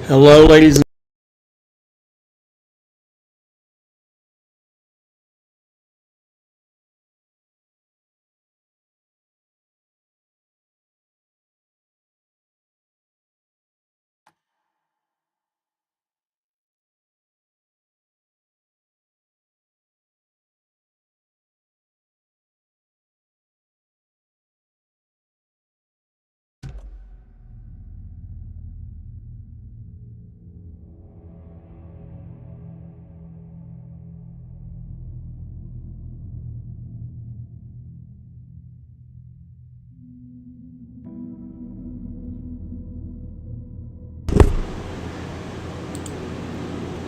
Hello, ladies and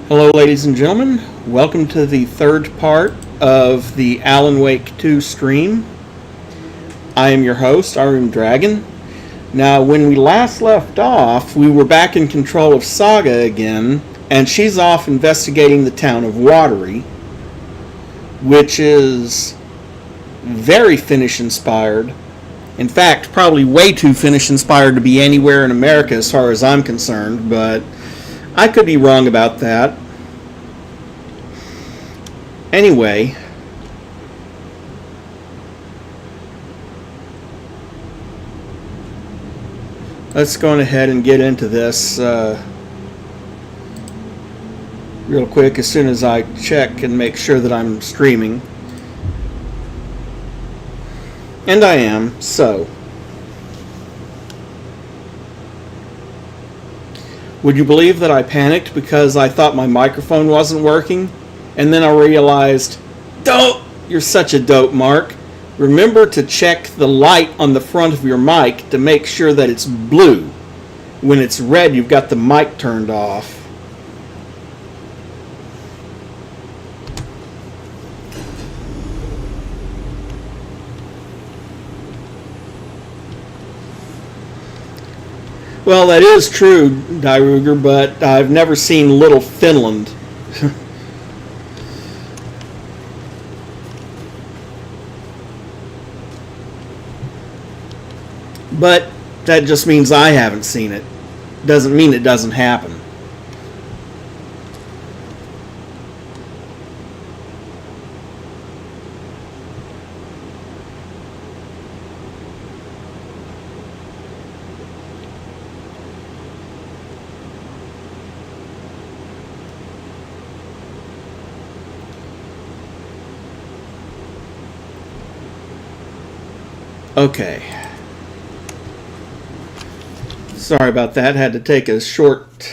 hello, ladies and gentlemen. Welcome to the third part of the Alan Wake 2 stream. I am your host, Arum Dragon. Now, when we last left off, we were back in control of Saga again, and she's off investigating the town of Watery, which is very Finnish-inspired. In fact, probably way too Finnish-inspired to be anywhere in America as far as I'm concerned, but I could be wrong about that. Anyway, let's go ahead and get into this real quick as soon as I check and make sure that I'm streaming. And I am, so. Would you believe that I panicked because I thought my microphone wasn't working? And then I realized, dope, you're such a dope, Mark. Remember to check the light on the front of your mic to make sure that it's blue. When it's red, you've got the mic turned off. Well, that is true, Dyruger, but I've never seen Little Finland. But that just means I haven't seen it. Doesn't mean it doesn't happen. Okay. Sorry about that. Had to take a short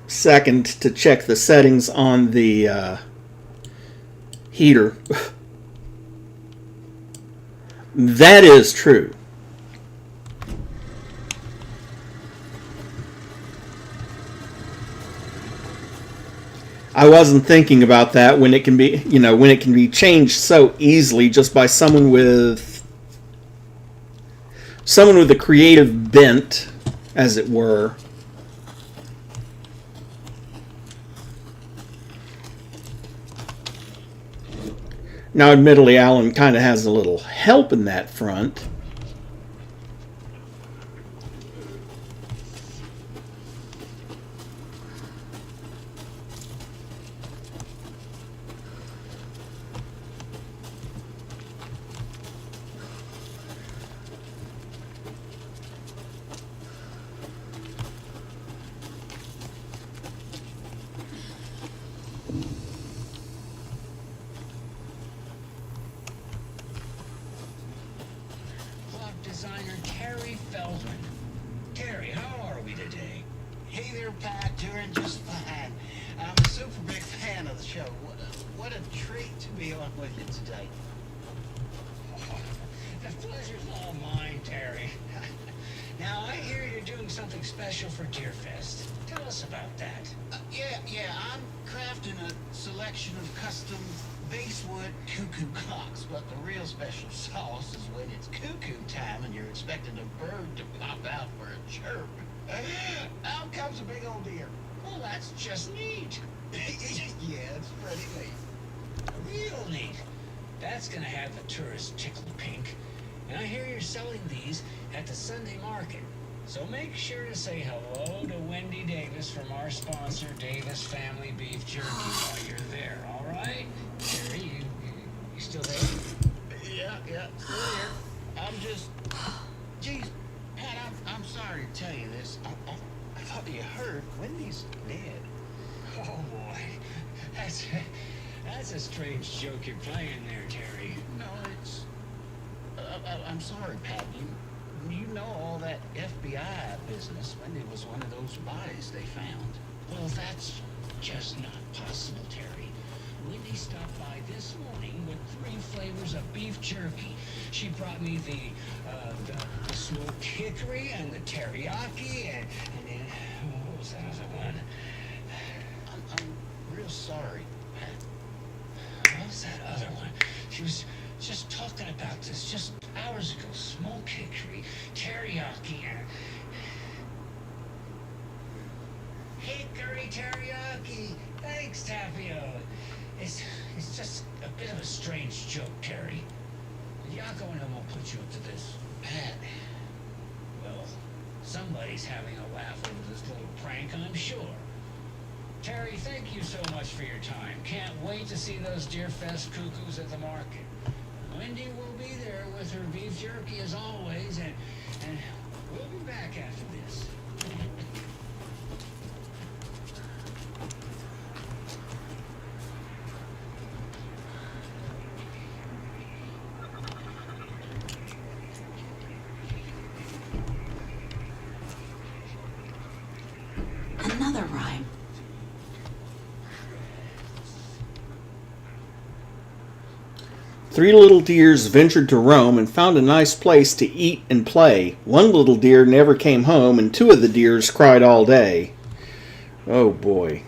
second to check the settings on the heater. That is true. I wasn't thinking about that when it can be, when it can be changed so easily just by someone with a creative bent, as it were. Now, admittedly, Alan kind of has a little help in that front. So make sure to say hello to Wendy Davis from our sponsor, Davis Family Beef Jerky, while you're there, all right? Terry, you still there? Yeah, still here. I'm just... Geez, Pat, I'm sorry to tell you this. I thought you heard. Wendy's dead. Oh, boy. That's a strange joke you're playing there, Terry. No, it's... I'm sorry, Pat. You know all that FBI business. Wendy was one of those bodies they found. Well, that's just not possible, Terry. Wendy stopped by this morning with 3 flavors of beef jerky. She brought me the smoked hickory and the teriyaki, and then, what was that other one? I'm real sorry, Pat. What was that other one? She was just talking about this just hours ago. Smoked hickory, teriyaki, and... Hickory teriyaki! Thanks, Tapio. It's just a bit of a strange joke, Terry. Yako and I won't put you up to this. Pat. Well, somebody's having a laugh over this little prank, I'm sure. Terry, thank you so much for your time. Can't wait to see those Deerfest cuckoos at the market. Wendy will be there with her beef jerky as always, and we'll be back after this. Another rhyme. Three little deers ventured to roam and found a nice place to eat and play. One little deer never came home, and 2 of the deers cried all day. Oh boy.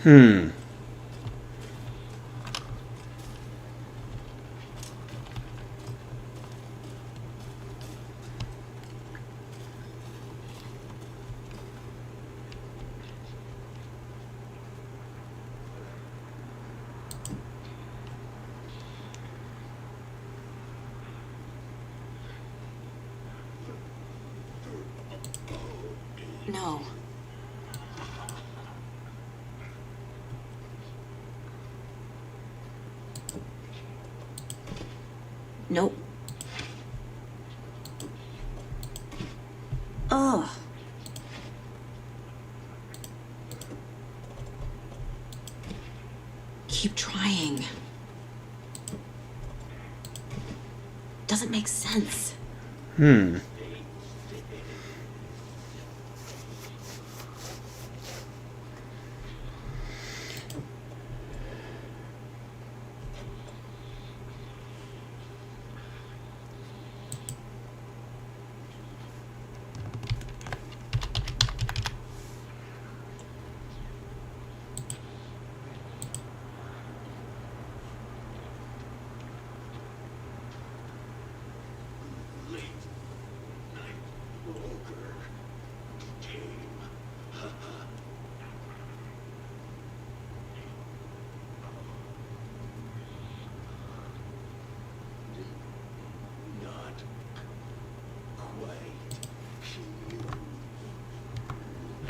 Hmm. No. Nope. Ugh. Keep trying. Doesn't make sense. Hmm.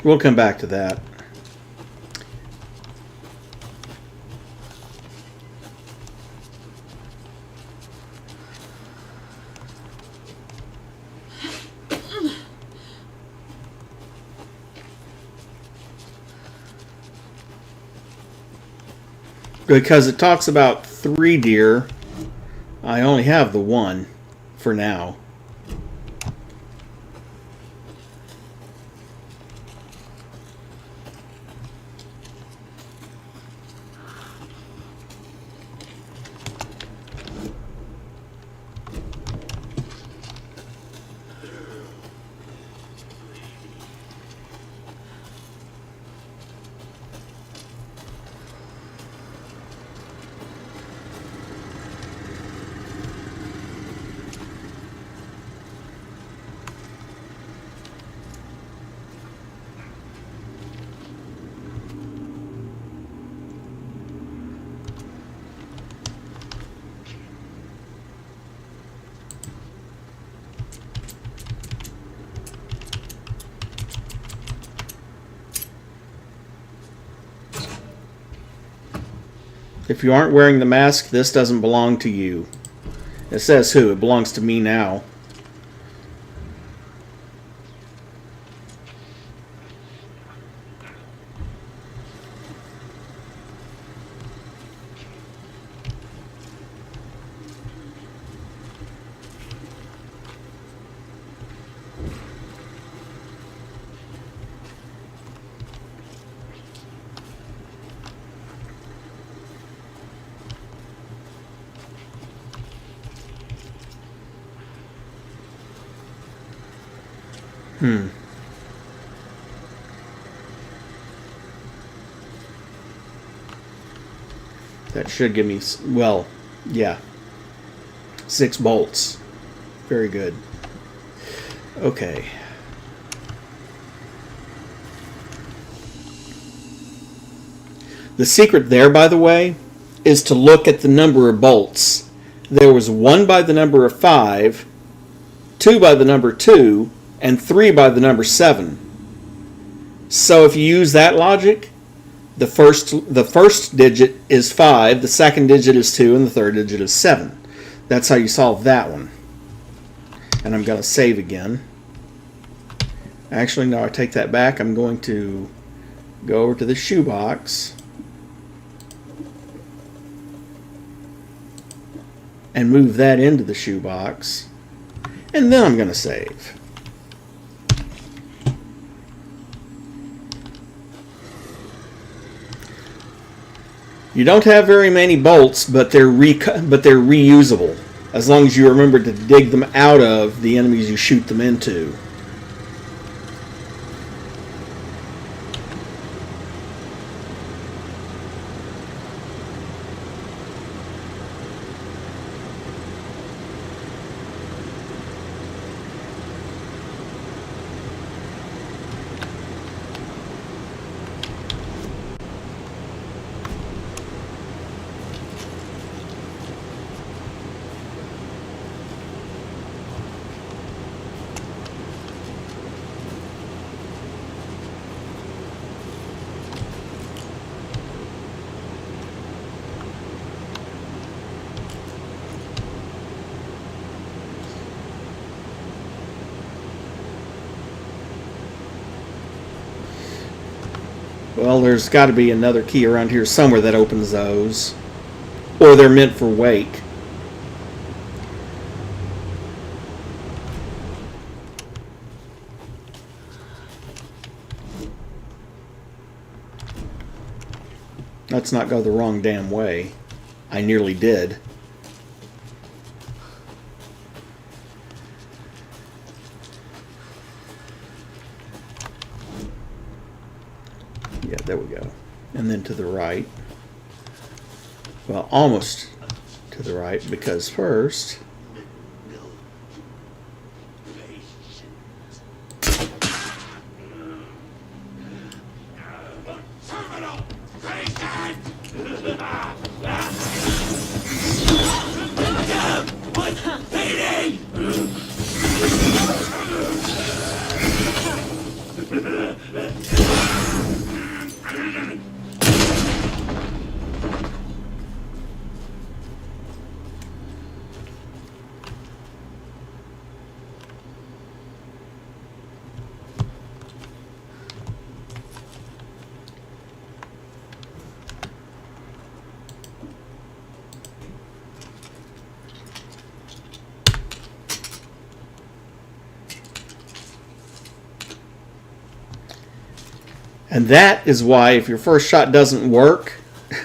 We'll come back to that. Because it talks about 3 deer. I only have the 1 for now. If you aren't wearing the mask, this doesn't belong to you. It says who? It belongs to me now. That should give me, well, yeah, 6 bolts. Very good. Okay. The secret there, by the way, is to look at the number of bolts. There was 1 by the number of 5, 2 by the number 2, and 3 by the number 7. So if you use that logic, the first digit is 5, the second digit is 2, and the third digit is 7. That's how you solve that one. And I'm going to save again. Actually, no, I take that back. I'm going to go over to the shoebox and move that into the shoebox. And then I'm going to save. You don't have very many bolts, but they're reusable, as long as you remember to dig them out of the enemies you shoot them into. Well, there's got to be another key around here somewhere that opens those. Or they're meant for wake. Let's not go the wrong damn way. I nearly did. Yeah, there we go. And then to the right. Well, almost to the right, because first... And that is why if your first shot doesn't work,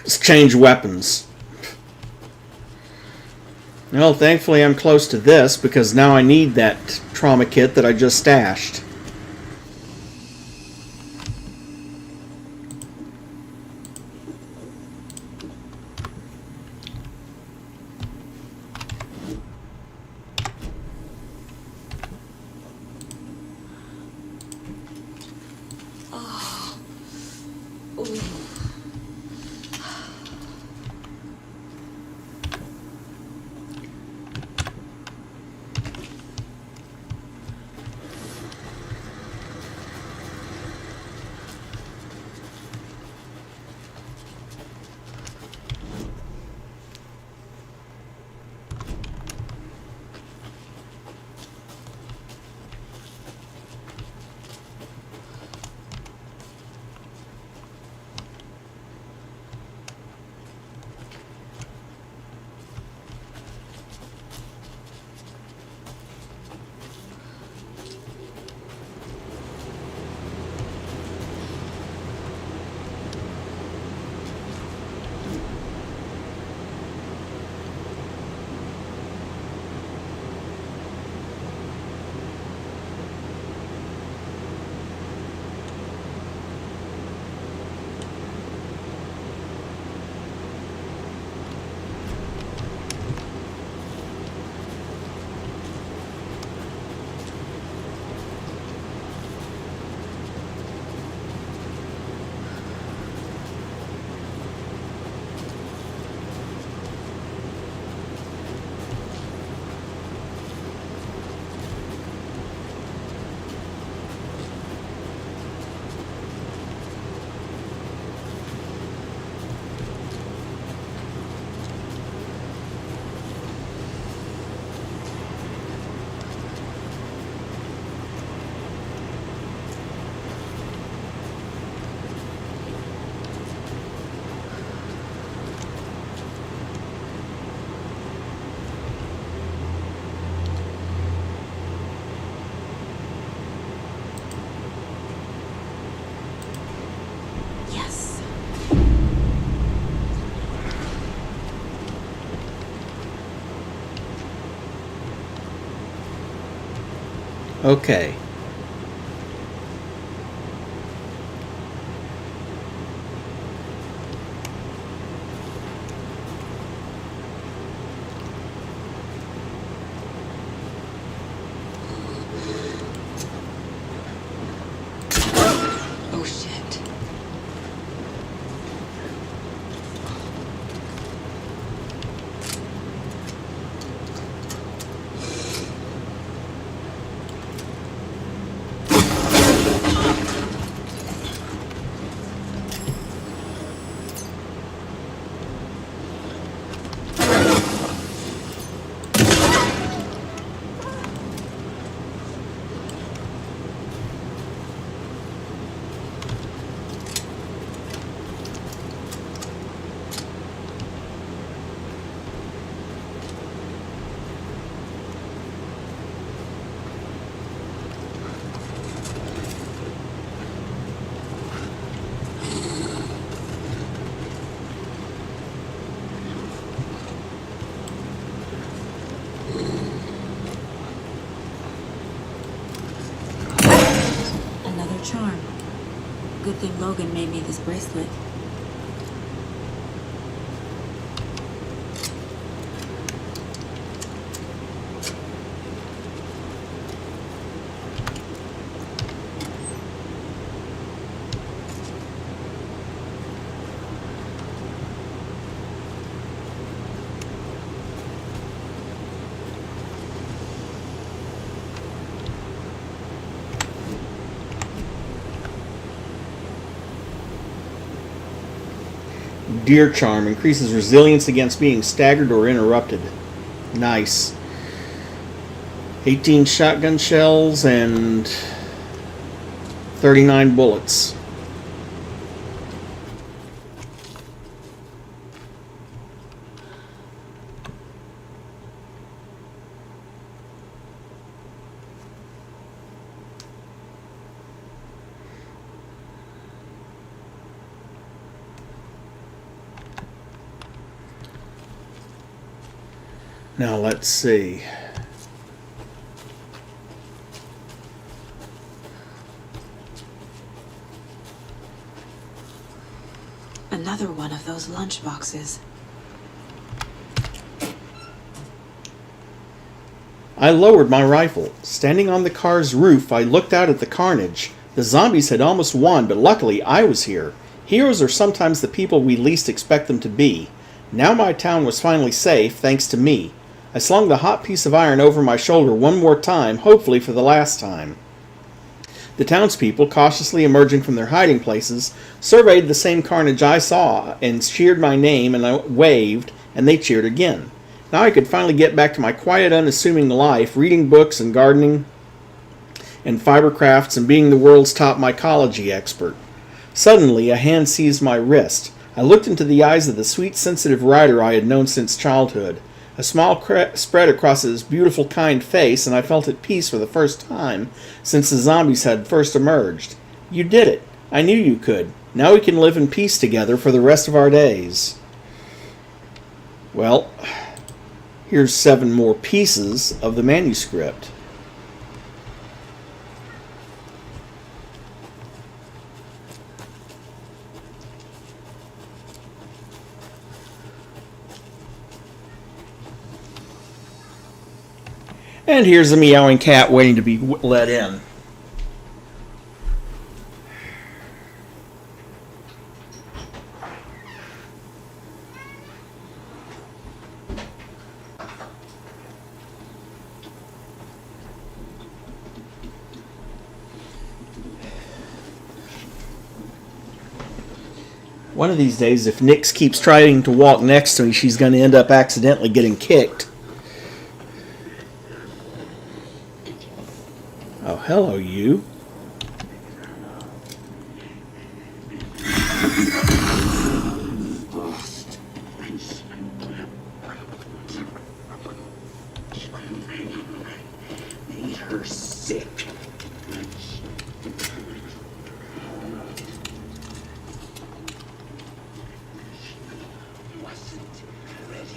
change weapons. Well, thankfully I'm close to this because now I need that trauma kit that I just stashed. Yes. Okay. Oh shit. Another charm. Good thing Logan made me this bracelet. Deer Charm increases resilience against being staggered or interrupted. Nice. 18 shotgun shells and 39 bullets. Now let's see. Another one of those lunch boxes. I lowered my rifle. Standing on the car's roof, I looked out at the carnage. The zombies had almost won, but luckily I was here. Heroes are sometimes the people we least expect them to be. Now my town was finally safe, thanks to me. I slung the hot piece of iron over my shoulder one more time, hopefully for the last time. The townspeople, cautiously emerging from their hiding places, surveyed the same carnage I saw and cheered my name, and I waved, and they cheered again. Now I could finally get back to my quiet, unassuming life, reading books and gardening and fiber crafts and being the world's top mycology expert. Suddenly, a hand seized my wrist. I looked into the eyes of the sweet, sensitive writer I had known since childhood. A smile spread across his beautiful, kind face, and I felt at peace for the first time since the zombies had first emerged. You did it. I knew you could. Now we can live in peace together for the rest of our days. Well, here's 7 more pieces of the manuscript. And here's the meowing cat waiting to be let in. One of these days, if Nyx keeps trying to walk next to me, she's going to end up accidentally getting kicked. Oh, hello, you. Made her sick. Wasn't ready.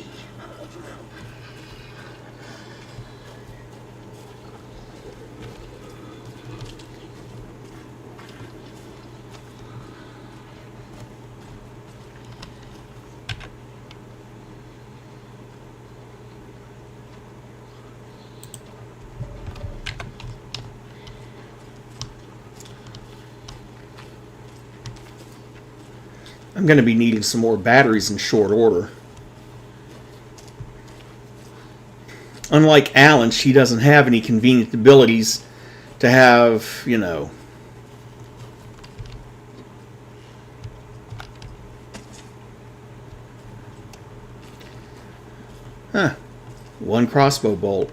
I'm going to be needing some more batteries in short order. Unlike Alan, she doesn't have any convenient abilities to have, you know... Huh. 1 crossbow bolt.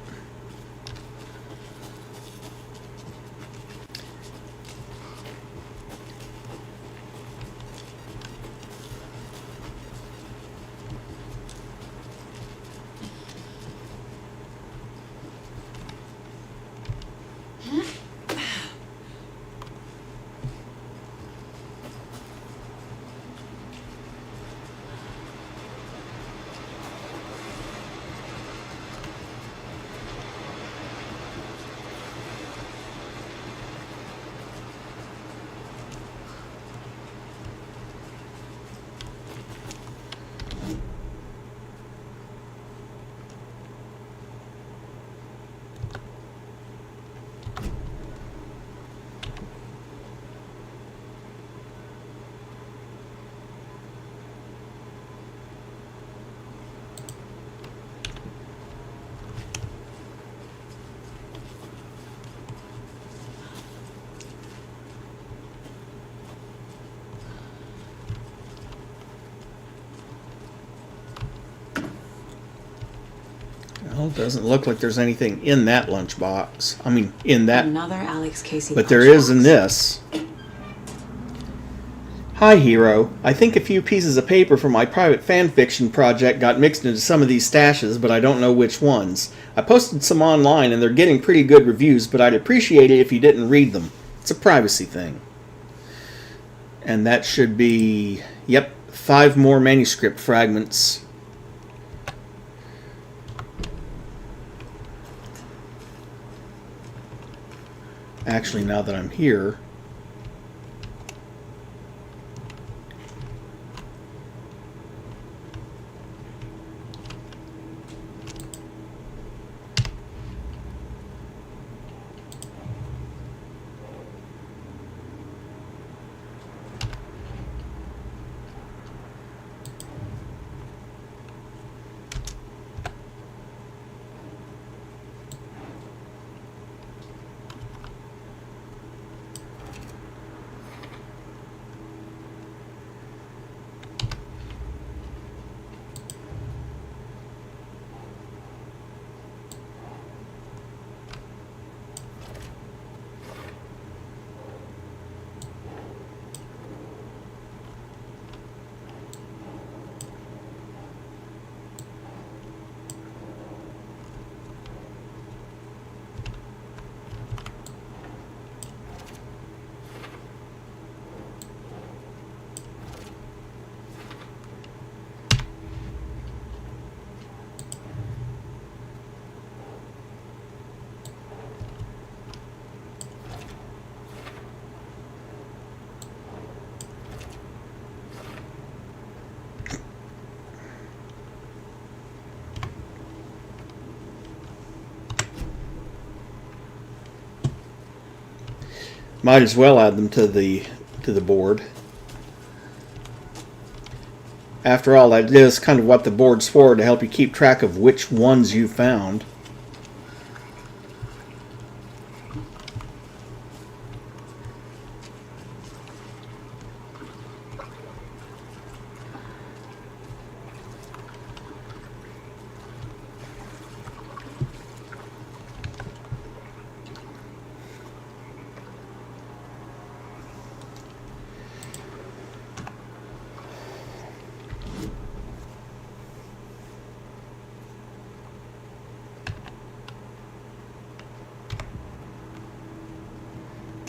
Well, it doesn't look like there's anything in that lunchbox. I mean, in that... Another Alex Casey But there lunchbox. is in this. Hi, Hero. I think a few pieces of paper from my private fanfiction project got mixed into some of these stashes, but I don't know which ones. I posted some online, and they're getting pretty good reviews, but I'd appreciate it if you didn't read them. It's a privacy thing. And that should be... Yep, 5 more manuscript fragments. Actually, now that I'm here, might as well add them to the board. After all, that is kind of what the board's for, to help you keep track of which ones you found.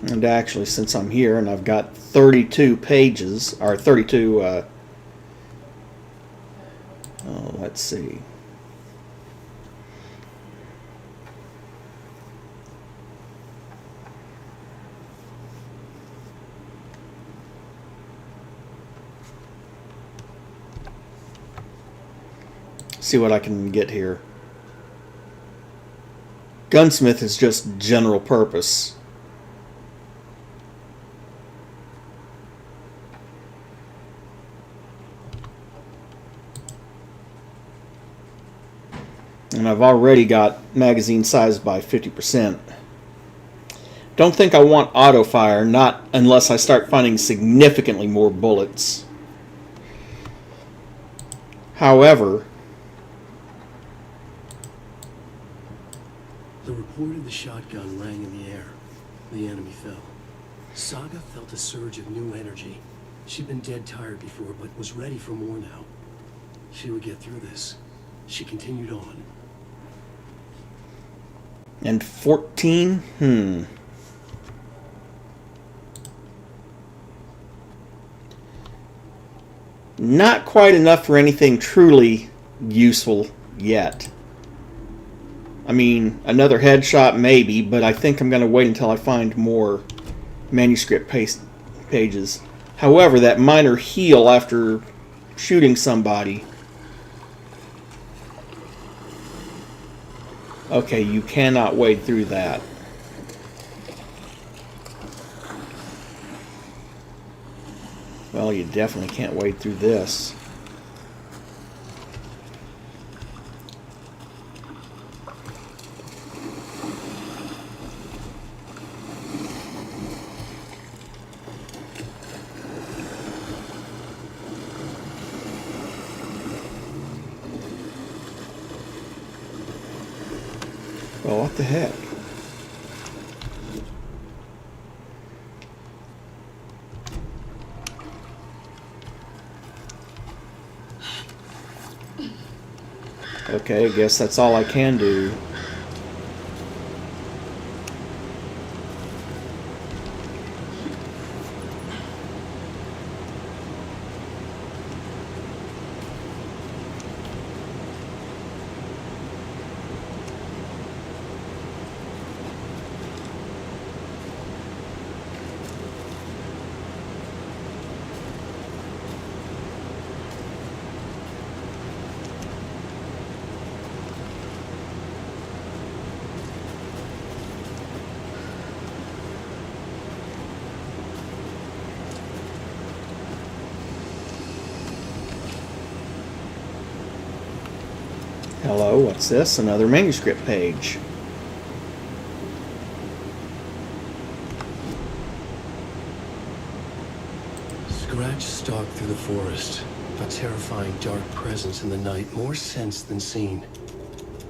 And actually, since I'm here and I've got 32 pages, or 32, let's see. See what I can get here. Gunsmith is just general purpose. And I've already got magazine size by 50%. Don't think I want auto fire, not unless I start finding significantly more bullets. However, the report of the shotgun rang in the air. The enemy fell. Saga felt a surge of new energy. She'd been dead tired before, but was ready for more now. She would get through this. She continued on. And 14? Not quite enough for anything truly useful yet. I mean, another headshot maybe, but I think I'm going to wait until I find more manuscript pages. However, that minor heal after shooting somebody... Okay, you cannot wade through that. Well, you definitely can't wade through this. Well, what the heck? Okay, I guess that's all I can do. Hello, what's this? Another manuscript page. Scratch stalked through the forest, a terrifying dark presence in the night, more sensed than seen.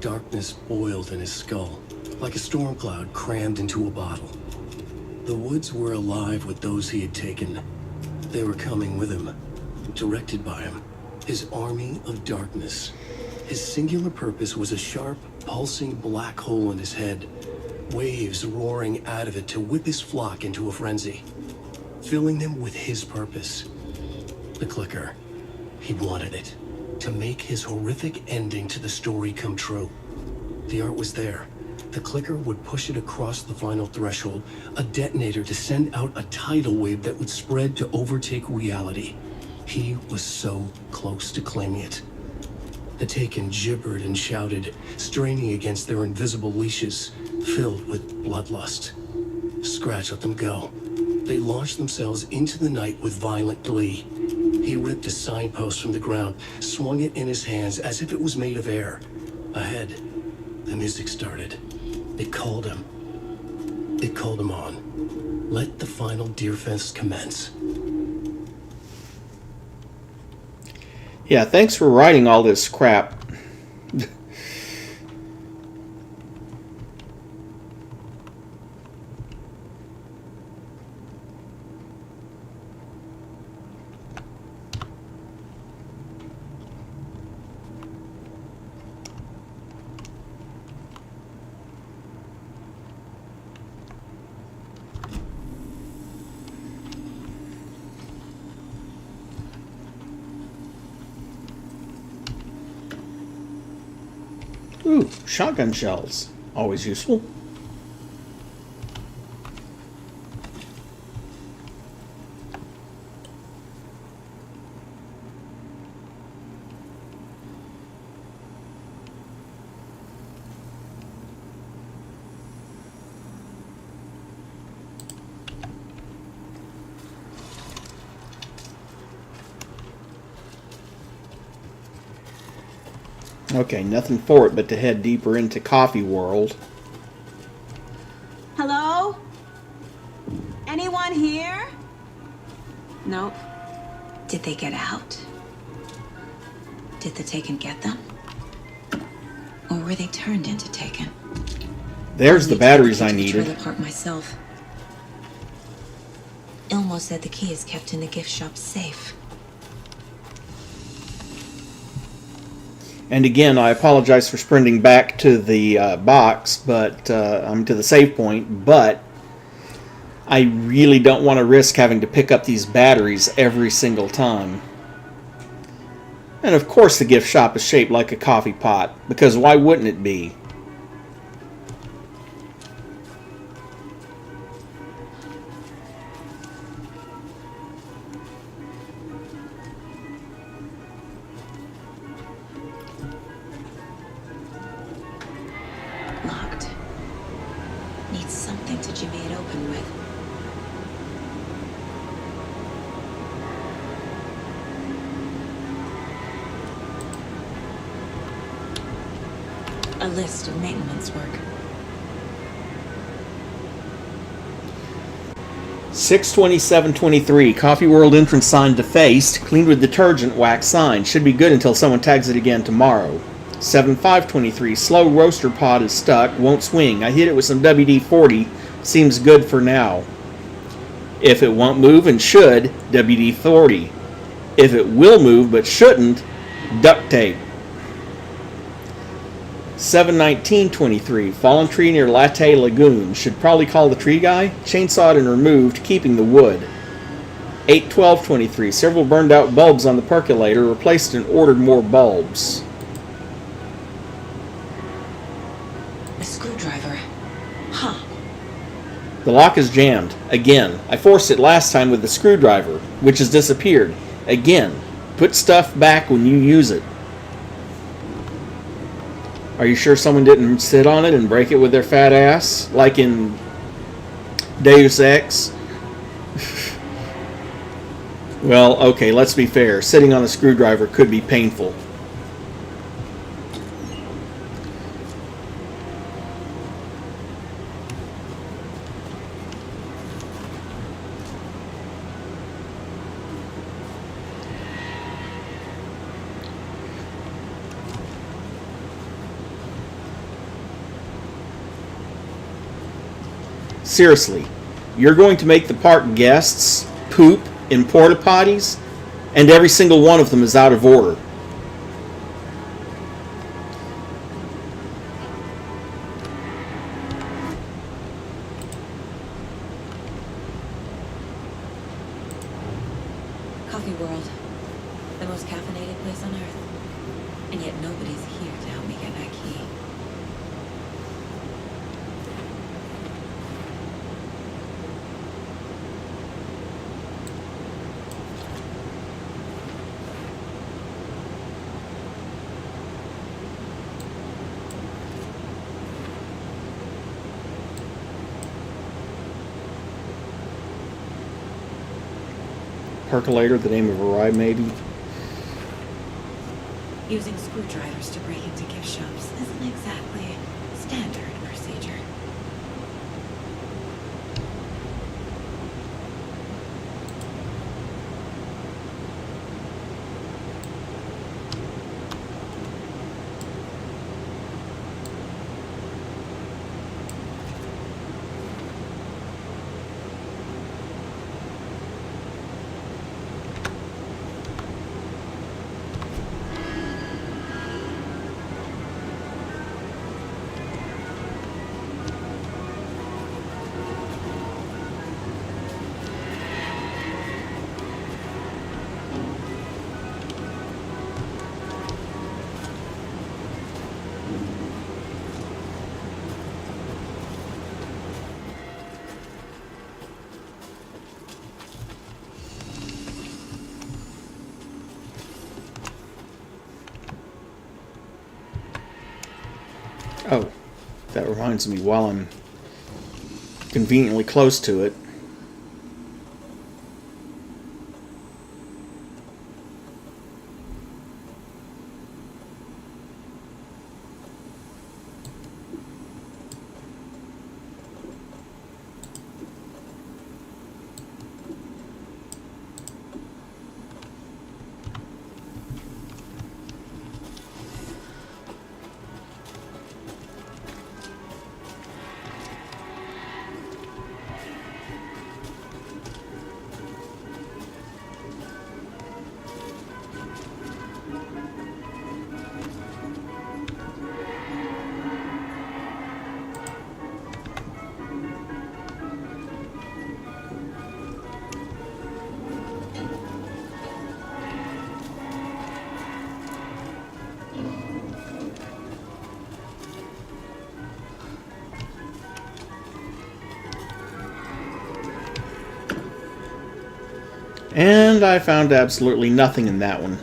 Darkness boiled in his skull, like a storm cloud crammed into a bottle. The woods were alive with those he had taken. They were coming with him, directed by him. His army of darkness. His singular purpose was a sharp, pulsing black hole in his head, waves roaring out of it to whip his flock into a frenzy, filling them with his purpose. The clicker. He wanted it, to make his horrific ending to the story come true. The art was there. The clicker would push it across the final threshold, a detonator to send out a tidal wave that would spread to overtake reality. He was so close to claiming it. The Taken gibbered and shouted, straining against their invisible leashes, filled with bloodlust. Scratch let them go. They launched themselves into the night with violent glee. He ripped a signpost from the ground, swung it in his hands as if it was made of air. Ahead, the music started. It called him. It called him on. Let the final Deerfest commence. Yeah, thanks for writing all this crap. Ooh, shotgun shells. Always useful. Okay, nothing for it but to head deeper into Coffee World. Hello? Anyone here? Nope. Did they get out? Did the Taken get them? Or were they turned into Taken? There's the batteries I needed. The part myself. Ilmo said the key is kept in the gift shop safe. And again, I apologize for sprinting back to the box, but I'm to the save point. But I really don't want to risk having to pick up these batteries every single time. And of course, the gift shop is shaped like a coffee pot, because why wouldn't it be? Locked. Needs something to jimmy it open with. A list of maintenance work. 6/27/23. Coffee World entrance sign defaced. Cleaned with detergent wax sign. Should be good until someone tags it again tomorrow. 7/5/23. Slow roaster pod is stuck. Won't swing. I hit it with some WD-40. Seems good for now. If it won't move and should, WD-40. If it will move but shouldn't, duct tape. 7/19/23. Fallen tree near Latte Lagoon. Should probably call the tree guy. Chainsawed and removed, keeping the wood. 8/12/23. Several burned out bulbs on the percolator. Replaced and ordered more bulbs. A screwdriver. Huh. The lock is jammed. Again. I forced it last time with the screwdriver, which has disappeared. Again. Put stuff back when you use it. Are you sure someone didn't sit on it and break it with their fat ass? Like in Deus Ex? Well, okay, let's be fair. Sitting on a screwdriver could be painful. Seriously, you're going to make the park guests poop in porta potties, and every single one of them is out of order. Coffee World. The most caffeinated place on Earth. And yet nobody's here to help me get that key. Percolator, the name of a ride, maybe? Using screwdrivers to break into gift shops isn't exactly standard procedure. Oh, that reminds me, while I'm conveniently close to it, and I found absolutely nothing in that one.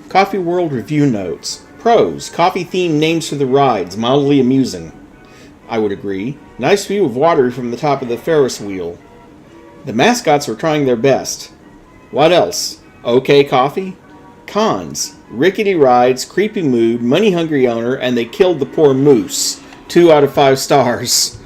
Coffee World review notes. Pros. Coffee-themed names for the rides. Mildly amusing. I would agree. Nice view of Watery from the top of the Ferris wheel. The mascots were trying their best. What else? Okay coffee? Cons. Rickety rides, creepy mood, money-hungry owner, and they killed the poor moose. 2 out of 5 stars.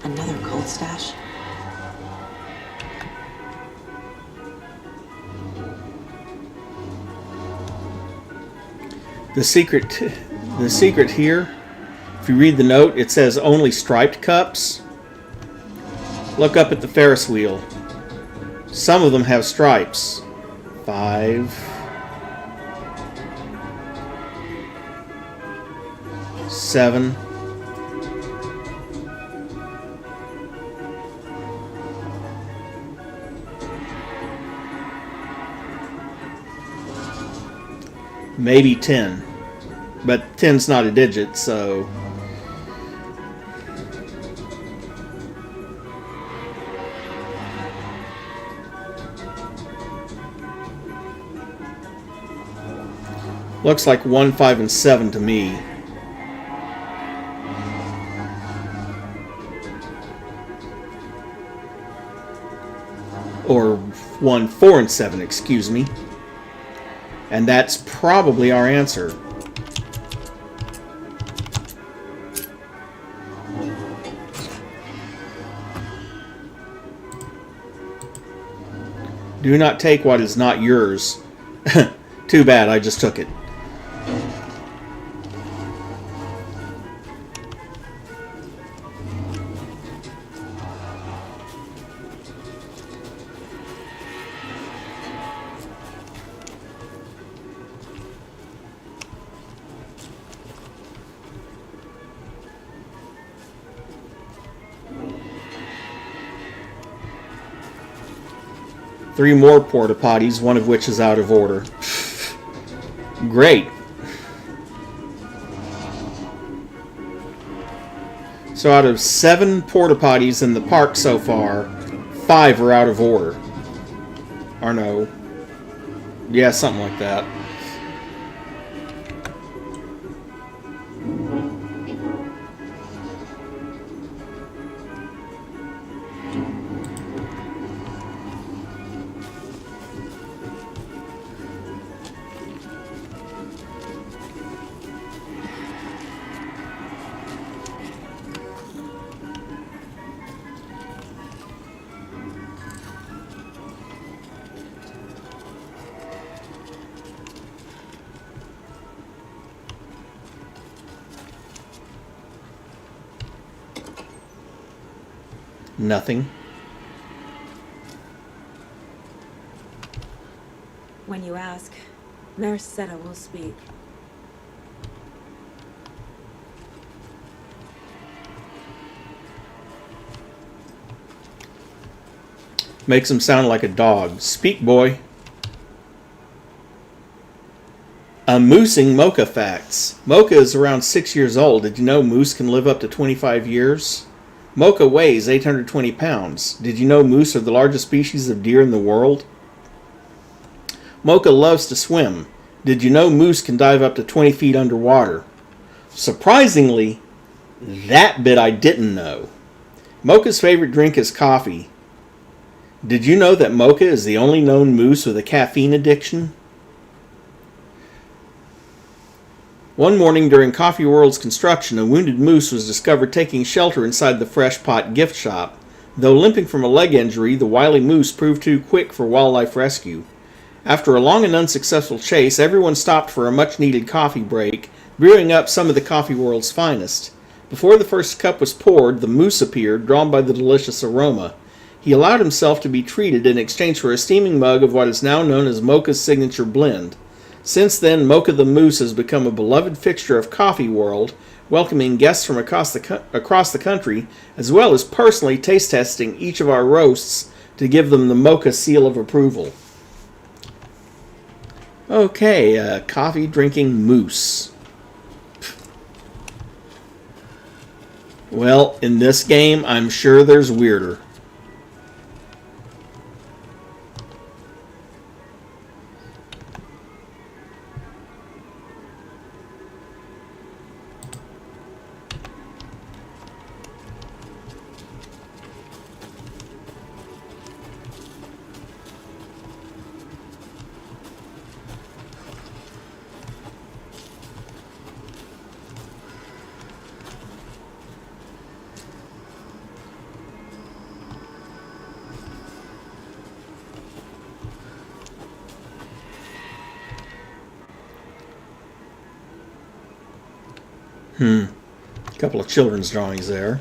Another cold stash? The secret here, if you read the note, it says only striped cups. Look up at the Ferris wheel. Some of them have stripes. 5, 7. Maybe 10. But 10's not a digit, so... Looks like 1, 5, and 7 to me. Or 1, 4, and 7, excuse me. And that's probably our answer. Do not take what is not yours. Too bad, I just took it. Three more porta potties, one of which is out of order. Great. So out of 7 porta potties in the park so far, 5 are out of order. Or no. Yeah, something like that. Nothing. When you ask, Nurse Seta will speak. Makes him sound like a dog. Speak, boy. Moosing Mocha facts. Mocha is around 6 years old. Did you know moose can live up to 25 years? Mocha weighs 820 pounds. Did you know moose are the largest species of deer in the world? Mocha loves to swim. Did you know moose can dive up to 20 feet underwater? Surprisingly, that bit I didn't know. Mocha's favorite drink is coffee. Did you know that Mocha is the only known moose with a caffeine addiction? One morning during Coffee World's construction, a wounded moose was discovered taking shelter inside the Fresh Pot gift shop. Though limping from a leg injury, the wily moose proved too quick for wildlife rescue. After a long and unsuccessful chase, everyone stopped for a much-needed coffee break, brewing up some of the Coffee World's finest. Before the first cup was poured, the moose appeared, drawn by the delicious aroma. He allowed himself to be treated in exchange for a steaming mug of what is now known as Mocha's signature blend. Since then, Mocha the Moose has become a beloved fixture of Coffee World, welcoming guests from across the country, as well as personally taste testing each of our roasts to give them the Mocha seal of approval. Okay, coffee drinking moose. Well, in this game, I'm sure there's weirder. A couple of children's drawings there.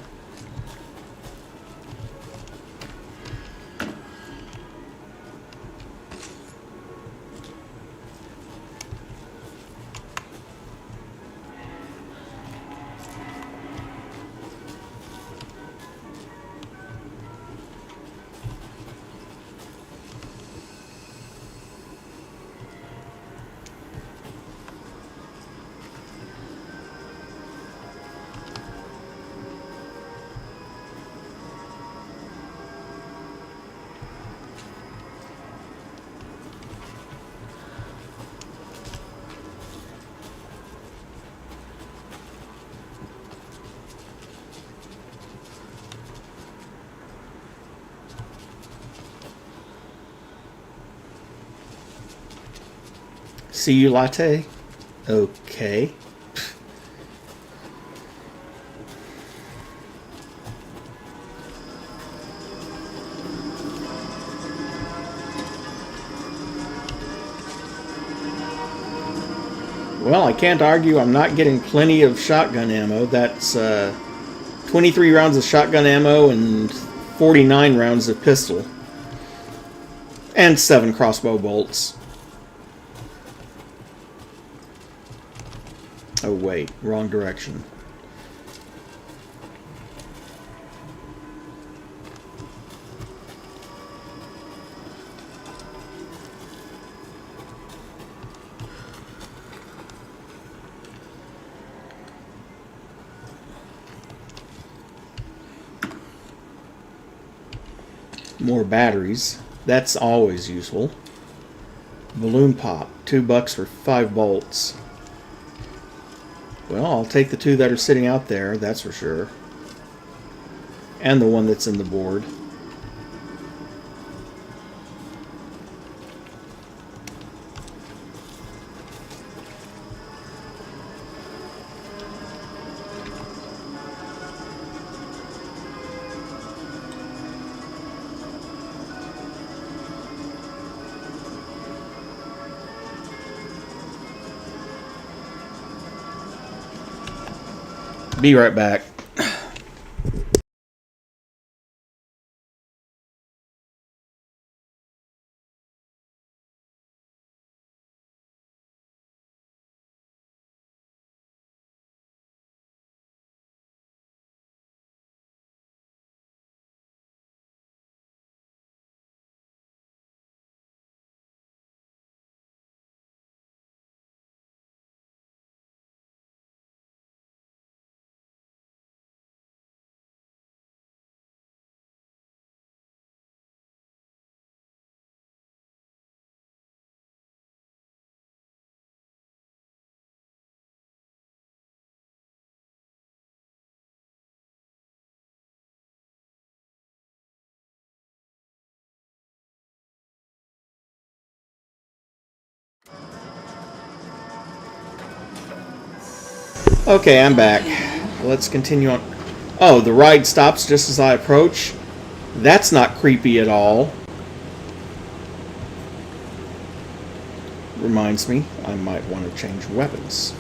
See you latte? Okay. Well, I can't argue I'm not getting plenty of shotgun ammo. That's 23 rounds of shotgun ammo and 49 rounds of pistol. And 7 crossbow bolts. Oh wait, wrong direction. More batteries. That's always useful. Balloon pop. $2 for 5 bolts. Well, I'll take the 2 that are sitting out there, that's for sure. And the one that's in the board. Be right back. Okay, I'm back. Let's continue on. Oh, the ride stops just as I approach. That's not creepy at all. Reminds me, I might want to change weapons.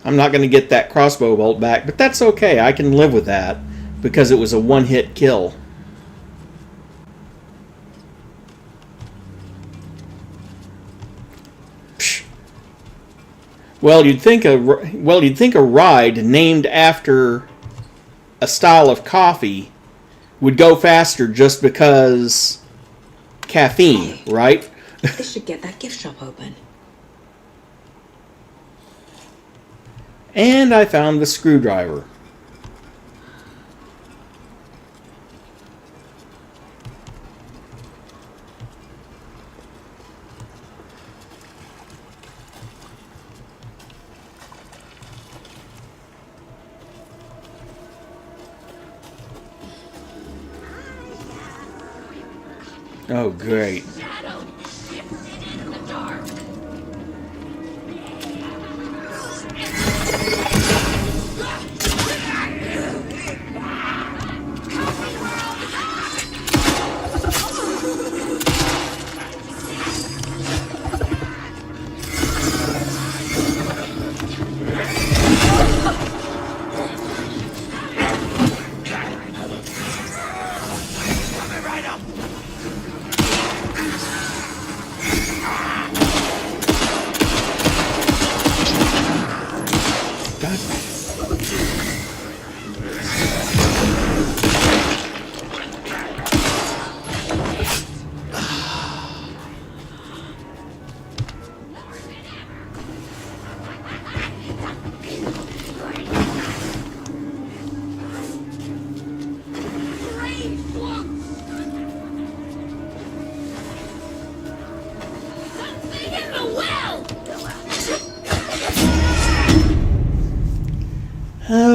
I'm not going to get that crossbow bolt back, but that's okay. I can live with that because it was a one-hit kill. Psh. Well, you'd think a ride named after a style of coffee would go faster just because caffeine, right? They should get that gift shop open. And I found the screwdriver. Oh, great.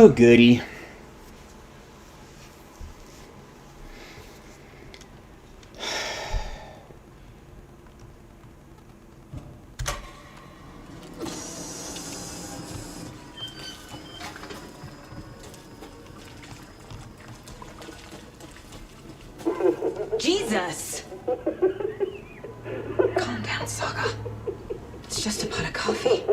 Oh, goody. Jesus! Calm down, Saga. It's just a pot of coffee.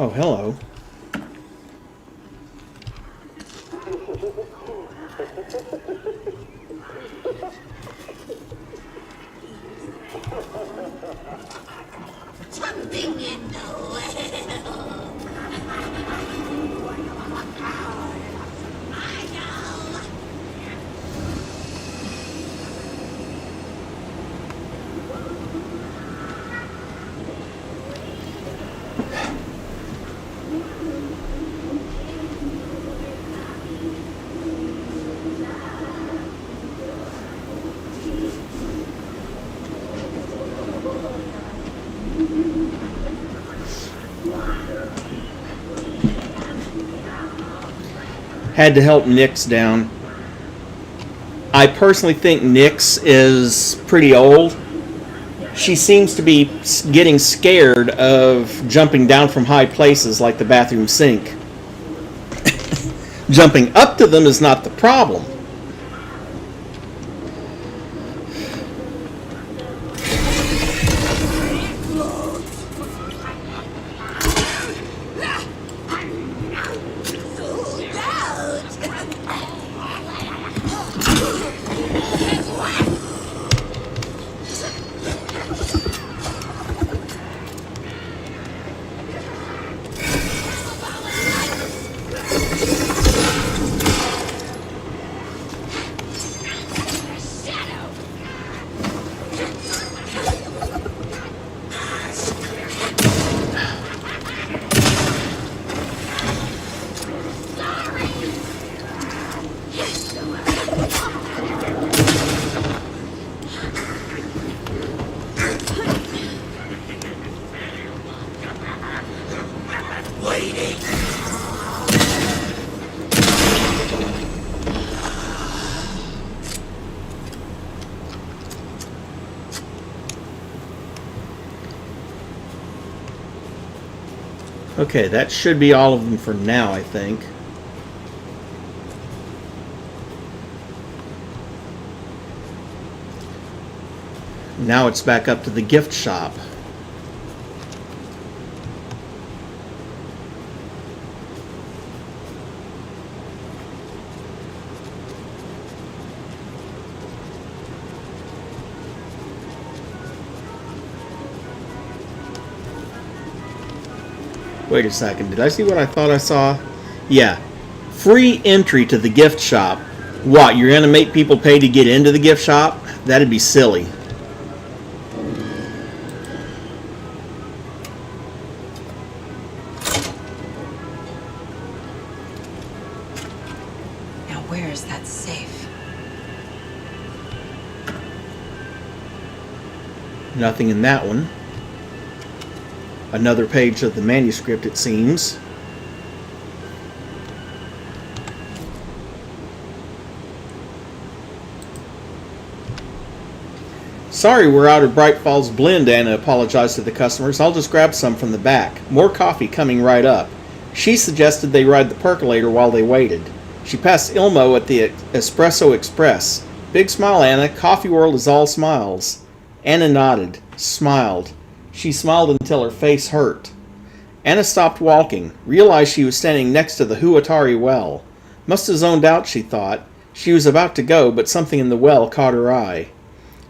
Oh, hello. Something in the well. I know. Had to help Nyx down. I personally think Nyx is pretty old. She seems to be getting scared of jumping down from high places like the bathroom sink. Jumping up to them is not the problem. Okay, that should be all of them for now, I think. Now it's back up to the gift shop. Wait a second, did I see what I thought I saw? Yeah. Free entry to the gift shop. What, you're going to make people pay to get into the gift shop? That'd be silly. Now where is that safe? Nothing in that one. Another page of the manuscript, it seems. Sorry, we're out of Bright Falls Blend, Anna apologized to the customers. I'll just grab some from the back. More coffee coming right up. She suggested they ride the percolator while they waited. She passed Ilmo at the Espresso Express. Big smile, Anna. Coffee world is all smiles. Anna nodded, smiled. She smiled until her face hurt. Anna stopped walking, realized she was standing next to the Huatari well. Must have zoned out, she thought. She was about to go, but something in the well caught her eye.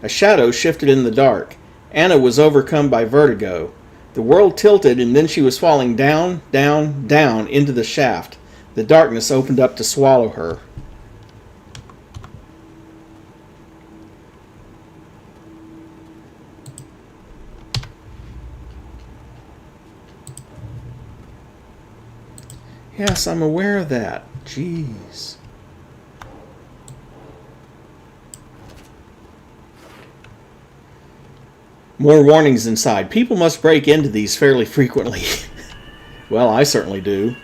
A shadow shifted in the dark. Anna was overcome by vertigo. The world tilted, and then she was falling down, down, down into the shaft. The darkness opened up to swallow her. Yes, I'm aware of that. Jeez. More warnings inside. People must break into these fairly frequently. Well, I certainly do.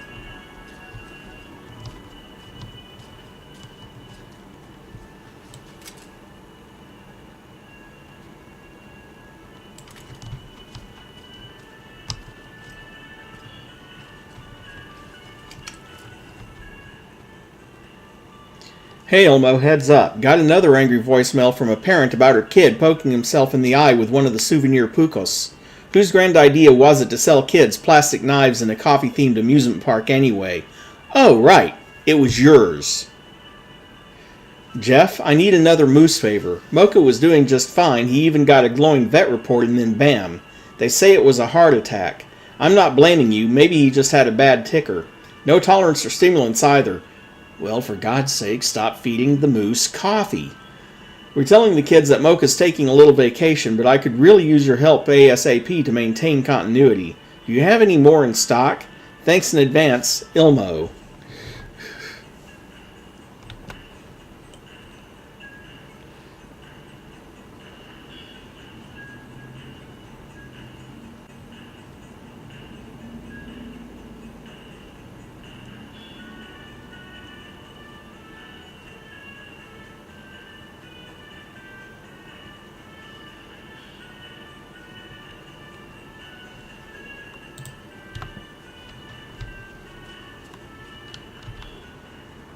Hey Elmo, heads up. Got another angry voicemail from a parent about her kid poking himself in the eye with one of the souvenir pucos. Whose grand idea was it to sell kids plastic knives in a coffee-themed amusement park anyway? Oh, right. It was yours. Jeff, I need another moose favor. Mocha was doing just fine. He even got a glowing vet report and then bam. They say it was a heart attack. I'm not blaming you. Maybe he just had a bad ticker. No tolerance for stimulants either. Well, for God's sake, stop feeding the moose coffee. We're telling the kids that Mocha's taking a little vacation, but I could really use your help ASAP to maintain continuity. Do you have any more in stock? Thanks in advance, Ilmo.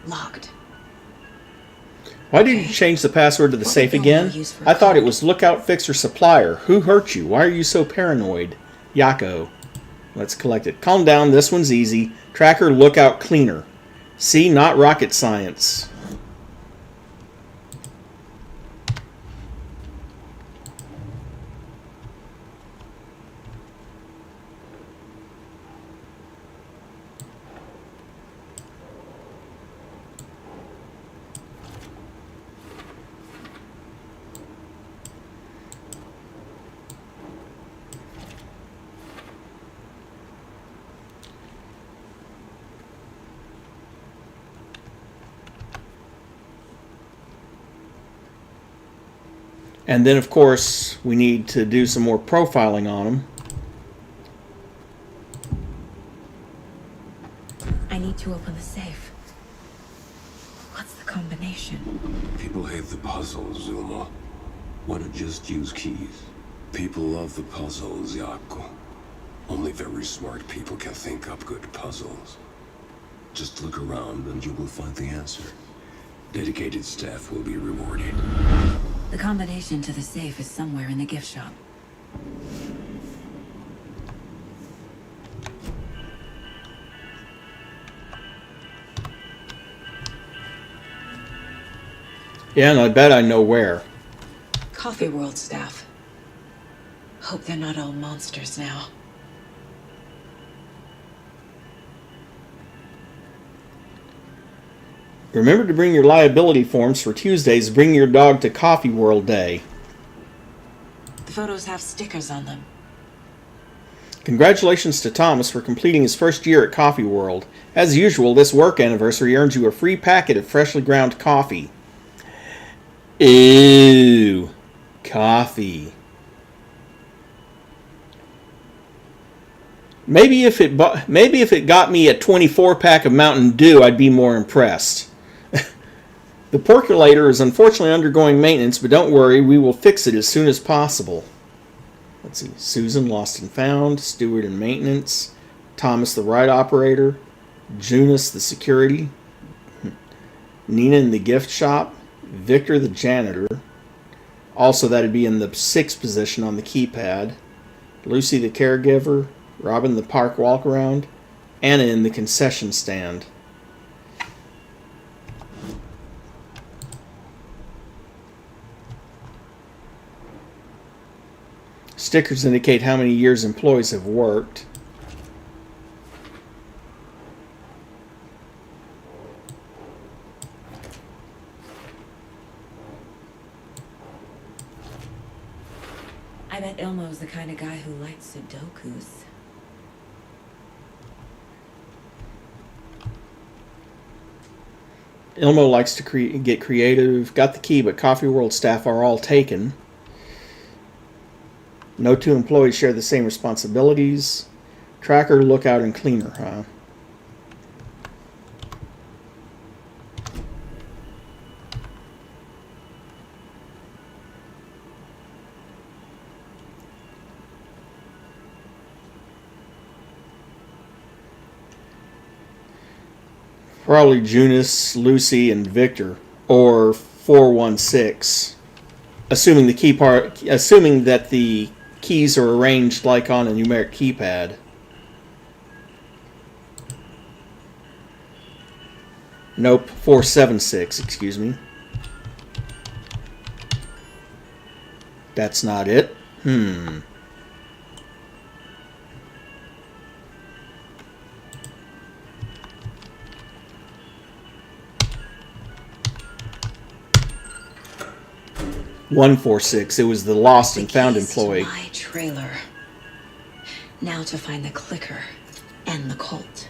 Locked. Why did you change the password to the safe again? I thought it was Lookout Fixer Supplier. Who hurt you? Why are you so paranoid? Yako. Let's collect it. Calm down, this one's easy. Tracker Lookout Cleaner. See, not rocket science. And then, of course, we need to do some more profiling on them. I need to open the safe. What's the combination? People hate the puzzles, Zulma. Why not just use keys? People love the puzzles, Yako. Only very smart people can think up good puzzles. Just look around and you will find the answer. Dedicated staff will be rewarded. The combination to the safe is somewhere in the gift shop. Yeah, and I bet I know where. Coffee World staff. Hope they're not all monsters now. Remember to bring your liability forms for Tuesday's Bring Your Dog to Coffee World Day. The photos have stickers on them. Congratulations to Thomas for completing his first year at Coffee World. As usual, this work anniversary earns you a free packet of freshly ground coffee. Ew. Coffee. Maybe if it got me a 24-pack of Mountain Dew, I'd be more impressed. The percolator is unfortunately undergoing maintenance, but don't worry, we will fix it as soon as possible. Let's see. Susan, lost and found. Steward in maintenance. Thomas, the ride operator. Junus, the security. Nina in the gift shop. Victor, the janitor. Also, that'd be in the 6th position on the keypad. Lucy, the caregiver. Robin, the park walk-around. Anna in the concession stand. Stickers indicate how many years employees have worked. I bet Ilmo's the kind of guy who likes Sudokus. Ilmo likes to get creative. Got the key, but Coffee World staff are all taken. No two employees share the same responsibilities. Tracker, lookout, and cleaner, huh? Probably Junus, Lucy, and Victor, or 416. Assuming that the keys are arranged like on a numeric keypad. Nope, 476, excuse me. That's not it. 146. It was the lost and found employee. My trailer. Now to find the clicker and the Colt.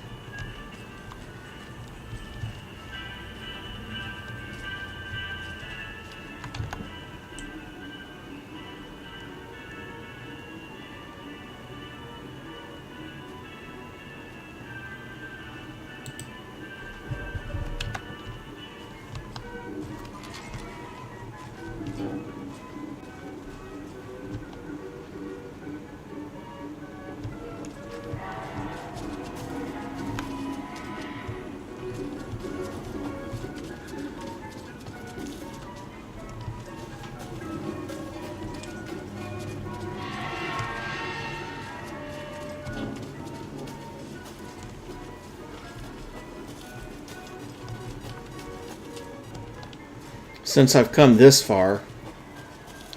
Since I've come this far,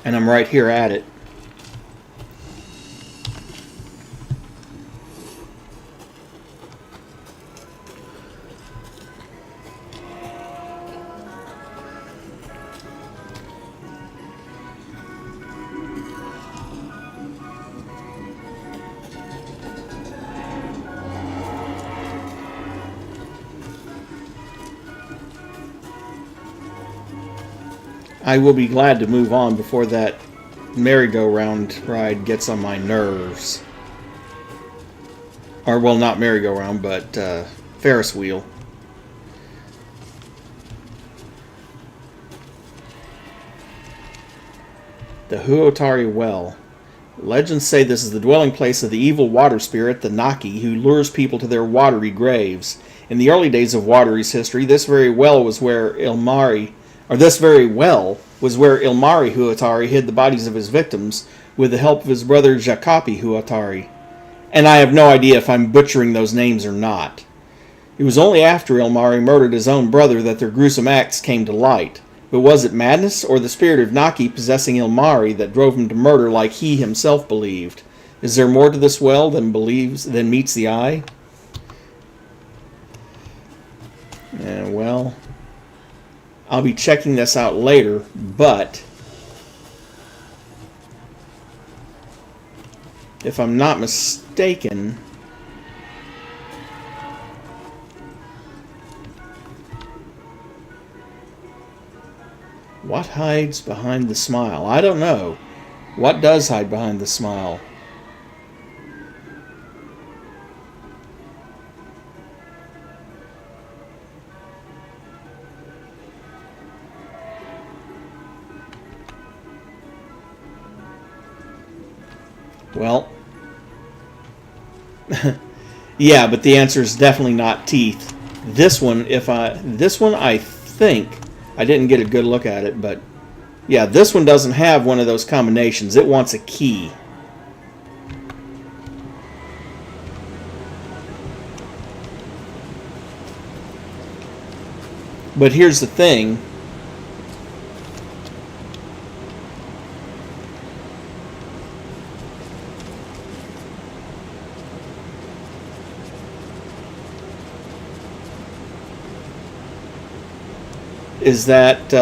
and I'm right here at it, I will be glad to move on before that merry-go-round ride gets on my nerves. Or, well, not merry-go-round, but Ferris wheel. The Huotari Well. Legends say this is the dwelling place of the evil water spirit, the Naki, who lures people to their watery graves. In the early days of Watery's history, this very well was where Ilmari Huotari hid the bodies of his victims with the help of his brother Jacopi Huotari. And I have no idea if I'm butchering those names or not. It was only after Ilmari murdered his own brother that their gruesome acts came to light. But was it madness or the spirit of Naki possessing Ilmari that drove him to murder like he himself believed? Is there more to this well than meets the eye? Well, I'll be checking this out later, but if I'm not mistaken, what hides behind the smile? I don't know. What does hide behind the smile? Well, yeah, but the answer is definitely not teeth. This one, I think, I didn't get a good look at it, but yeah, this one doesn't have one of those combinations. It wants a key. But here's the thing. Is that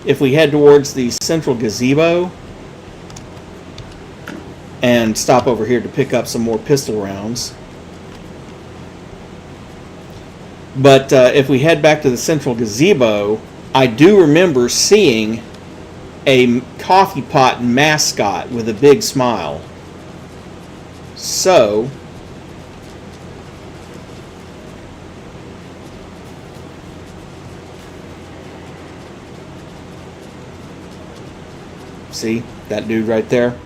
if we head towards the central gazebo and stop over here to pick up some more pistol rounds. But if we head back to the central gazebo, I do remember seeing a coffee pot mascot with a big smile. So, see that dude right there?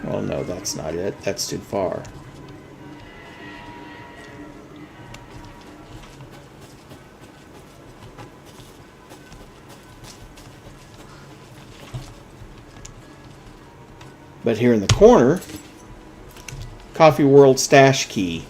Oh no, that's not it. That's too far. But here in the corner, Coffee World stash key.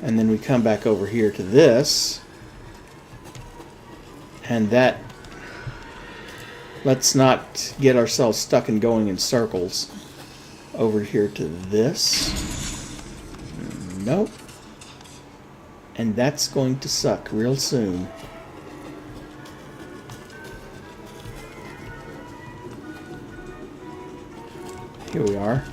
And then we come back over here to this. And that, let's not get ourselves stuck in going in circles. Over here to this. Nope. And that's going to suck real soon. Here we are.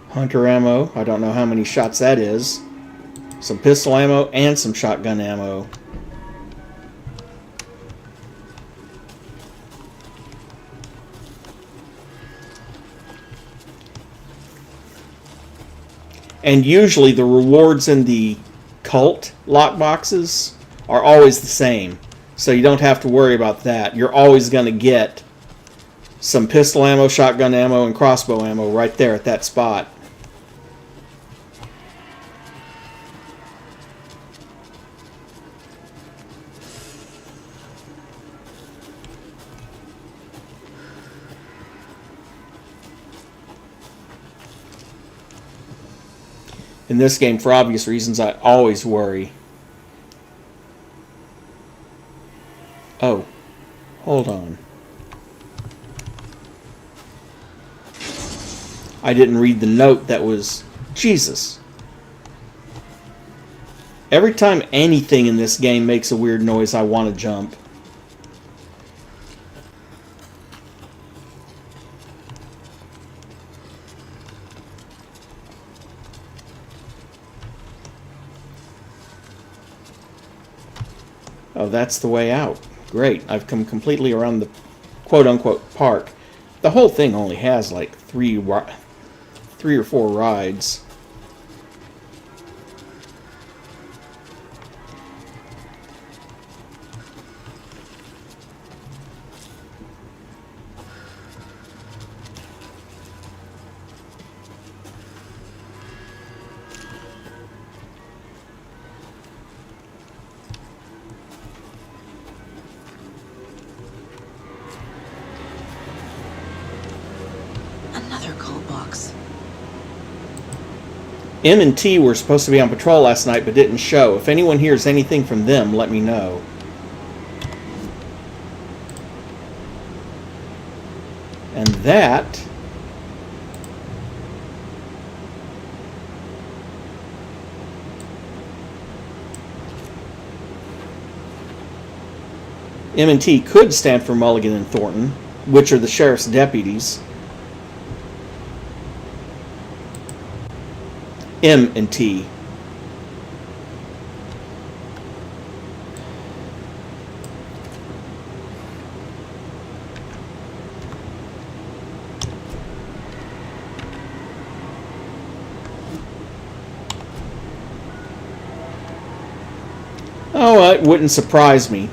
Hunter ammo. I don't know how many shots that is. Some pistol ammo and some shotgun ammo. And usually the rewards in the cult lockboxes are always the same. So you don't have to worry about that. You're always going to get some pistol ammo, shotgun ammo, and crossbow ammo right there at that spot. In this game, for obvious reasons, I always worry. Oh, hold on. I didn't read the note that was... Jesus. Every time anything in this game makes a weird noise, I want to jump. Oh, that's the way out. Great. I've come completely around the quote-unquote park. The whole thing only has like three or four rides. Another call box. M and T were supposed to be on patrol last night but didn't show. If anyone hears anything from them, let me know. And that... M&T could stand for Mulligan and Thornton, which are the sheriff's deputies. M&T. Oh, it wouldn't surprise me.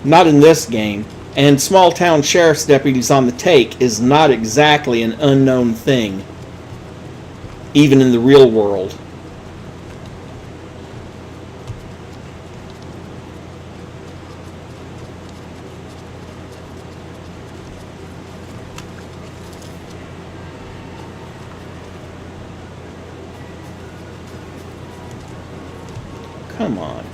Not in this game. And small town sheriff's deputies on the take is not exactly an unknown thing, even in the real world. Come on.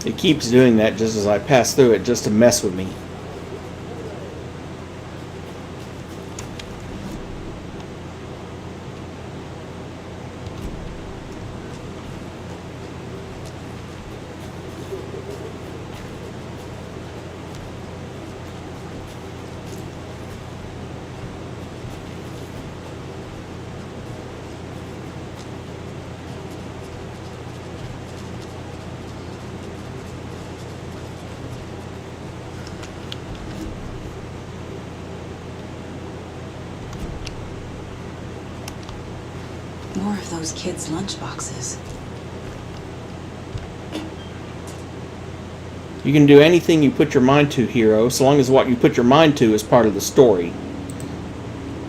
It keeps doing that just as I pass through it, just to mess with me. More of those kids' lunchboxes. You can do anything you put your mind to, hero, so long as what you put your mind to is part of the story.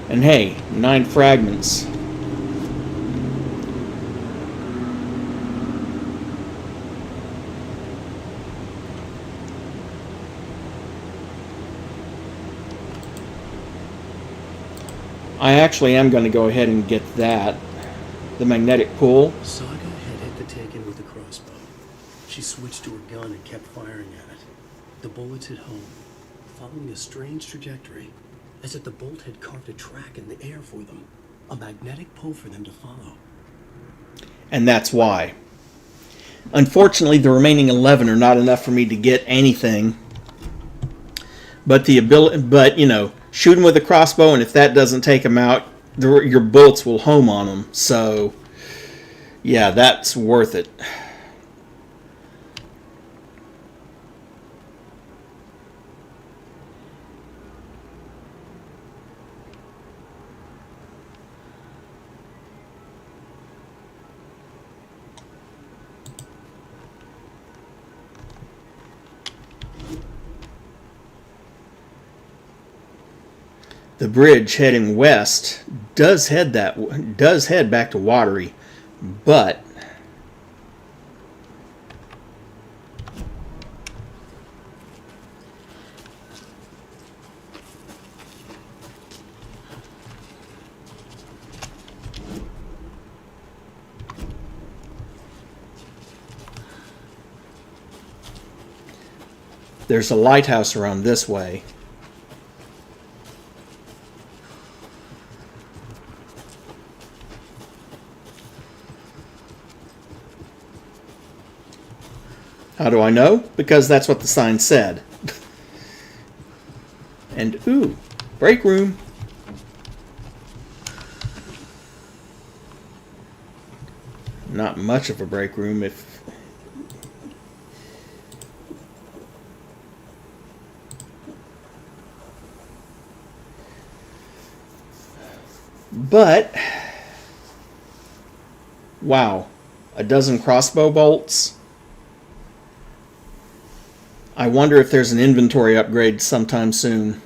And hey, 9 fragments. I actually am going to go ahead and get that. The magnetic pull. Saga had hit the Taken with a crossbow. She switched to her gun and kept firing at it. The bullets hit home, following a strange trajectory, as if the bolt had carved a track in the air for them, a magnetic pull for them to follow. And that's why. Unfortunately, the remaining 11 are not enough for me to get anything. But you know, shoot them with a crossbow, and if that doesn't take them out, your bullets will home on them. So, yeah, that's worth it. The bridge heading west does head back to Watery, but there's a lighthouse around this way. How do I know? Because that's what the sign said. And, ooh, break room. Not much of a break room if... But... Wow. A dozen crossbow bolts? I wonder if there's an inventory upgrade sometime soon.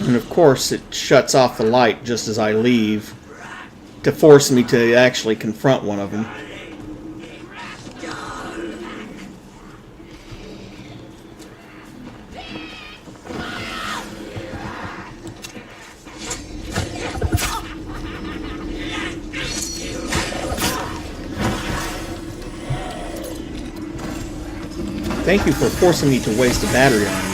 And of course it shuts off the light just as I leave to force me to actually confront one of them. Thank you for forcing me to waste a battery on you.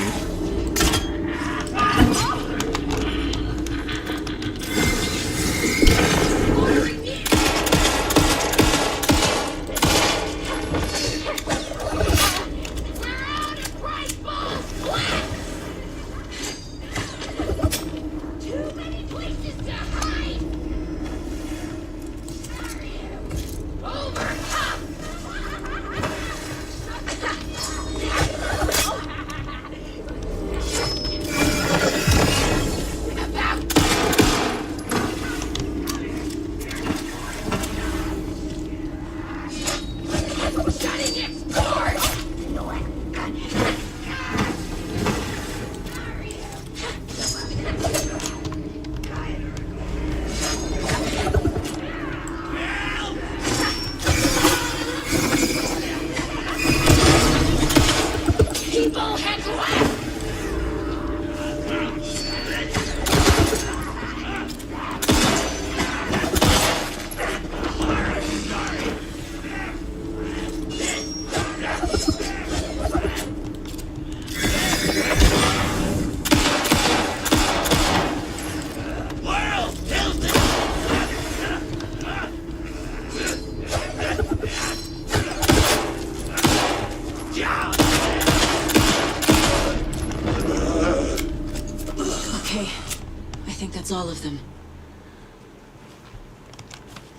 That's all of them.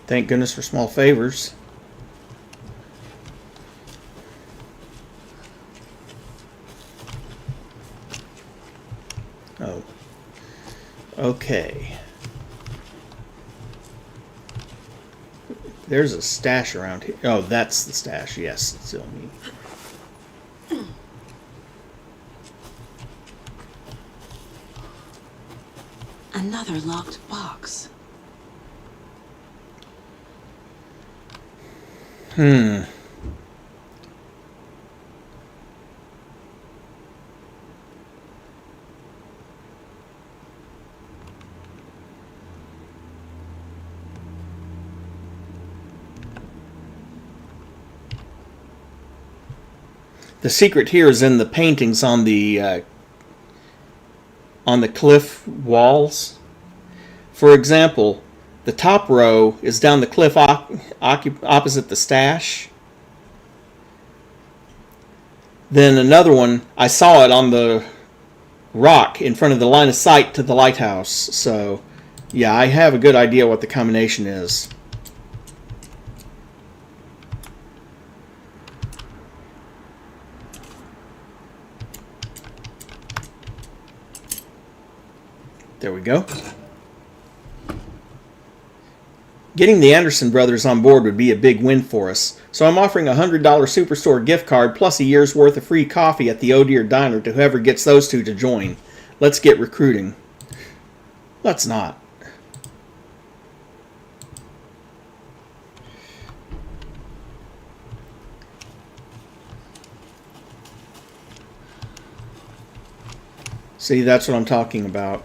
Thank goodness for small favors. Oh. Okay. There's a stash around here. Oh, that's the stash. Yes, it's still me. Another locked box. The secret here is in the paintings on the cliff walls. For example, the top row is down the cliff opposite the stash. Then another one, I saw it on the rock in front of the line of sight to the lighthouse. So, yeah, I have a good idea what the combination is. There we go. Getting the Anderson brothers on board would be a big win for us, so I'm offering a $100 Superstore gift card plus a year's worth of free coffee at the Oh Dear Diner to whoever gets those two to join. Let's get recruiting. Let's not. See, that's what I'm talking about.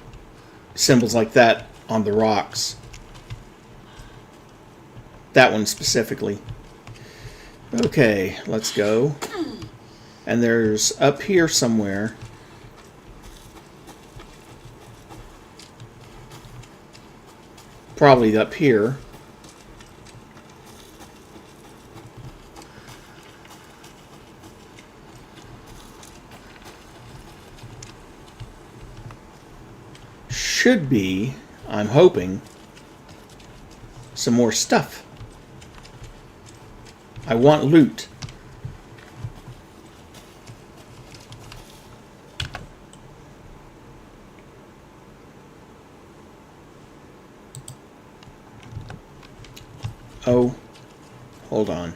Symbols like that on the rocks. That one specifically. Okay, let's go. And there's up here somewhere. Probably up here. Should be, I'm hoping, some more stuff. I want loot. Oh, hold on.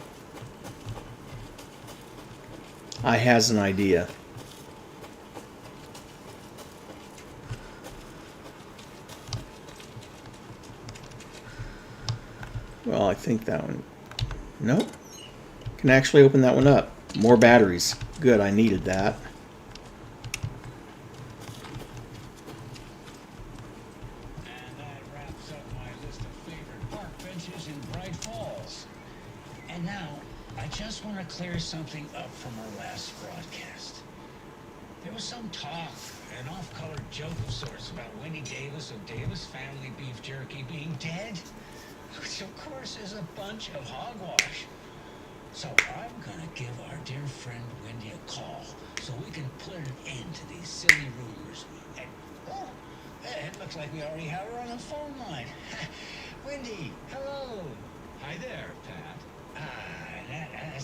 I has an idea. Well, I think that one... Nope. Can actually open that one up. More batteries. Good, I needed that. And that wraps up my list of favorite park benches in Bright Falls. And now, I just want to clear something up from our last broadcast. There was some talk, an off-color joke of sorts about Winnie Davis of Davis Family Beef Jerky being dead, which of course is a bunch of hogwash. So I'm gonna give our dear friend Wendy a call so we can put an end to these silly rumors. And, oh, it looks like we already have her on the phone line. Wendy, hello. Hi there, Pat.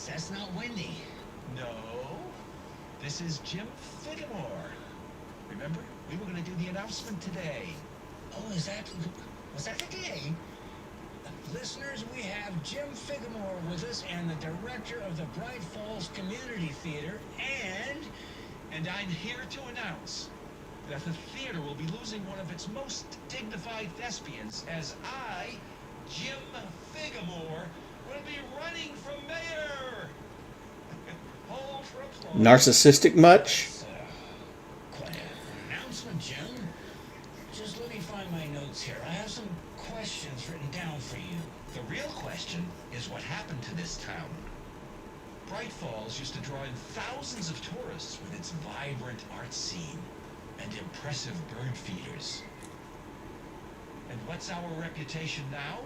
That's not Wendy. No, this is Jim Figgamore. Remember, we were going to do the announcement today. Oh, was that the day? Listeners, we have Jim Figgamore with us and the director of the Bright Falls Community Theater, And I'm here to announce that the theater will be losing one of its most dignified thespians as I, Jim Figgamore, will be running for mayor. Hold for applause. Narcissistic much? Quite an announcement, Jim. Just let me find my notes here. I have some questions written down for you. The real question is what happened to this town. Bright Falls used to draw in thousands of tourists with its vibrant art scene and impressive bird feeders. And what's our reputation now?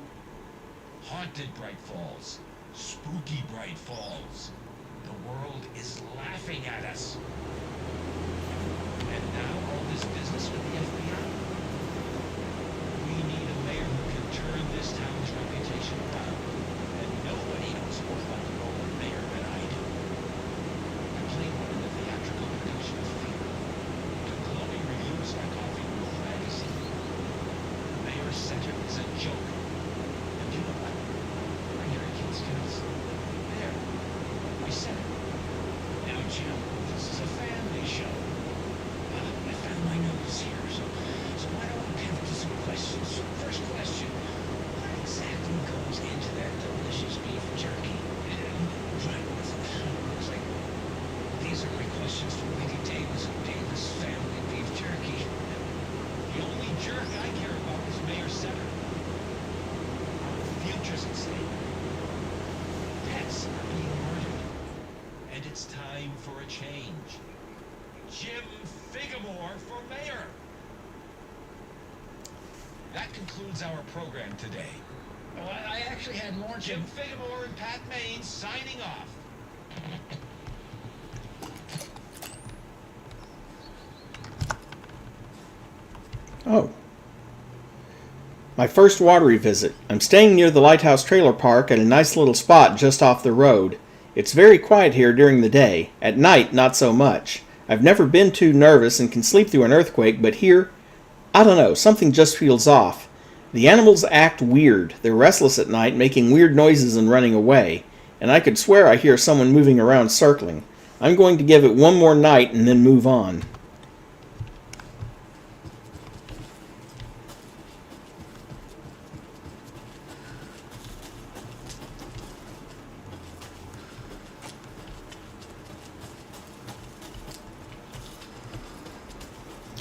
Haunted Bright Falls. Spooky Bright Falls. The world is laughing at us. And now all this business with the FBI. We need a mayor who can turn this town's reputation around. And nobody knows more about the role of mayor than I do. I played one in the theatrical production of Fear. Took glowing reviews by Coffee World magazine. Mayor Center is a joke. And you know what? Right here at Kids Kills. There. I said it. Now, Jim, this is a family show. I found my notes here, so why don't we pivot to some questions? First question, what exactly goes into that delicious beef jerky? Right, looks like these are my questions for Wendy Davis of Davis Family Beef Jerky. The only jerk I care about is Mayor Center. Our future's at stake. Pets are being murdered. And it's time for a change. Jim Figgamore for mayor. That concludes our program today. Oh, I actually had more Jim Figgamore and Pat Maines signing off. Oh. My first Watery visit. I'm staying near the Lighthouse Trailer Park at a nice little spot just off the road. It's very quiet here during the day. At night, not so much. I've never been too nervous and can sleep through an earthquake, but here, I don't know, something just feels off. The animals act weird. They're restless at night, making weird noises and running away. And I could swear I hear someone moving around circling. I'm going to give it one more night and then move on.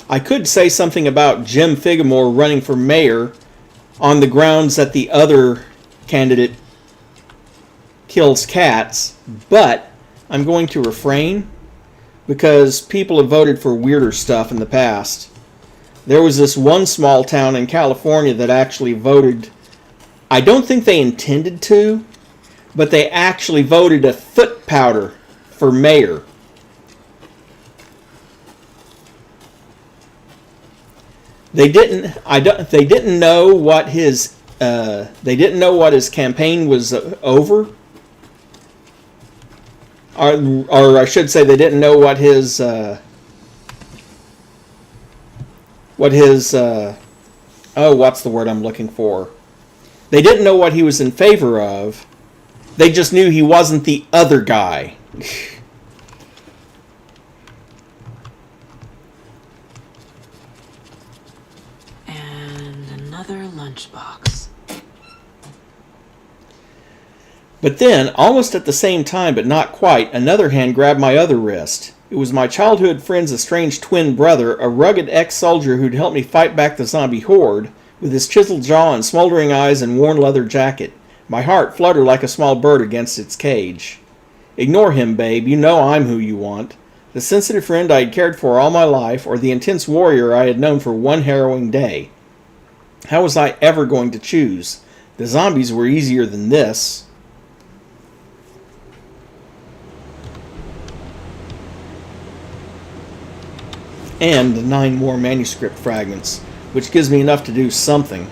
I could say something about Jim Figgamore running for mayor on the grounds that the other candidate kills cats, but I'm going to refrain because people have voted for weirder stuff in the past. There was this one small town in California that actually voted, I don't think they intended to, but they actually voted a foot powder for mayor. They didn't know what his campaign was over, or I should say they didn't know what his what's the word I'm looking for? They didn't know what he was in favor of. They just knew he wasn't the other guy. Another lunchbox. But then, almost at the same time, but not quite, another hand grabbed my other wrist. It was my childhood friend's estranged twin brother, a rugged ex-soldier who'd helped me fight back the zombie horde, with his chiseled jaw and smoldering eyes and worn leather jacket. My heart fluttered like a small bird against its cage. Ignore him, babe. You know I'm who you want. The sensitive friend I had cared for all my life, or the intense warrior I had known for one harrowing day. How was I ever going to choose? The zombies were easier than this. And 9 more manuscript fragments, which gives me enough to do something.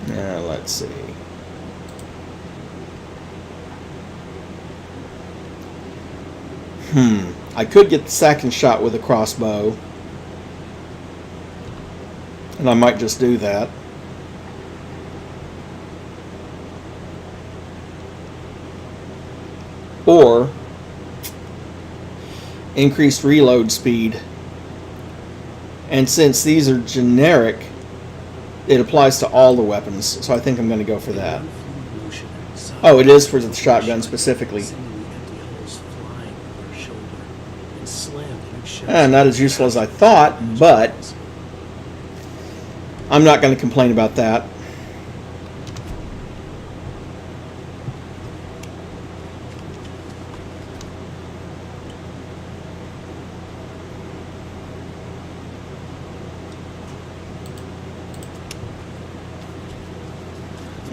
Let's see. I could get the second shot with a crossbow. And I might just do that. Or increased reload speed. And since these are generic, it applies to all the weapons, so I think I'm going to go for that. Oh, it is for the shotgun specifically. Not as useful as I thought, but I'm not going to complain about that.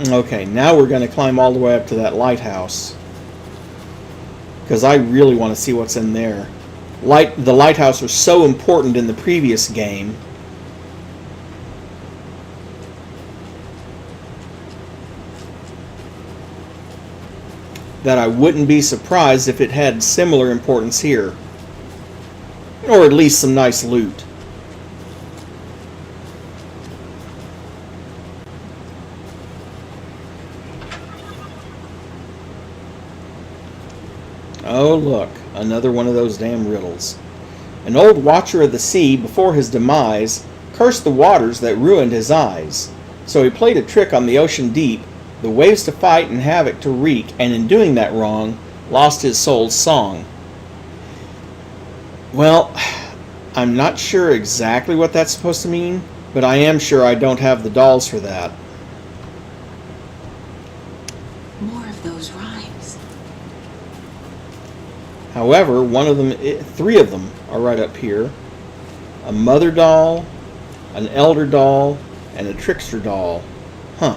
Okay, now we're going to climb all the way up to that lighthouse, because I really want to see what's in there. The lighthouse was so important in the previous game. That I wouldn't be surprised if it had similar importance here. Or at least some nice loot. Oh, look, another one of those damn riddles. An old watcher of the sea, before his demise, cursed the waters that ruined his eyes. So he played a trick on the ocean deep, the waves to fight and havoc to wreak, and in doing that wrong, lost his soul's song. Well, I'm not sure exactly what that's supposed to mean, but I am sure I don't have the dolls for that. More of those rhymes. However, 3 of them are right up here. A mother doll, an elder doll, and a trickster doll. Huh.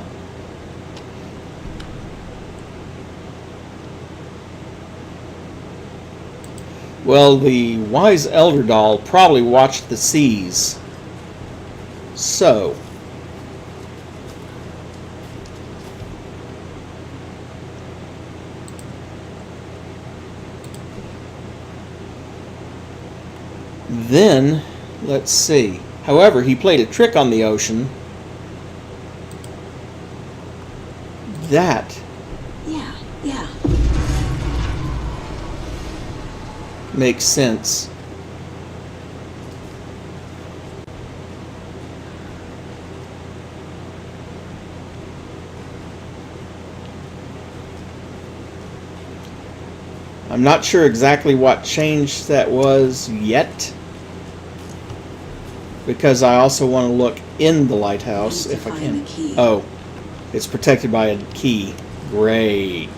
Well, the wise elder doll probably watched the seas. So, then, let's see. However, he played a trick on the ocean. That Yeah. makes sense. I'm not sure exactly what change that was yet, because I also want to look in the lighthouse if I can. Oh, it's protected by a key. Great.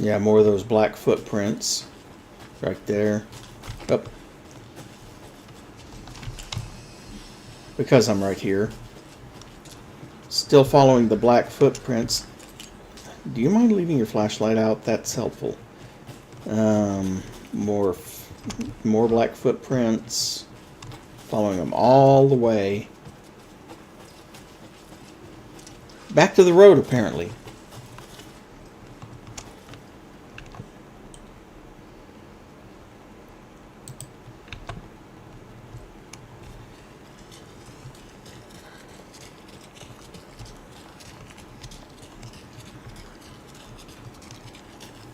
Yeah, more of those black footprints. Right there. Oh. Because I'm right here. Still following the black footprints. Do you mind leaving your flashlight out? That's helpful. More black footprints. Following them all the way. Back to the road, apparently.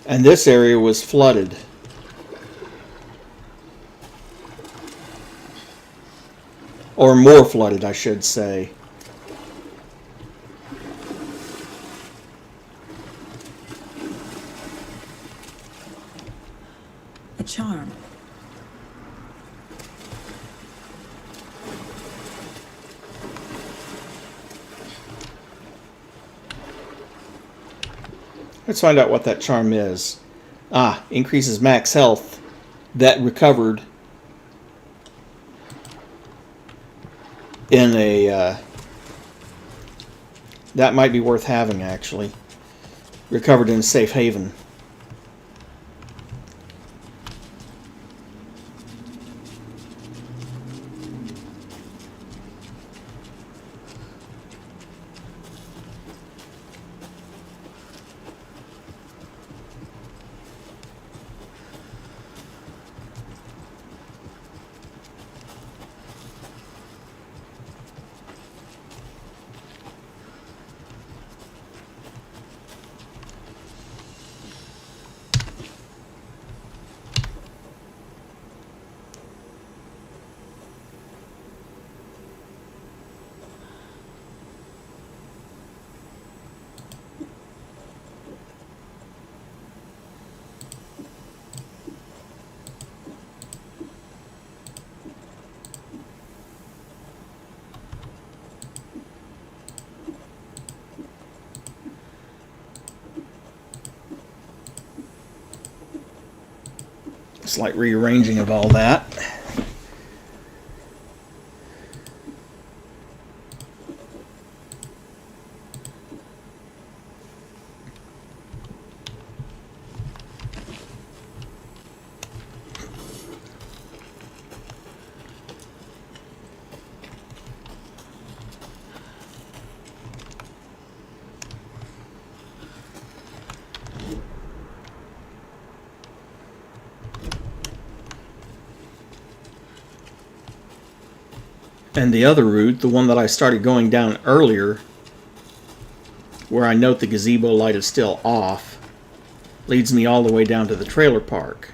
And this area was flooded. Or more flooded, I should say. A charm. Let's find out what that charm is. Ah, increases max health that recovered in a... that might be worth having, actually. Recovered in a safe haven. Slight rearranging of all that. And the other route, the one that I started going down earlier, where I note the gazebo light is still off, leads me all the way down to the trailer park.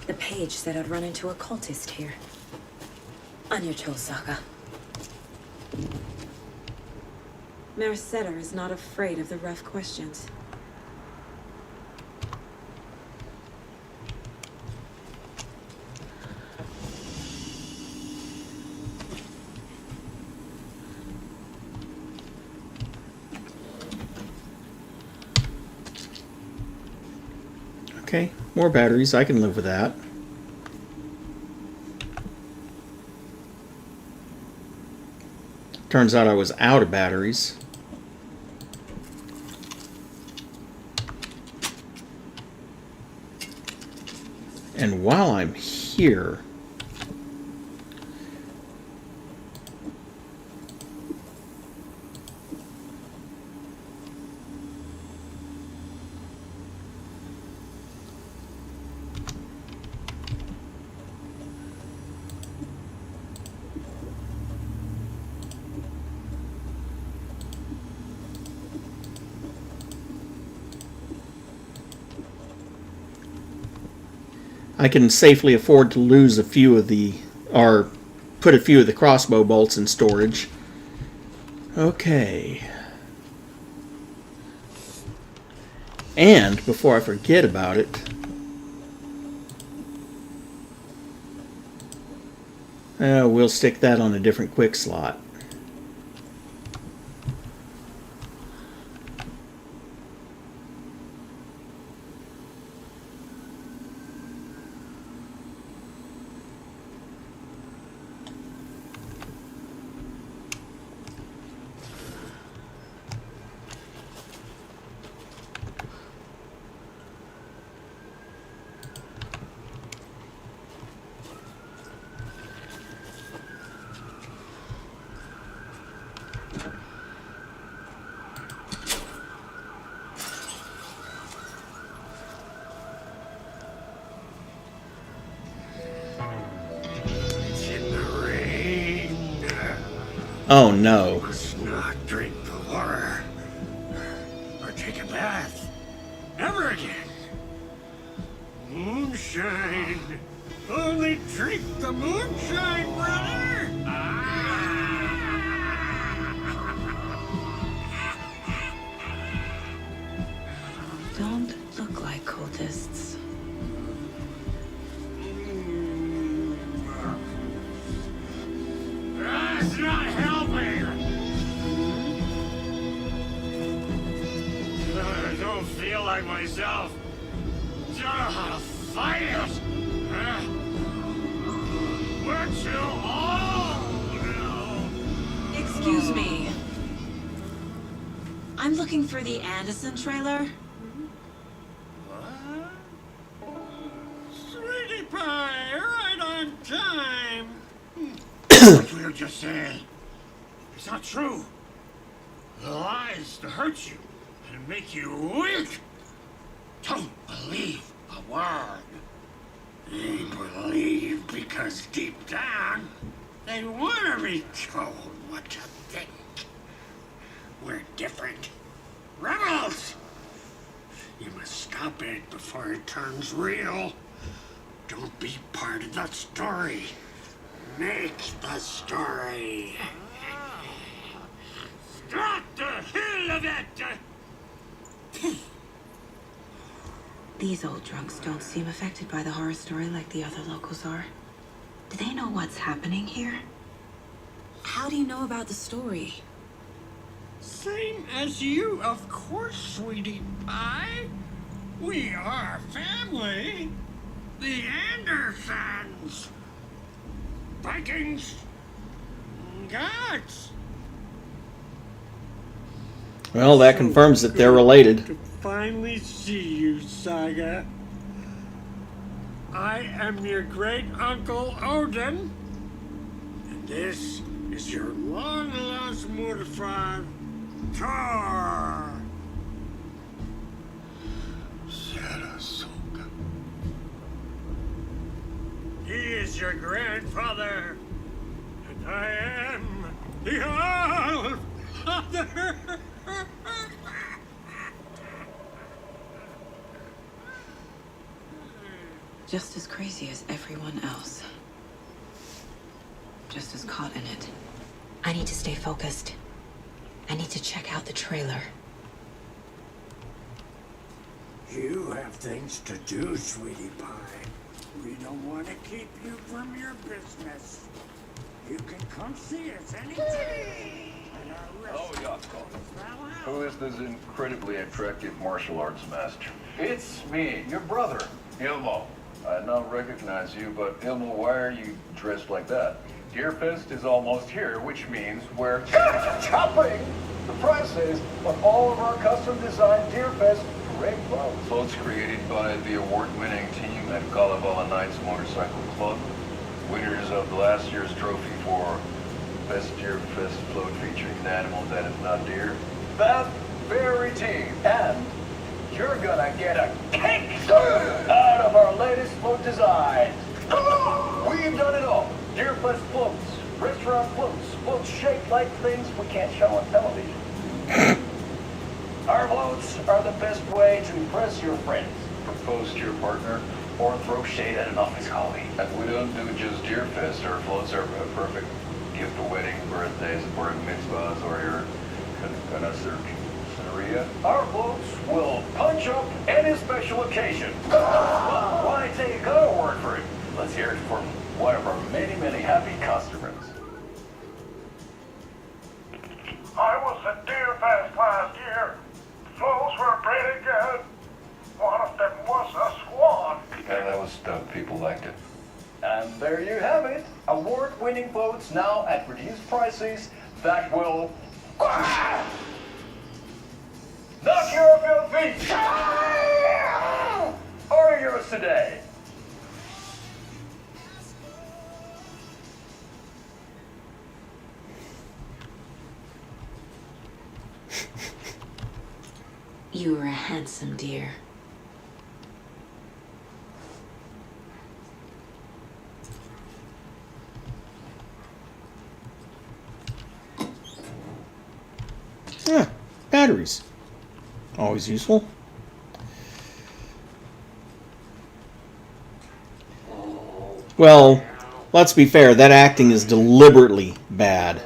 The page said I'd run into a cultist here. On your toes, Saga. Maricetta is not afraid of the rough questions. Okay, more batteries. I can live with that. Turns out I was out of batteries. And while I'm here, I can safely afford to lose a few of the, or put a few of the crossbow bolts in storage. Okay. And before I forget about it, we'll stick that on a different quick slot. Oh no. Must not drink the water or take a bath. Never again. Moonshine. Only drink the moonshine, brother. Don't look like cultists. That's not helping. I don't feel like myself. Don't know how to fight it. We're too old now. Excuse me. I'm looking for the Anderson trailer. What? Sweetie pie, right on time. What we were just saying. It's not true. The lies to hurt you and make you weak. Don't believe a word. They believe because deep down, they want to be told what to think. We're different. Rebels! You must stop it before it turns real. Don't be part of the story. Make the story. Stop the hell of it! These old drunks don't seem affected by the horror story like the other locals are. Do they know what's happening here? How do you know about the story? Same as you, of course, sweetie pie. We are family. The Andersons. Vikings. Gods. Well, that confirms that they're related. To finally see you, Saga. I am your great uncle Odin, and this is your long lost mortified Thor. Sarasota. He is your grandfather, and I am the All-Father. Just as crazy as everyone else. Just as caught in it. I need to stay focused. I need to check out the trailer. You have things to do, sweetie pie. We don't want to keep you from your business. You can come see us anytime. Oh, Yatko. Who is this incredibly attractive martial arts master? It's me, your brother, Ilmo. I don't recognize you, but Ilmo, why are you dressed like that? Deerfest is almost here, which means we're chopping the prices on all of our custom-designed Deerfest parade clothes. Clothes created by the award-winning team at Kalevala Knights Motorcycle Club, winners of last year's trophy for Best Deerfest float featuring an animal that is not deer. That very team, and you're gonna get a kick out of our latest float design. We've done it all. Deerfest floats, restaurant floats, floats shaped like things we can't show on television. Our floats are the best way to impress your friends, propose to your partner, or throw shade at an office colleague. And we don't do just Deer Fest. Our floats are a perfect gift for weddings, birthdays, bar mitzvahs, or your Scenaria. Our floats will punch up any special occasion. Well, why take our word for it? Let's hear it from one of our many, many happy customers. I was at Deer Fest last year. Floats were pretty good. One of them was a swan. And that was stuff people liked it. And there you have it. Award-winning floats now at reduced prices that will knock you off your feet. Order yours today. You were a handsome deer. Yeah, batteries. Always useful. Well, let's be fair, that acting is deliberately bad.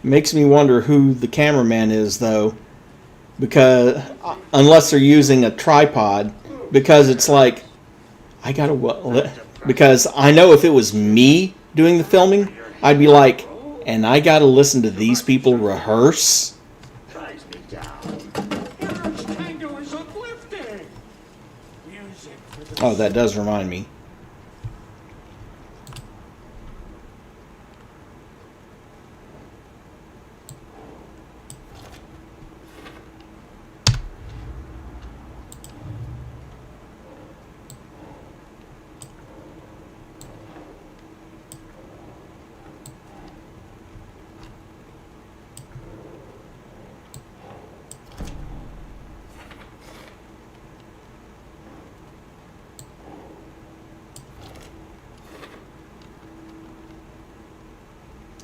Makes me wonder who the cameraman is, though, because unless they're using a tripod, because it's like because I know if it was me doing the filming, I'd be like, and I gotta listen to these people rehearse. Oh, that does remind me.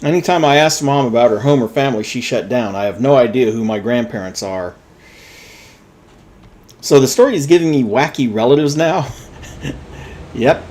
Anytime I asked Mom about her home or family, she shut down. I have no idea who my grandparents are. So the story is giving me wacky relatives now? Yep.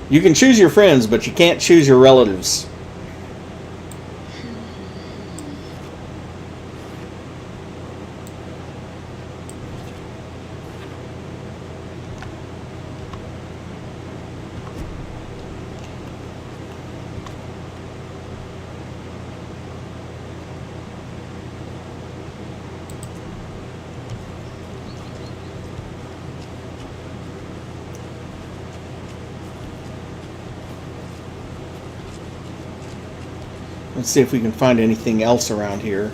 You can choose your friends, but you can't choose your relatives. Let's see if we can find anything else around here.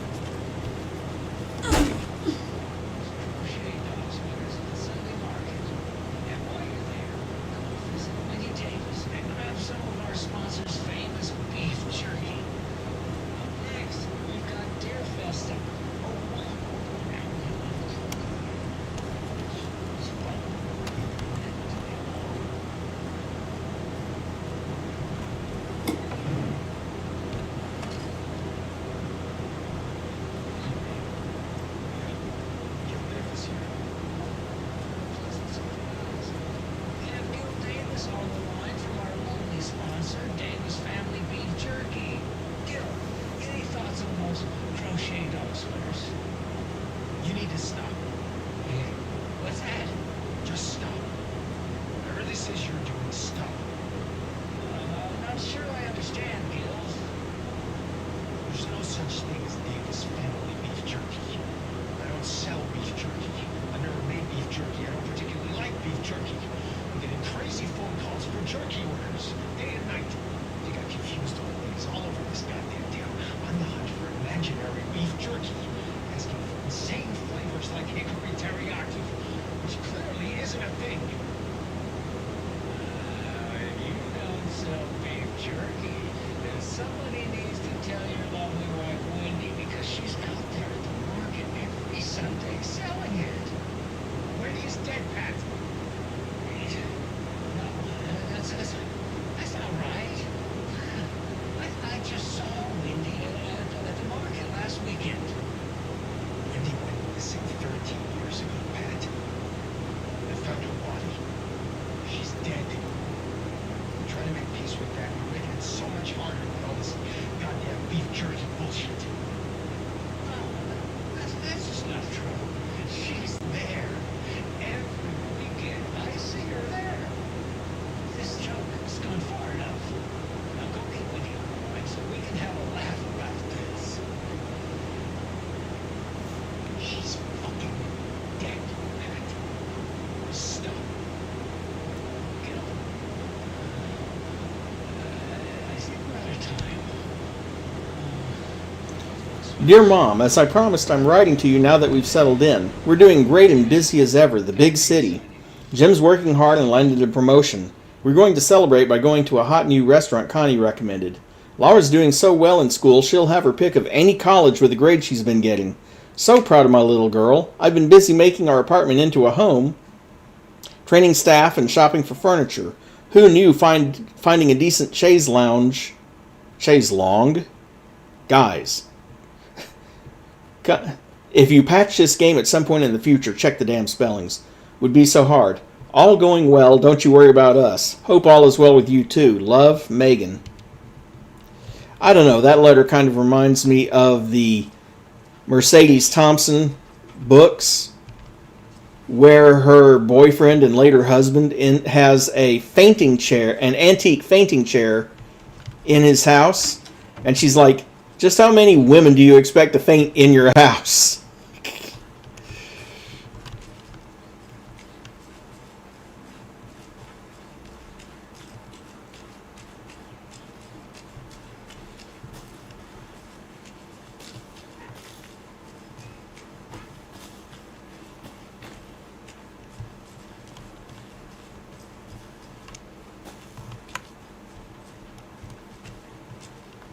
Dear Mom, as I promised, I'm writing to you now that we've settled in. We're doing great and busy as ever, the big city. Jim's working hard and landed a promotion. We're going to celebrate by going to a hot new restaurant Connie recommended. Laura's doing so well in school, she'll have her pick of any college with the grade she's been getting. So proud of my little girl. I've been busy making our apartment into a home, training staff and shopping for furniture. Who knew finding a decent chaise long, guys. If you patch this game at some point in the future, check the damn spellings. Would be so hard. All going well, don't you worry about us. Hope all is well with you too. Love, Megan. I don't know, that letter kind of reminds me of the Mercedes Thompson books, where her boyfriend and later husband has a fainting chair, an antique fainting chair in his house. And she's like, just how many women do you expect to faint in your house?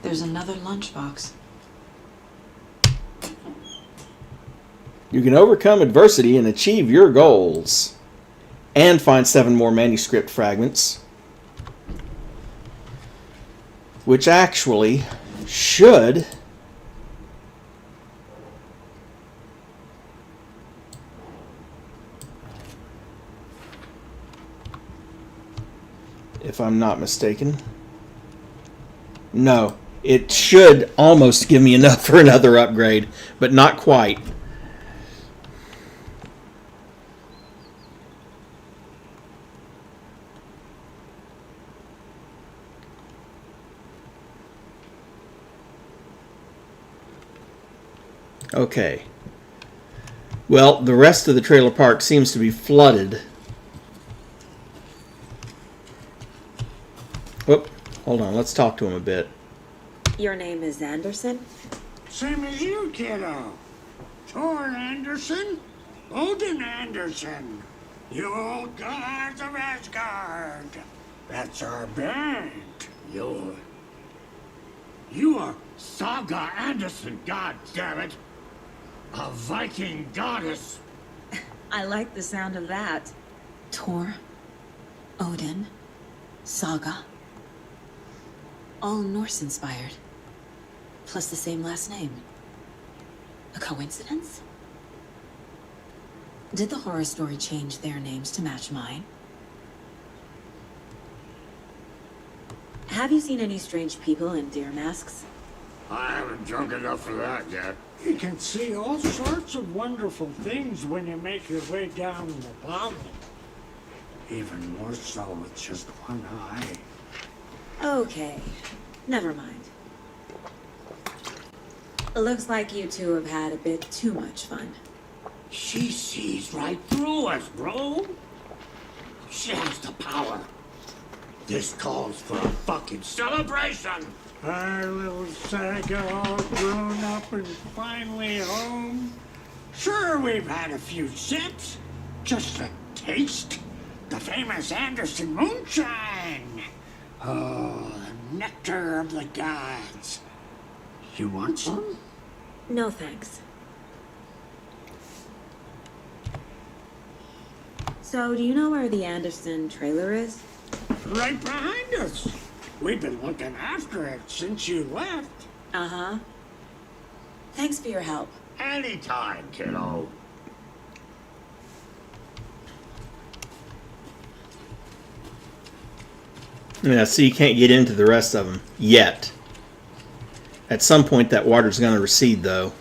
There's another lunchbox. You can overcome adversity and achieve your goals. And find 7 more manuscript fragments. Which actually should... if I'm not mistaken. No. It should almost give me enough for another upgrade, but not quite. Okay. Well, the rest of the trailer park seems to be flooded. Whoop. Hold on, let's talk to him a bit. Your name is Anderson? Same as you, kiddo. Thor Anderson, Odin Anderson. You old gods of Asgard. That's our band. You are Saga Anderson, god damn it. A Viking goddess. I like the sound of that. Thor, Odin, Saga. All Norse-inspired. Plus the same last name. A coincidence? Did the horror story change their names to match mine? Have you seen any strange people in deer masks? I haven't drunk enough for that yet. You can see all sorts of wonderful things when you make your way down the mountain. Even more so with just one eye. Okay, never mind. Looks like you two have had a bit too much fun. She sees right through us, bro. She has the power. This calls for a fucking celebration. Our little Saga all grown up and finally home. Sure, we've had a few sips. Just a taste. The famous Anderson moonshine. Oh, the nectar of the gods. You want some? No thanks. So, do you know where the Anderson trailer is? Right behind us. We've been looking after it since you left. Uh-huh. Thanks for your help. Anytime, kiddo. Yeah, so you can't get into the rest of them yet. At some point, that water's going to recede, though.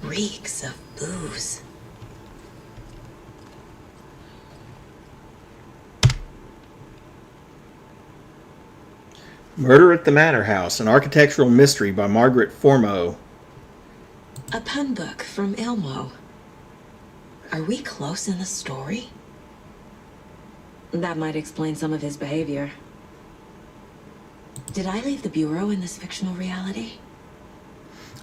Reeks of booze. Murder at the Manor House, an architectural mystery by Margaret Formo. A pen book from Ilmo. Are we close in the story? That might explain some of his behavior. Did I leave the Bureau in this fictional reality?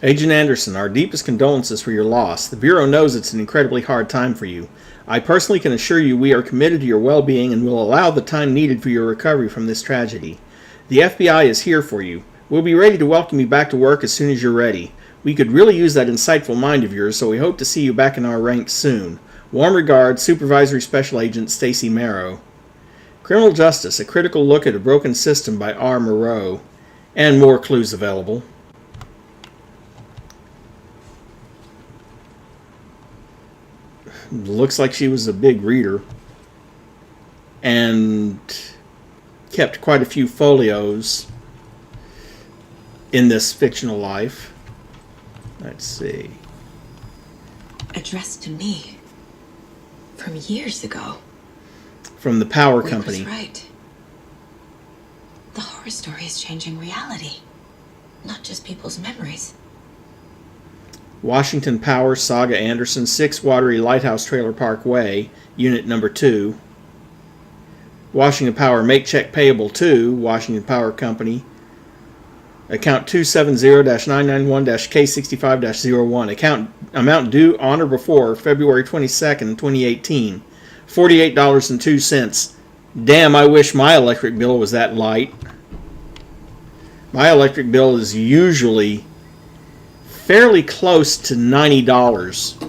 Agent Anderson, our deepest condolences for your loss. The Bureau knows it's an incredibly hard time for you. I personally can assure you we are committed to your well-being and will allow the time needed for your recovery from this tragedy. The FBI is here for you. We'll be ready to welcome you back to work as soon as you're ready. We could really use that insightful mind of yours, so we hope to see you back in our ranks soon. Warm regards, Supervisory Special Agent Stacy Marrow. Criminal Justice, a critical look at a broken system by R. Moreau. And more clues available. Looks like she was a big reader. And kept quite a few folios in this fictional life. Let's see. Addressed to me. From years ago. From the Power Wade Company. was right. The horror story is changing reality. Not just people's memories. Washington Power, Saga Anderson, 6 Watery Lighthouse Trailer Park Way, Unit Number 2. Washington Power, Make Check Payable to Washington Power Company. Account 270-991-K65-01. Account amount due on or before February 22nd, 2018. $48.02. Damn, I wish my electric bill was that light. My electric bill is usually fairly close to $90.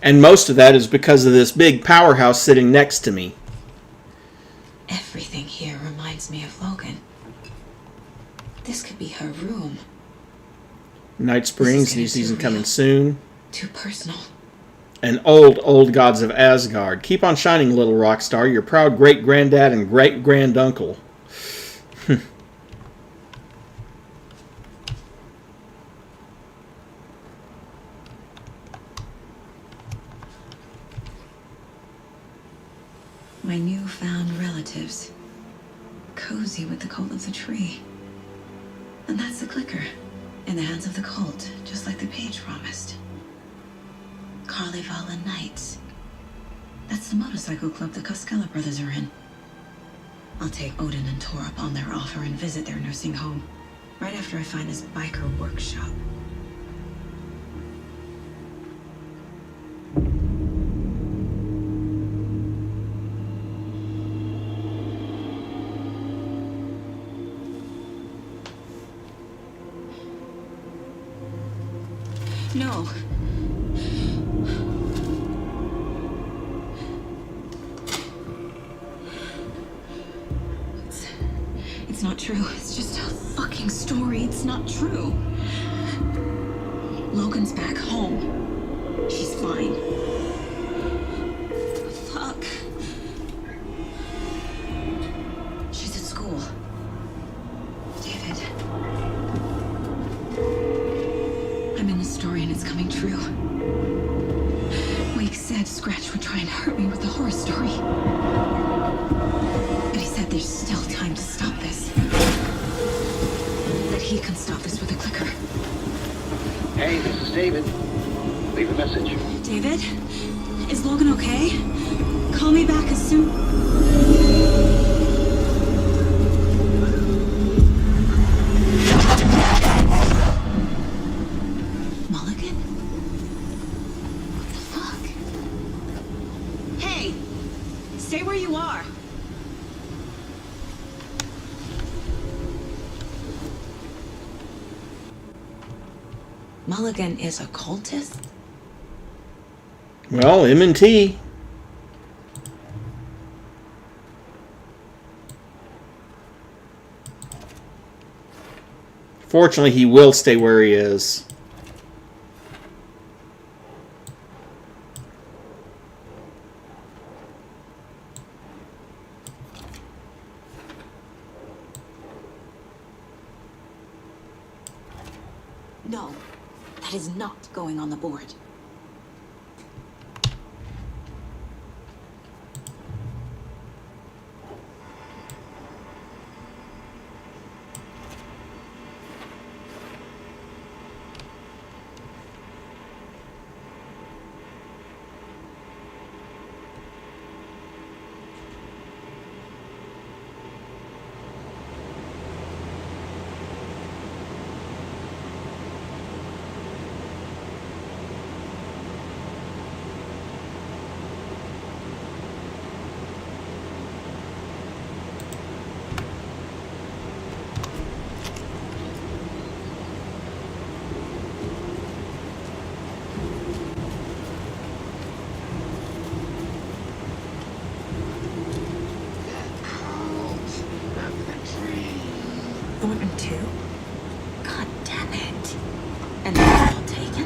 And most of that is because of this big powerhouse sitting next to me. Everything here reminds me of Logan. This could be her room. Night Springs, This new is season too coming real. soon. Too personal. And old gods of Asgard. Keep on shining, little rock star. Your proud great-granddad and great-granduncle. My newfound relatives. Cozy with the cult of the tree. And that's the clicker. In the hands of the cult, just like the page promised. Carnival Nights. That's the motorcycle club the Koskela brothers are in. I'll take Odin and Tor up on their offer and visit their nursing home. Right after I find his biker workshop. No. It's not true. It's just a fucking story. It's not true. Logan's back home. She's fine. Fuck. She's at school. David. I'm in the story and it's coming true. Wake said Scratch would try and hurt me with the horror story. But he said there's still time to stop this. That he can stop this with a clicker. Hey, this is David. Leave a message. David? Is Logan okay? Call me back as soon... Mulligan? What the fuck? Hey! Stay where you are! Mulligan is a cultist? Well, M&T. Fortunately, he will stay where he is. No, that is not going on the board. Thornton too? God damn it. And they're all taken?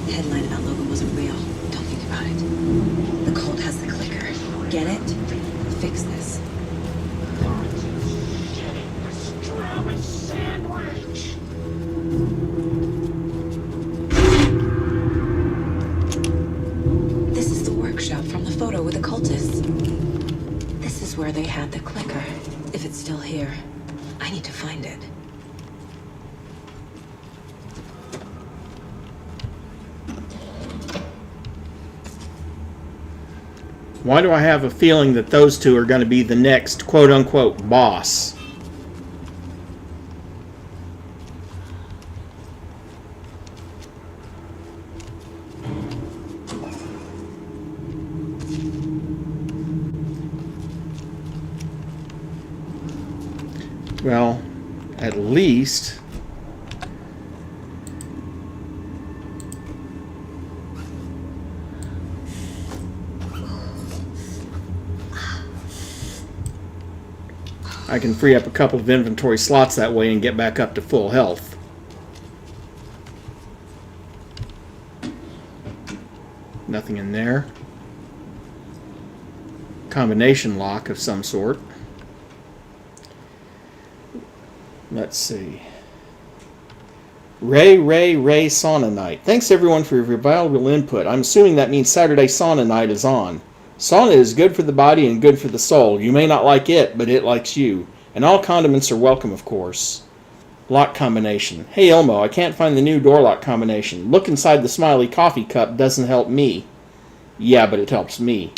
The headline about Logan wasn't real. Don't think about it. The cult has the clicker. Get it? Fix this. This is the workshop from the photo with the cultists. This is where they had the clicker. If it's still here, I need to find it. Why do I have a feeling that those two are going to be the next quote-unquote boss? Well, at least... I can free up a couple of inventory slots that way and get back up to full health. Nothing in there. Combination lock of some sort. Let's see. Ray Sauna Night. Thanks everyone for your valuable input. I'm assuming that means Saturday Sauna Night is on. Sauna is good for the body and good for the soul. You may not like it, but it likes you. And all condiments are welcome, of course. Lock combination. Hey Elmo, I can't find the new door lock combination. Look inside the smiley coffee cup doesn't help me. Yeah, but it helps me.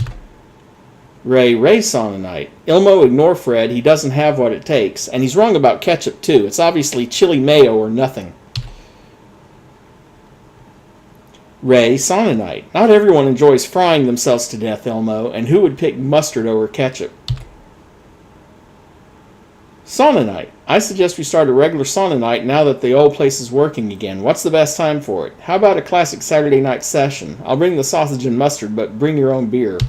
Ray Sauna Night. Elmo, ignore Fred. He doesn't have what it takes. And he's wrong about ketchup, too. It's obviously chili mayo or nothing. Ray Sauna Night. Not everyone enjoys frying themselves to death, Elmo, and who would pick mustard over ketchup? Sauna Night. I suggest we start a regular sauna night now that the old place is working again. What's the best time for it? How about a classic Saturday night session? I'll bring the sausage and mustard, but bring your own beer.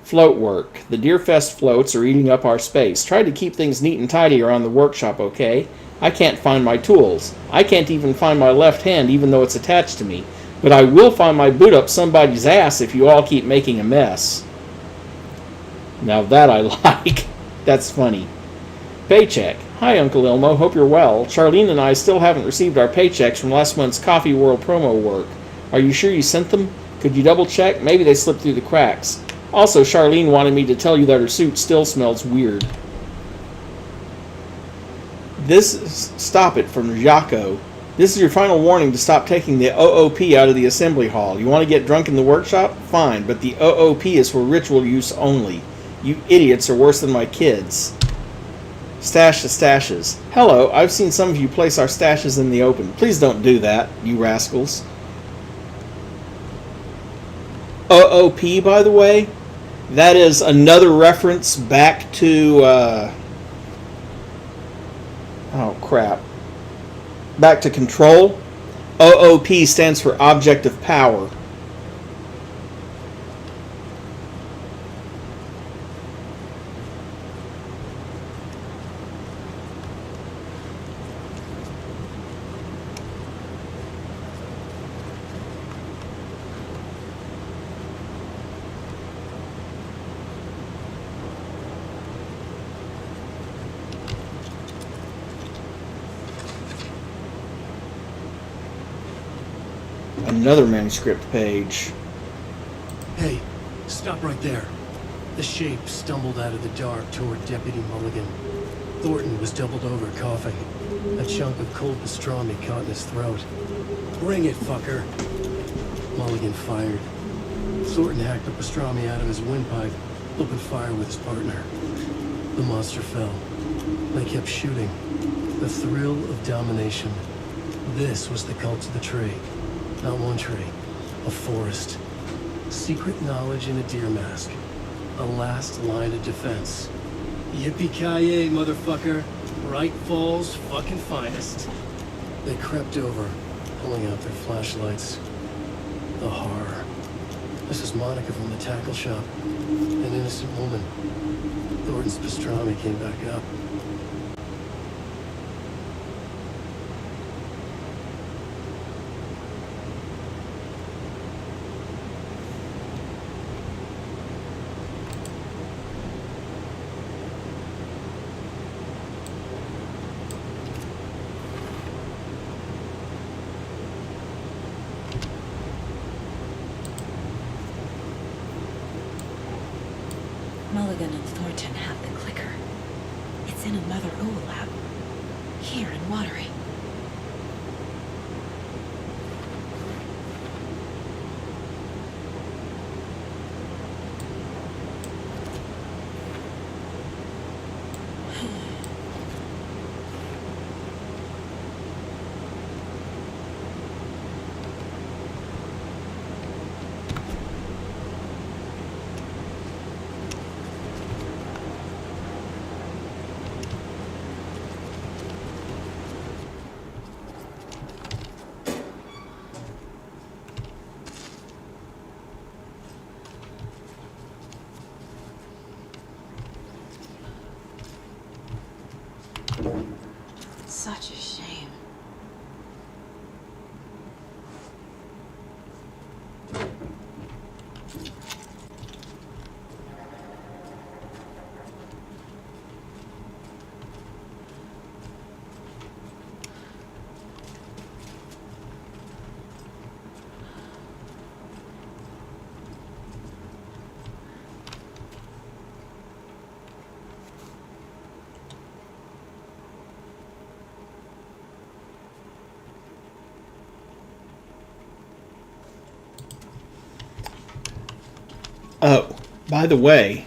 Float work. The Deerfest floats are eating up our space. Try to keep things neat and tidy around the workshop, okay? I can't find my tools. I can't even find my left hand even though it's attached to me. But I will find my boot up somebody's ass if you all keep making a mess. Now that I like. That's funny. Paycheck. Hi, Uncle Elmo. Hope you're well. Charlene and I still haven't received our paychecks from last month's Coffee World promo work. Are you sure you sent them? Could you double check? Maybe they slipped through the cracks. Also, Charlene wanted me to tell you that her suit still smells weird. Stop it from Jaco. This is your final warning to stop taking the OOP out of the assembly hall. You want to get drunk in the workshop? Fine, but the OOP is for ritual use only. You idiots are worse than my kids. Stash the stashes. Hello, I've seen some of you place our stashes in the open. Please don't do that, you rascals. OOP, by the way, that is another reference back to, oh crap. Back to Control. OOP stands for Object of Power. Another manuscript page. Hey, stop right there. The shape stumbled out of the dark toward Deputy Mulligan. Thornton was doubled over, coughing. A chunk of cold pastrami caught in his throat. Bring it, fucker. Mulligan fired. Thornton hacked the pastrami out of his windpipe, opened fire with his partner. The monster fell. They kept shooting. The thrill of domination. This was the cult of the tree. Not one tree, a forest. Secret knowledge in a deer mask. A last line of defense. Yippee-ki-yay, motherfucker. Bright Falls' fucking finest. They crept over, pulling out their flashlights. The horror. This is Monica from the tackle shop. An innocent woman. Thornton's pastrami came back up. Mulligan and Thornton have the clicker. It's in a Mother O lab. Here in Watery. Such a shame. Oh, by the way,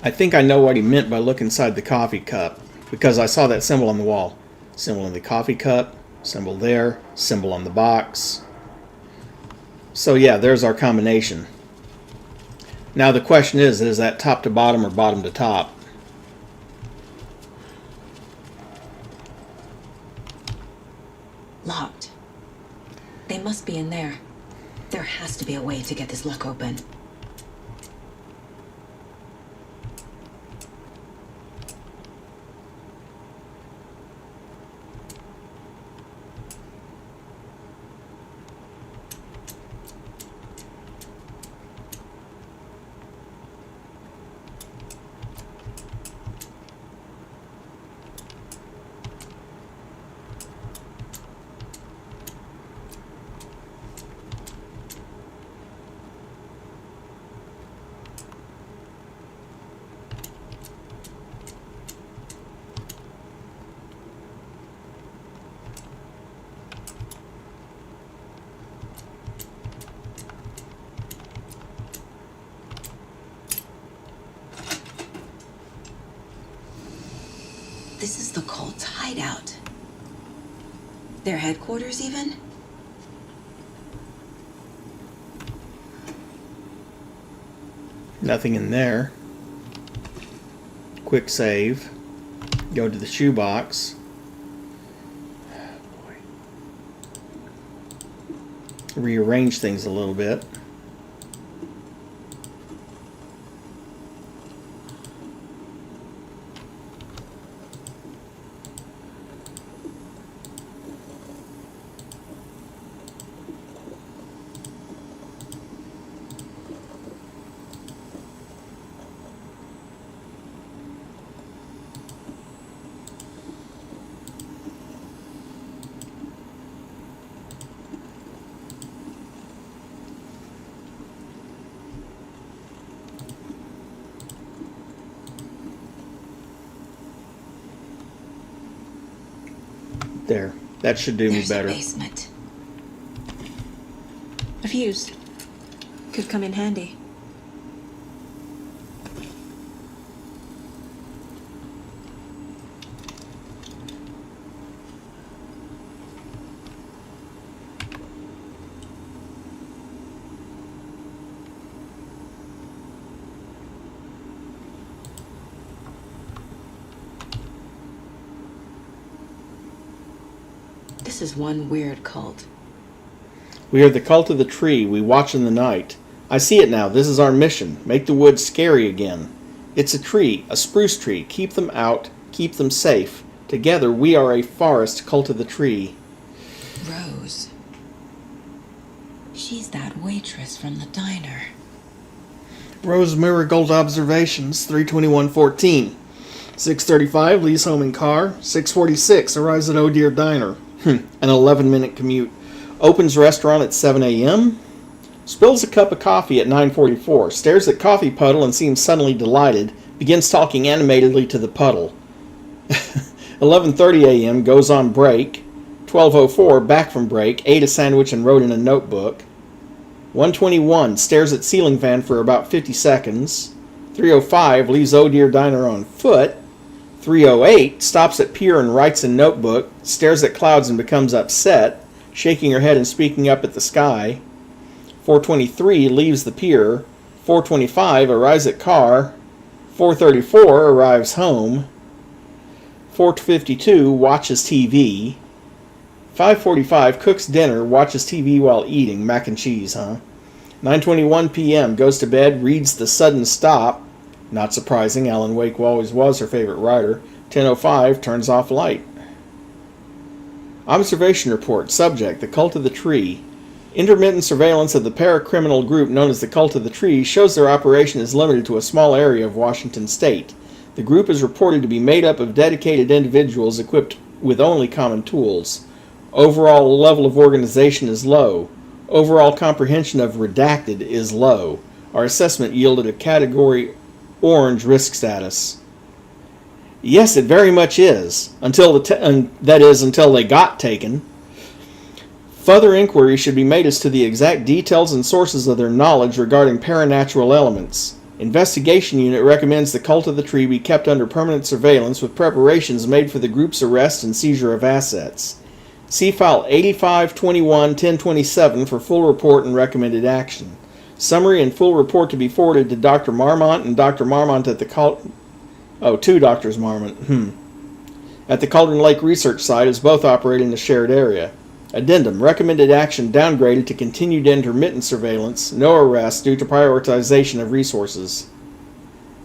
I think I know what he meant by look inside the coffee cup, because I saw that symbol on the wall. Symbol in the coffee cup, symbol there, symbol on the box. So yeah, there's our combination. Now the question is that top to bottom or bottom to top? Locked. They must be in there. There has to be a way to get this lock open. This is the cult's hideout. Their headquarters, even? Nothing in there. Quick save. Go to the shoebox. Rearrange things a little bit. There. That should do me better. There's a basement. A fuse. Could come in handy. This is one weird cult. We are the cult of the tree. We watch in the night. I see it now. This is our mission. Make the woods scary again. It's a tree, a spruce tree. Keep them out. Keep them safe. Together, we are a forest cult of the tree. Rose. She's that waitress from the diner. Rose Marigold observations, 321:14. 6:35, leaves home in car. 6:46, arrives at Oh Dear Diner. An 11-minute commute. Opens restaurant at 7 a.m. Spills a cup of coffee at 9:44. Stares at coffee puddle and seems suddenly delighted. Begins talking animatedly to the puddle. 11:30 a.m. goes on break. 12:04, back from break. Ate a sandwich and wrote in a notebook. 1:21, stares at ceiling fan for about 50 seconds. 3:05, leaves Oh Dear Diner on foot. 3:08, stops at pier and writes in notebook. Stares at clouds and becomes upset, shaking her head and speaking up at the sky. 4:23, leaves the pier. 4:25, arrives at car. 4:34, arrives home. 4:52, watches TV. 5:45, cooks dinner, watches TV while eating. Mac and cheese, huh? 9:21 p.m., goes to bed, reads The Sudden Stop. Not surprising, Alan Wake always was her favorite writer. 10:05, turns off light. Observation report. Subject, the cult of the tree. Intermittent surveillance of the paracriminal group known as the cult of the tree shows their operation is limited to a small area of Washington state. The group is reported to be made up of dedicated individuals equipped with only common tools. Overall level of organization is low. Overall comprehension of redacted is low. Our assessment yielded a category orange risk status. Yes, it very much is. Until they got taken. Further inquiry should be made as to the exact details and sources of their knowledge regarding paranatural elements. Investigation Unit recommends the cult of the tree be kept under permanent surveillance with preparations made for the group's arrest and seizure of assets. See file 8521-1027 for full report and recommended action. Summary and full report to be forwarded to Dr. Marmont and Dr. Marmont at the two Drs. Marmont. At the Cauldron Lake Research Site, as both operate in the shared area. Addendum. Recommended action downgraded to continued intermittent surveillance. No arrest due to prioritization of resources.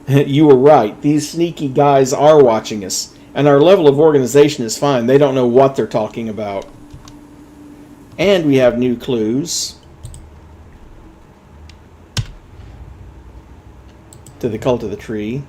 You were right. These sneaky guys are watching us. And our level of organization is fine. They don't know what they're talking about. And we have new clues to the cult of the tree.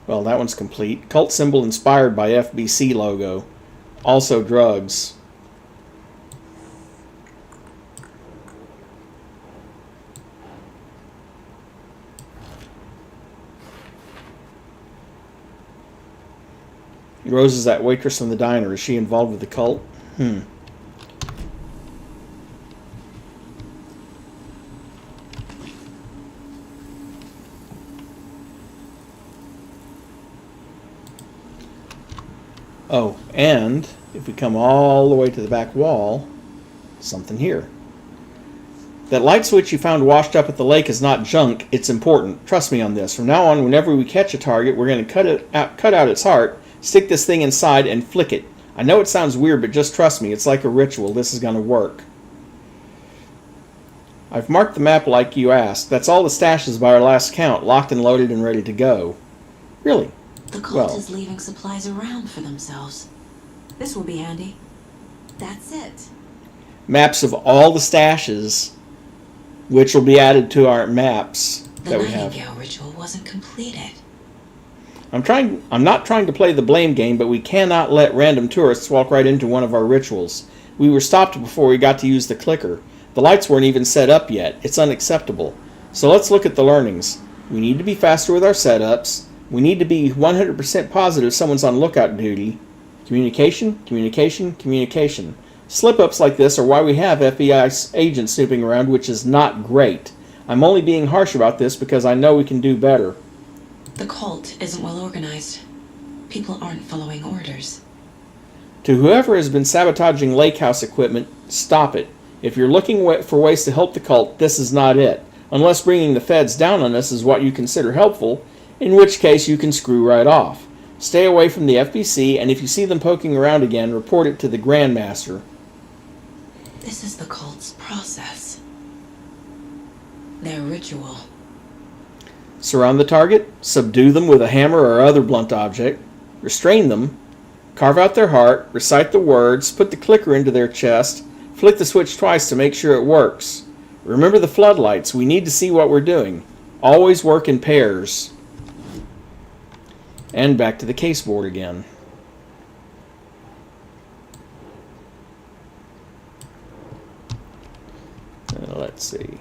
Well, that one's complete. Cult symbol inspired by FBC logo. Also drugs. Rose is that waitress from the diner. Is she involved with the cult? Oh, and if we come all the way to the back wall, something here. That light switch you found washed up at the lake is not junk, it's important. Trust me on this. From now on, whenever we catch a target, we're going to cut out its heart, stick this thing inside, and flick it. I know it sounds weird, but just trust me, it's like a ritual. This is going to work. I've marked the map like you asked. That's all the stashes by our last count, locked and loaded and ready to go. Really? The cult is leaving supplies around for themselves. This will be handy. That's it. Maps of all the stashes, which will be added to our maps that we have. The Nightingale ritual wasn't completed. I'm not trying to play the blame game, but we cannot let random tourists walk right into one of our rituals. We were stopped before we got to use the clicker. The lights weren't even set up yet. It's unacceptable. So let's look at the learnings. We need to be faster with our setups. We need to be 100% positive someone's on lookout duty. Communication, communication, communication. Slip-ups like this are why we have FBI agents snooping around, which is not great. I'm only being harsh about this because I know we can do better. The cult isn't well organized. People aren't following orders. To whoever has been sabotaging lake house equipment, stop it. If you're looking for ways to help the cult, this is not it. Unless bringing the feds down on us is what you consider helpful, in which case you can screw right off. Stay away from the FBC, and if you see them poking around again, report it to the Grandmaster. This is the cult's process. Their ritual. Surround the target, subdue them with a hammer or other blunt object, restrain them, carve out their heart, recite the words, put the clicker into their chest, flick the switch twice to make sure it works. Remember the floodlights. We need to see what we're doing. Always work in pairs. And back to the caseboard again. Let's see.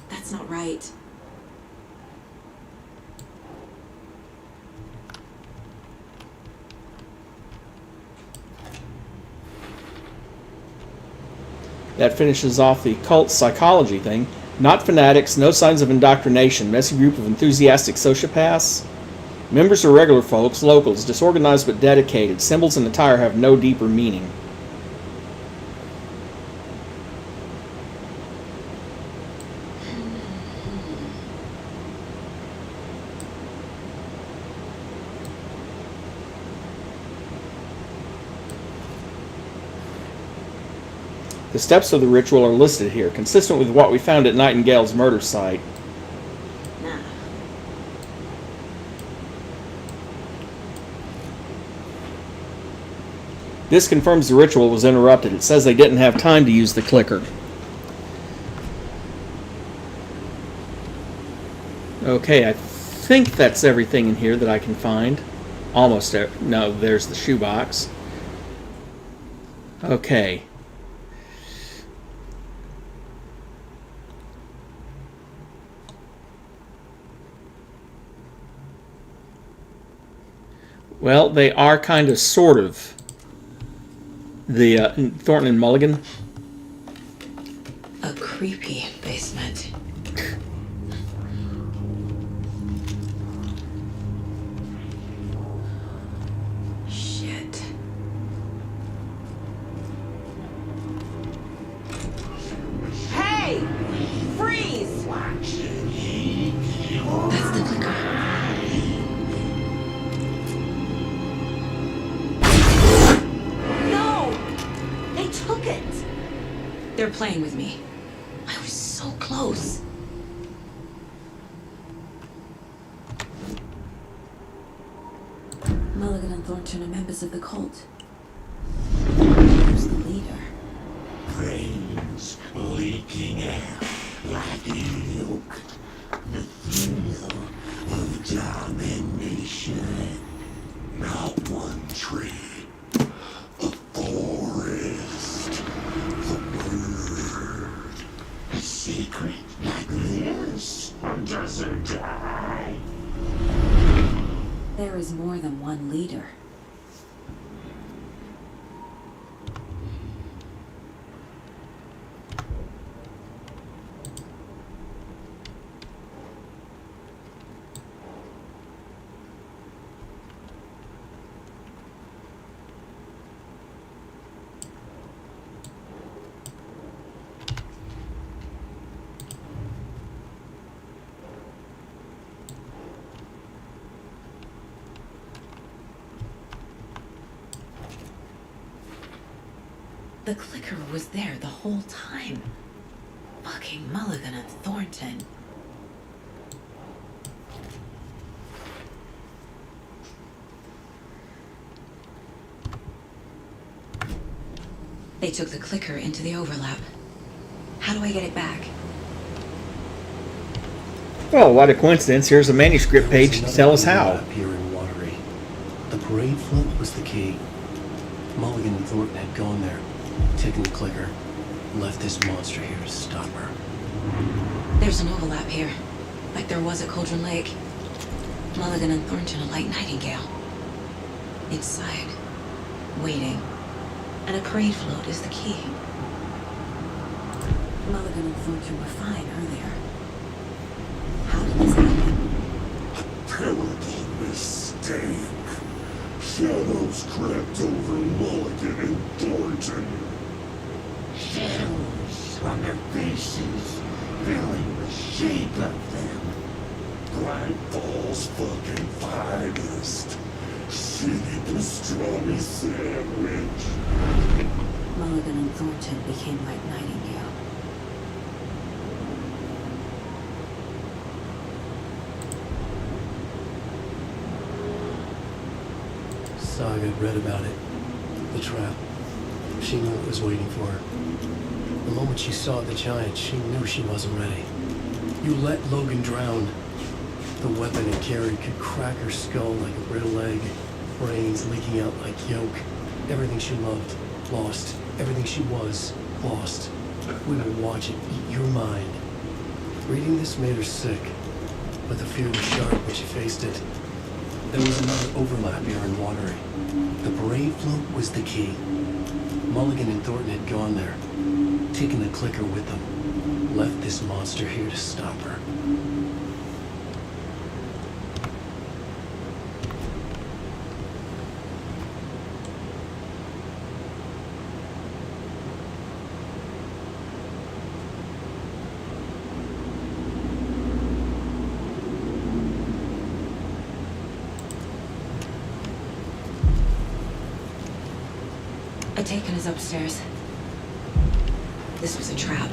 That's not right. That finishes off the cult psychology thing. Not fanatics, no signs of indoctrination, messy group of enthusiastic sociopaths. Members are regular folks, locals, disorganized but dedicated. Symbols and attire have no deeper meaning. The steps of the ritual are listed here, consistent with what we found at Nightingale's murder site. Nah. This confirms the ritual was interrupted. It says they didn't have time to use the clicker. Okay, I think that's everything in here that I can find. Almost. No, there's the shoebox. Okay. Well, they are kind of, sort of, the Thornton and Mulligan. A creepy basement. Shit. Hey! Freeze! That's the clicker. Took it. They're playing with me. I was so close. Mulligan and Thornton are members of the cult. Who's the leader? Brains leaking out like milk. The thrill of domination. Not one tree. A forest. The bird. A secret like this doesn't die. There is more than one leader. The clicker was there the whole time. Fucking Mulligan and Thornton. They took the clicker into the overlap. How do I get it back? Well, what a coincidence. Here's a manuscript page to tell us how. Here in Watery. The parade float was the key. Mulligan and Thornton had gone there, taken the clicker, left this monster here to stop her. There's an overlap here, like there was at Cauldron Lake. Mulligan and Thornton are like Nightingale. Inside, waiting. And a parade float is the key. Mulligan and Thornton were fine earlier. How did this happen? Terrible mistake. Shadows crept over Mulligan and Thornton. Shadows on their faces, filling the shape of them. Bright Falls fucking finest. City pastrami sandwich. Mulligan and Thornton became like Nightingale. Saga had read about it. The trap. She knew it was waiting for her. The moment she saw the giant, she knew she wasn't ready. You let Logan drown. The weapon it carried could crack her skull like a brittle egg. Brains leaking out like yolk. Everything she loved, lost. Everything she was, lost. We would watch it eat your mind. Reading this made her sick, but the fear was sharp when she faced it. There was another overlap here in Watery. The parade float was the key. Mulligan and Thornton had gone there, taken the clicker with them, left this monster here to stop her. Taken is upstairs. This was a trap.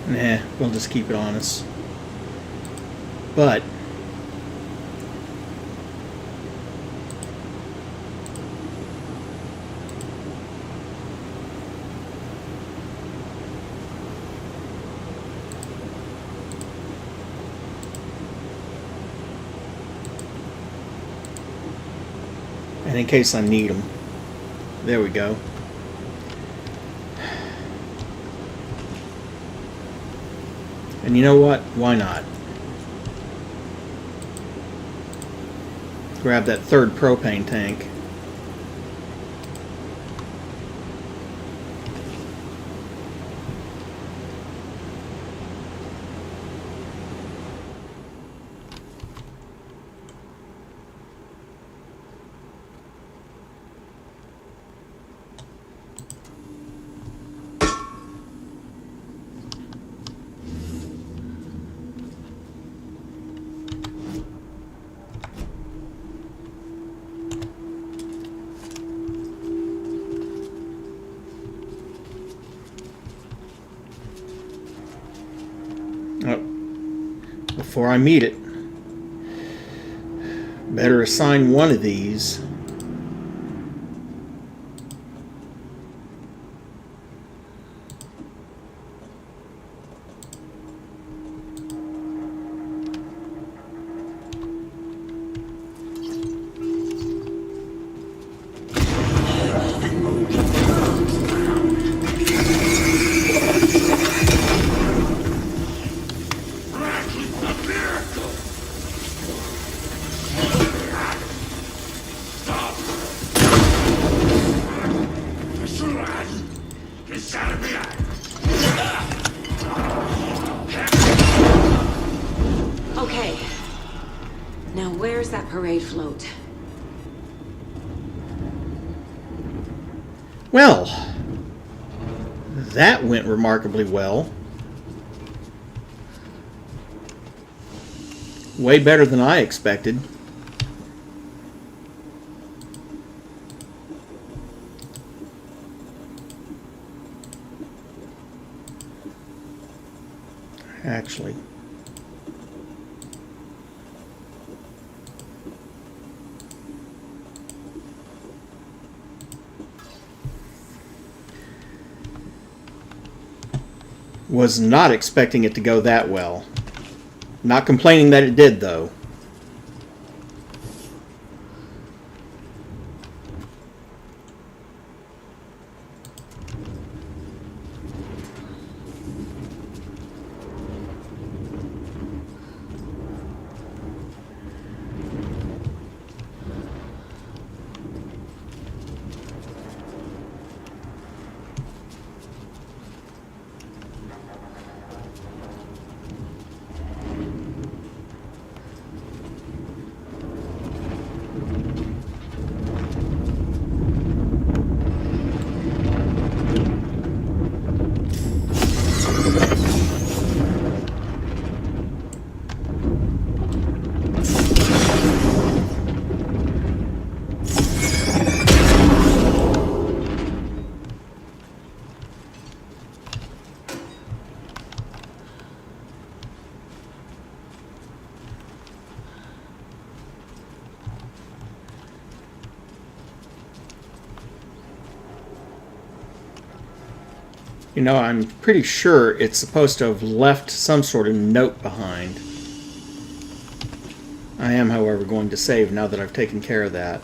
Nah, we'll just keep it honest. But and in case I need them, there we go. And you know what? Why not? Grab that third propane tank. Before I meet it, better assign one of these. Okay. Now where's that parade float? Well, that went remarkably well. Way better than I expected. Actually. Was not expecting it to go that well. Not complaining that it did, though. You know, I'm pretty sure it's supposed to have left some sort of note behind. I am, however, going to save now that I've taken care of that.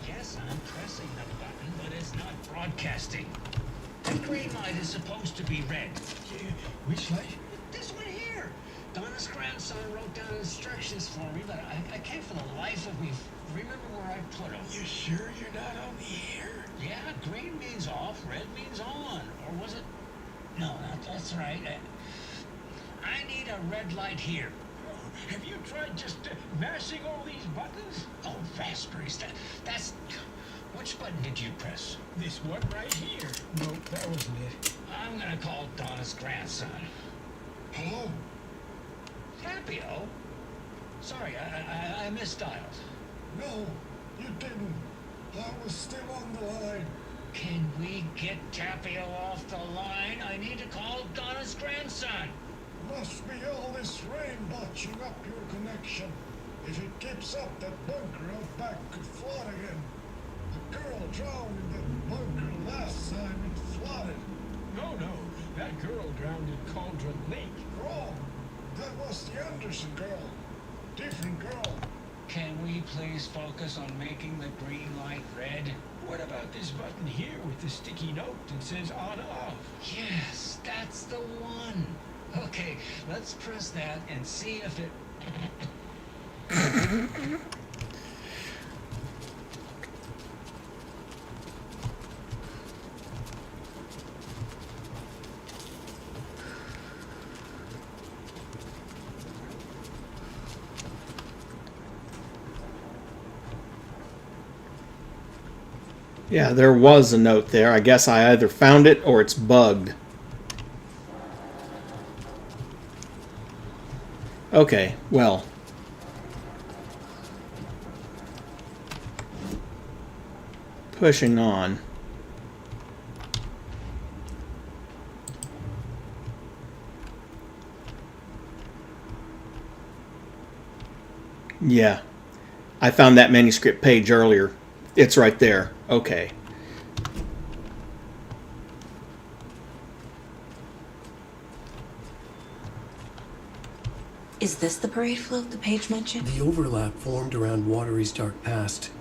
Yes, I'm pressing the button, but it's not broadcasting. The green light is supposed to be red. Which light? This one here. Donna's grandson wrote down instructions for me, but I can't for the life of me remember where I put them. You sure you're not on the air? Yeah, green means off, red means on. Or was it? No, that's right. I need a red light here. Have you tried just mashing all these buttons? Oh, raspberries. That's... Which button did you press? This one right here. Nope, that wasn't it. I'm gonna call Donna's grandson. Hello? Tapio? Sorry, I misdialed. No, you didn't. I was still on the line. Can we get Tapio off the line? I need to call Donna's grandson. Must be all this rain botching up your connection. If it keeps up, that bunker out back could flood again. The girl drowned in that bunker last time it flooded. No. That girl drowned in Cauldron Lake. Wrong. That was the Anderson girl. Different girl. Can we please focus on making the green light red? What about this button here with the sticky note that says on off? Yes, that's the one. Okay, let's press that and see if it... Yeah, there was a note there. I guess I either found it or it's bugged. Okay, well. pushing on. Yeah. I found that manuscript page earlier. It's right there. Okay. Is this the parade float the page mentioned? The overlap formed around Watery's dark past.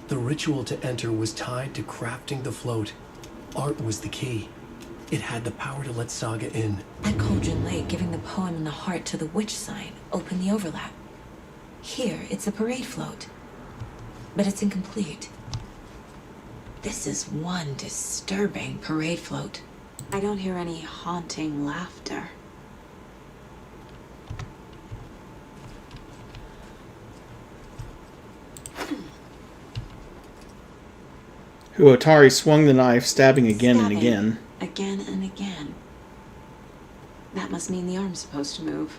The ritual to enter was tied to crafting the float. Art was the key. It had the power to let Saga in. At Cauldron Lake, giving the poem and the heart to the witch sign opened the overlap. Here, it's a parade float. But it's incomplete. This is one disturbing parade float. I don't hear any haunting laughter. Watery swung the knife, stabbing again and again. Again and again. That must mean the arm's supposed to move.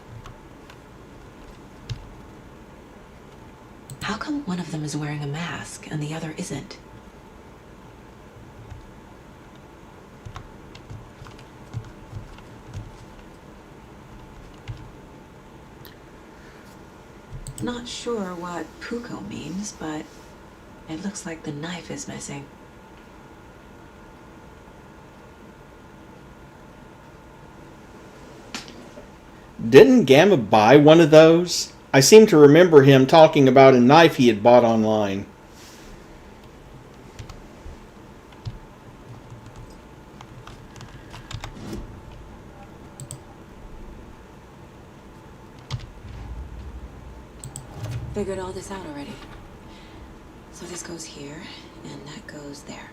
How come one of them is wearing a mask and the other isn't? Not sure what Puko means, but it looks like the knife is missing. Didn't Gamma buy one of those? I seem to remember him talking about a knife he had bought online. Figured all this out already. So this goes here, and that goes there.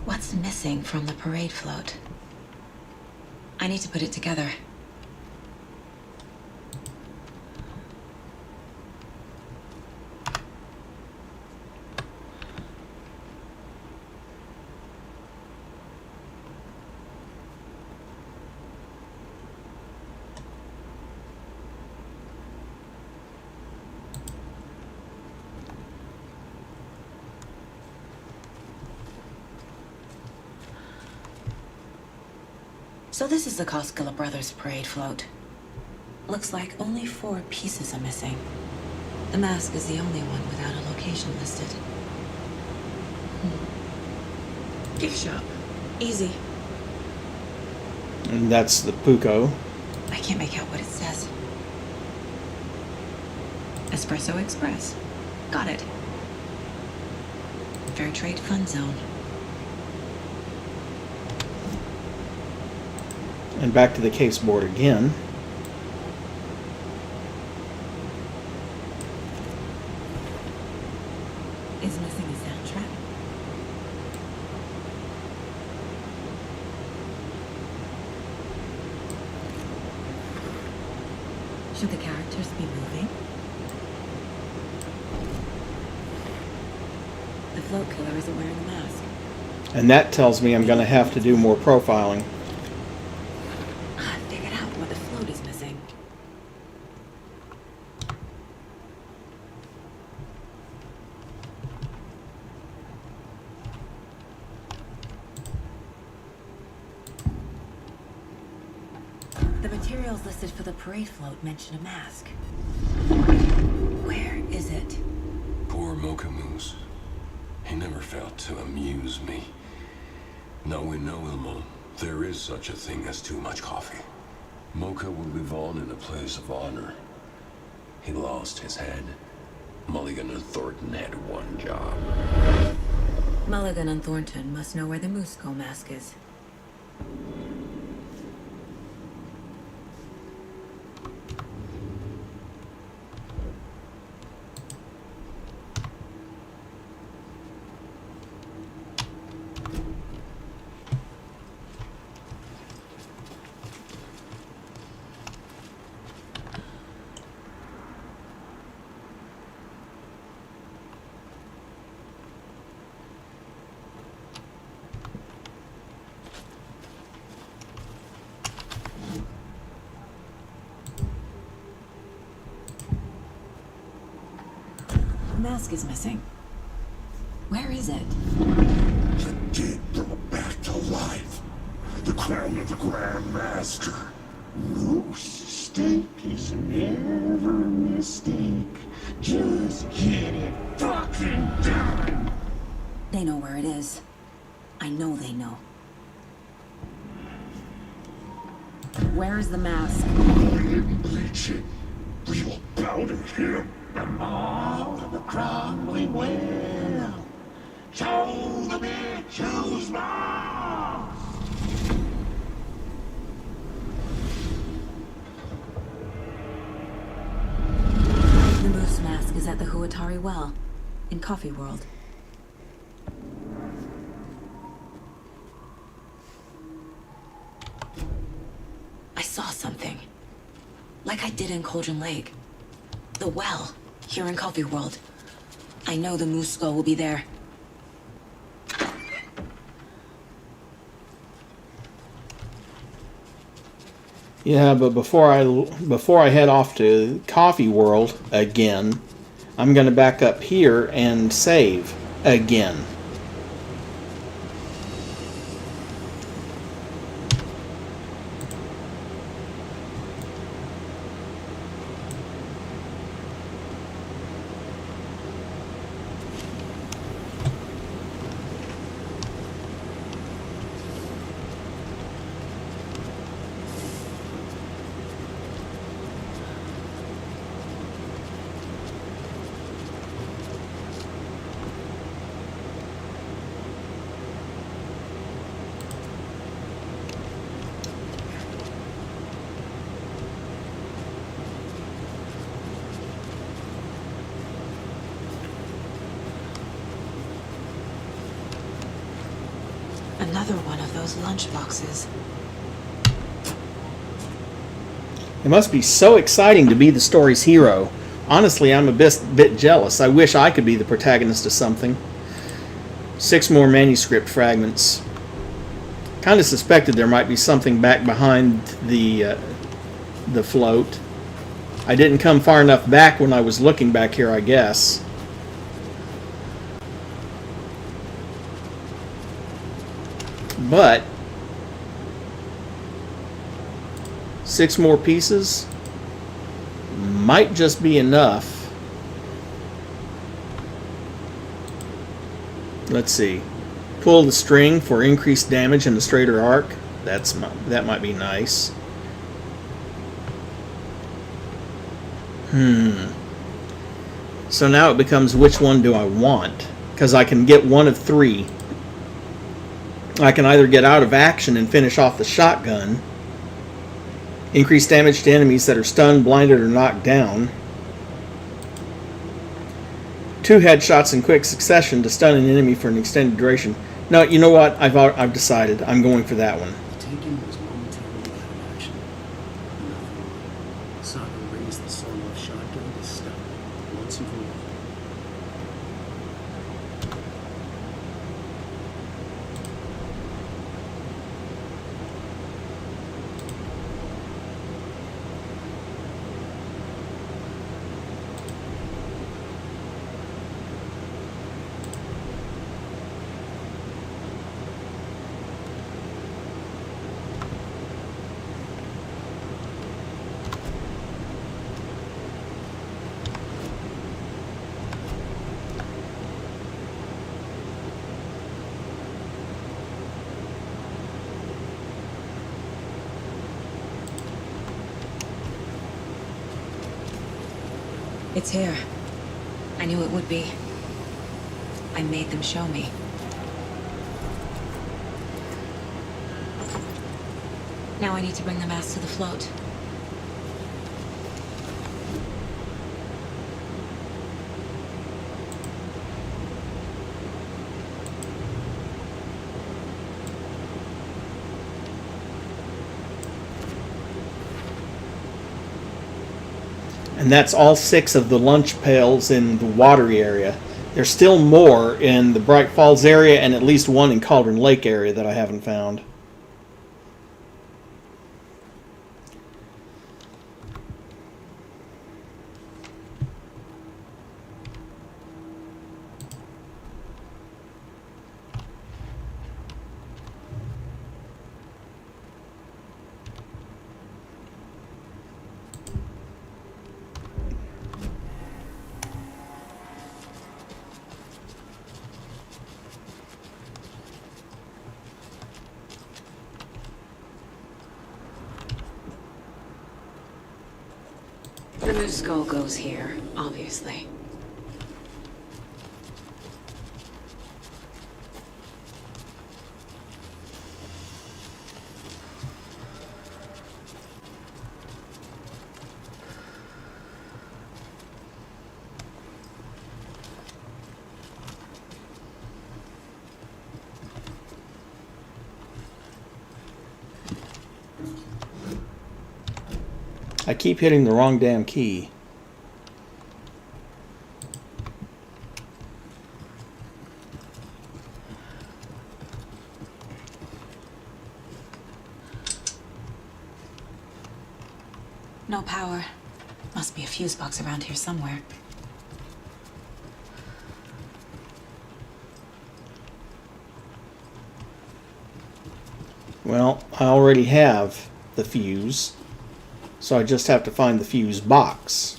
What's missing from the parade float? I need to put it together. So this is the Koskela Brothers parade float. Looks like only 4 pieces are missing. The mask is the only one without a location listed. Gift shop. Easy. And that's the Puko. I can't make out what it says. Espresso Express. Got it. Fair Trade Fun Zone. And back to the case board again. Is missing a soundtrack? Should the characters be moving? The float killer isn't wearing a mask. And that tells me I'm going to have to do more profiling. I figured out what the float is missing. The materials listed for the parade float mention a mask. Where is it? Poor Mocha Moose. He never failed to amuse me. Now we know, Ilmo, there is such a thing as too much coffee. Mocha will live on in a place of honor. He lost his head. Mulligan and Thornton had one job. Mulligan and Thornton must know where the Musco mask is. The mask is missing. Where is it? The dead brought back to life. The crown of the Grand Master. No mistake is never a mistake. Just get it fucking done. They know where it is. I know they know. Where is the mask? We didn't bleach it. We will powder him. And all of the crown we will. Show the bitch who's boss. The moose mask is at the Watery well, in Coffee World. I saw something. Like I did in Cauldron Lake. The well, here in Coffee World. I know the moose skull will be there. Yeah, but before I head off to Coffee World again, I'm going to back up here and save again. Another one of those lunch boxes. It must be so exciting to be the story's hero. Honestly, I'm a bit jealous. I wish I could be the protagonist of something. 6 more manuscript fragments. Kind of suspected there might be something back behind the float. I didn't come far enough back when I was looking back here, I guess. But 6 more pieces might just be enough. Let's see. Pull the string for increased damage in the straighter arc. That might be nice. So now it becomes, which one do I want? Because I can get one of 3. I can either get out of action and finish off the shotgun, increase damage to enemies that are stunned, blinded, or knocked down, 2 headshots in quick succession to stun an enemy for an extended duration. No, you know what? I've decided. I'm going for that one. The Taken was momentarily out of action. Enough. Saga raised the sawed-off shotgun to stop once and for all. It's here. I knew it would be. I made them show me. Now I need to bring the mask to the float. And that's all 6 of the lunch pails in the Watery area. There's still more in the Bright Falls area and at least 1 in Cauldron Lake area that I haven't found. The new skull goes here, obviously. I keep hitting the wrong damn key. No power. Must be a fuse box around here somewhere. Well, I already have the fuse, so I just have to find the fuse box.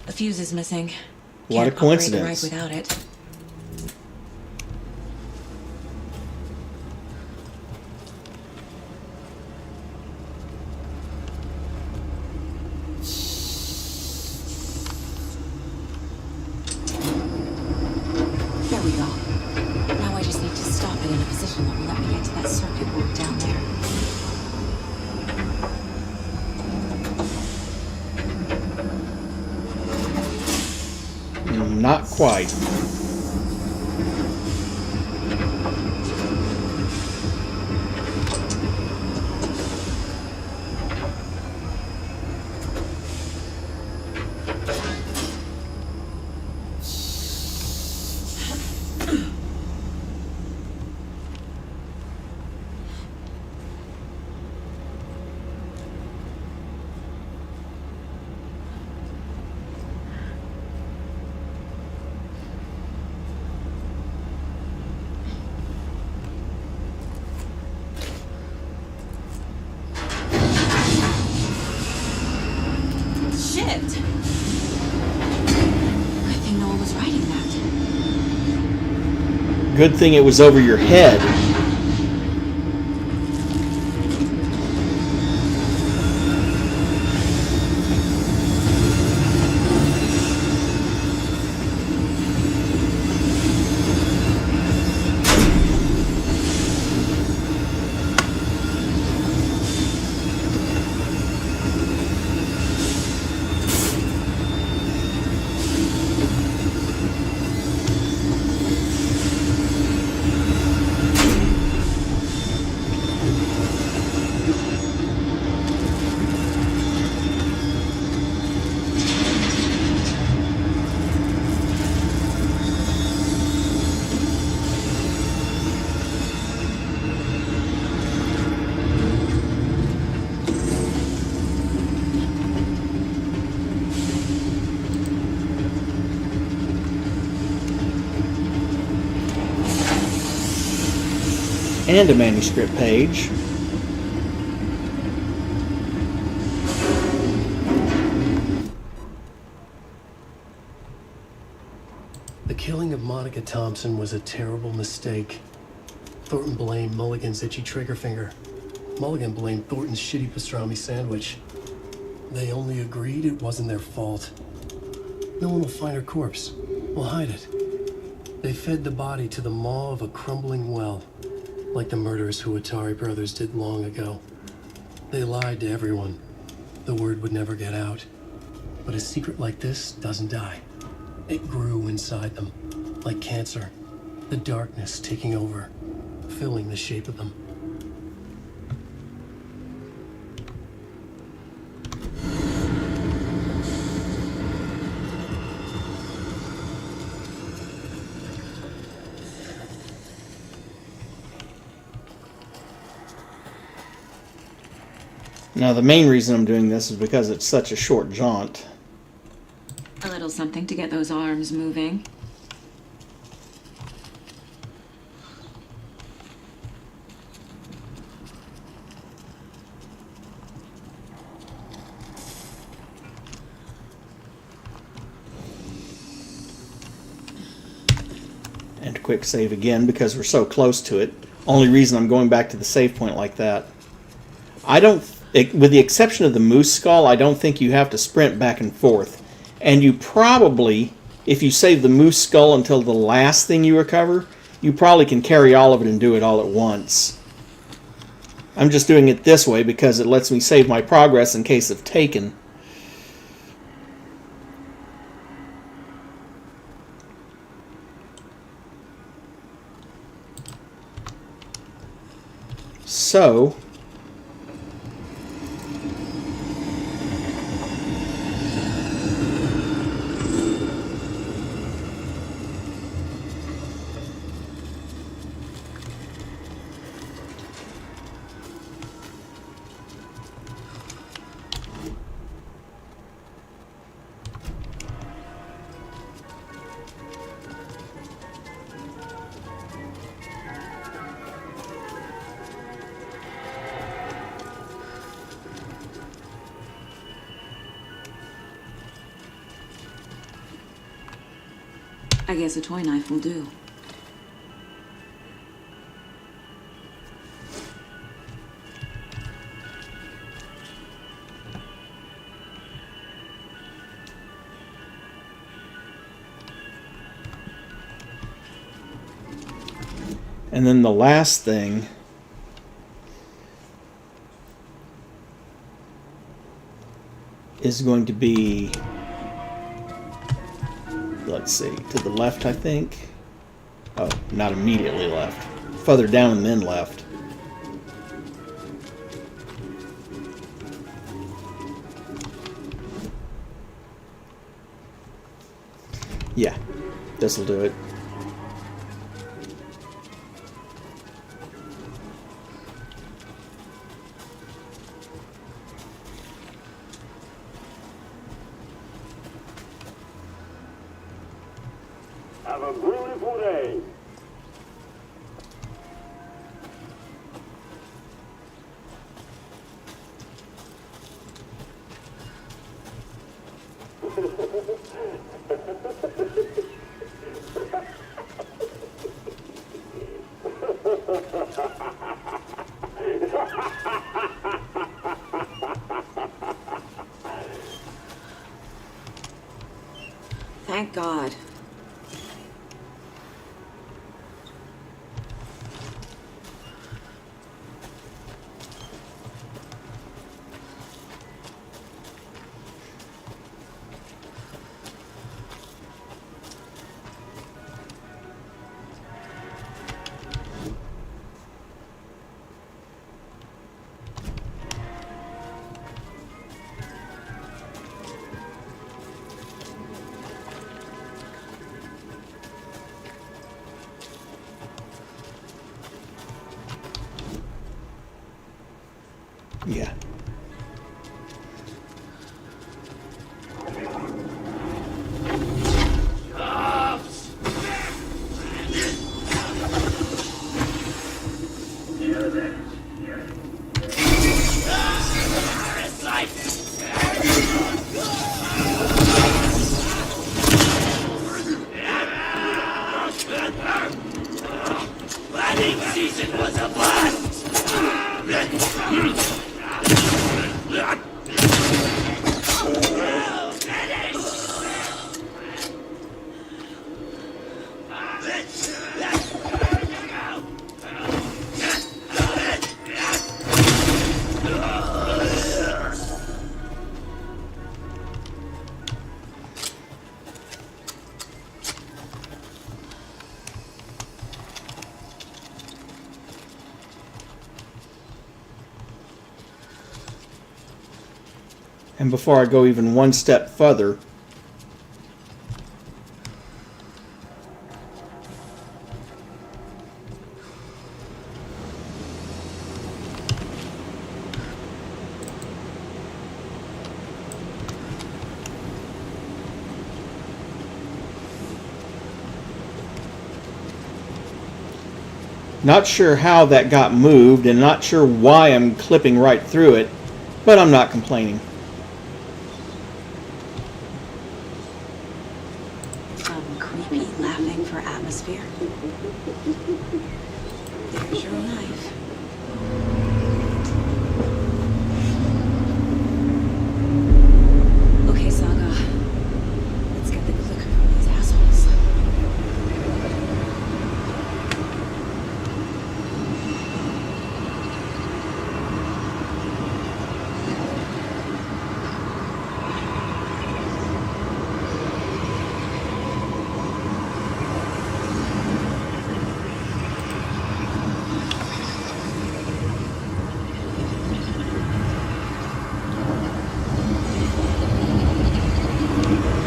The fuse is missing. What a Can't operate the coincidence. ride without it. There we go. Now I just need to stop it in a position that will let me get to that circuit board down there. Not quite. Shit! Good thing no one was riding that. Good thing it was over your head. And a manuscript page. The killing of Monica Thompson was a terrible mistake. Thornton blamed Mulligan's itchy trigger finger. Mulligan blamed Thornton's shitty pastrami sandwich. They only agreed it wasn't their fault. No one will find her corpse. We'll hide it. They fed the body to the maw of a crumbling well, like the murderous Huatari brothers did long ago. They lied to everyone. The word would never get out. But a secret like this doesn't die. It grew inside them, like cancer. The darkness taking over, filling the shape of them. Now, the main reason I'm doing this is because it's such a short jaunt. A little something to get those arms moving. And quick save again because we're so close to it. Only reason I'm going back to the save point like that. I don't, with the exception of the moose skull, I don't think you have to sprint back and forth. And you probably, if you save the moose skull until the last thing you recover, you probably can carry all of it and do it all at once. I'm just doing it this way because it lets me save my progress in case of taken. So, I guess a toy knife will do. and then the last thing is going to be, let's see, to the left, I think. Oh, not immediately left. Further down and then left. Yeah, this'll do it. Have a beautiful day. Thank God. Yeah. And before I go even one step further, not sure how that got moved and not sure why I'm clipping right through it, but I'm not complaining. Some creepy laughing for atmosphere. There's your knife.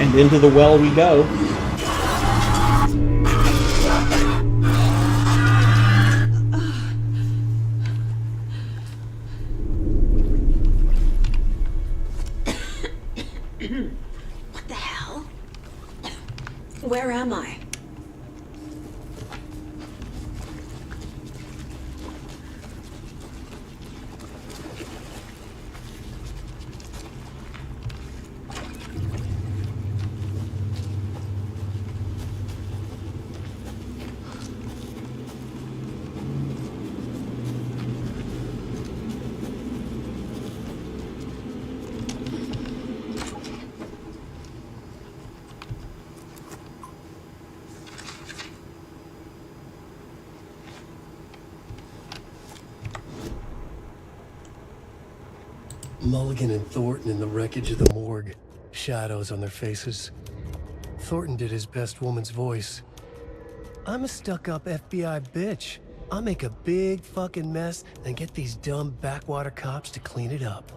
And into the well we go. What the hell? Where am I? Mulligan and Thornton in the wreckage of the morgue. Shadows on their faces. Thornton did his best woman's voice. I'm a stuck-up FBI bitch. I'll make a big fucking mess and get these dumb backwater cops to clean it up.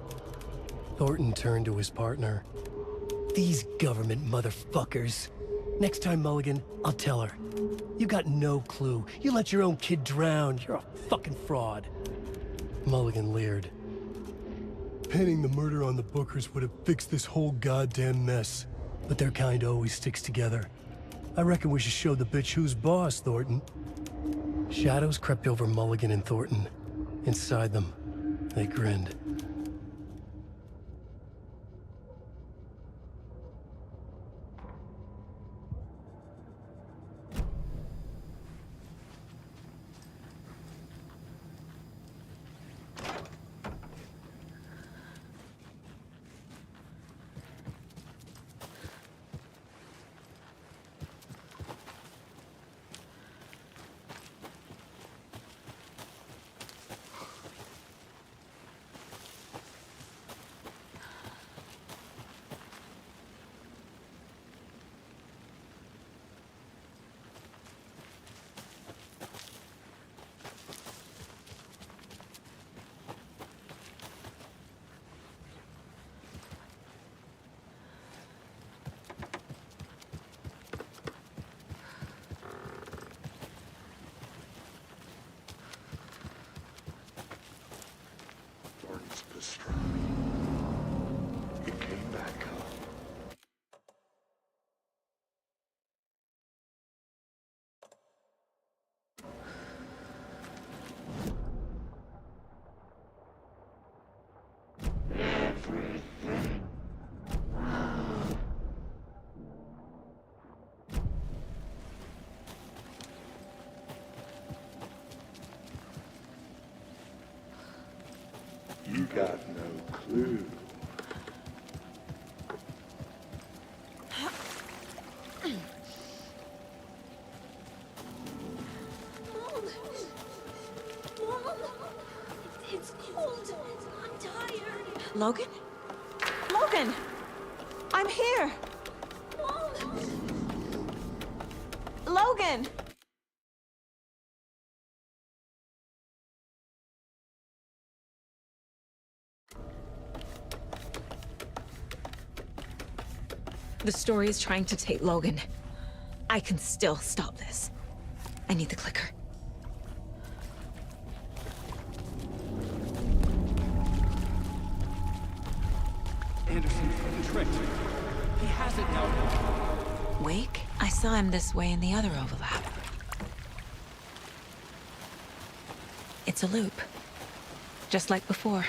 Thornton turned to his partner. These government motherfuckers. Next time, Mulligan, I'll tell her. You got no clue. You let your own kid drown. You're a fucking fraud. Mulligan leered. Pinning the murder on the Bookers would have fixed this whole goddamn mess. But their kind always sticks together. I reckon we should show the bitch who's boss, Thornton. Shadows crept over Mulligan and Thornton. Inside them, they grinned. You got no clue. Mom! Mom! It's cold. I'm tired. Logan? Logan! I'm here! Mom! Logan! The story is trying to take Logan. I can still stop this. I need the clicker. Anderson's been tricked. He has it now. Wake? I saw him this way in the other overlap. It's a loop. Just like before.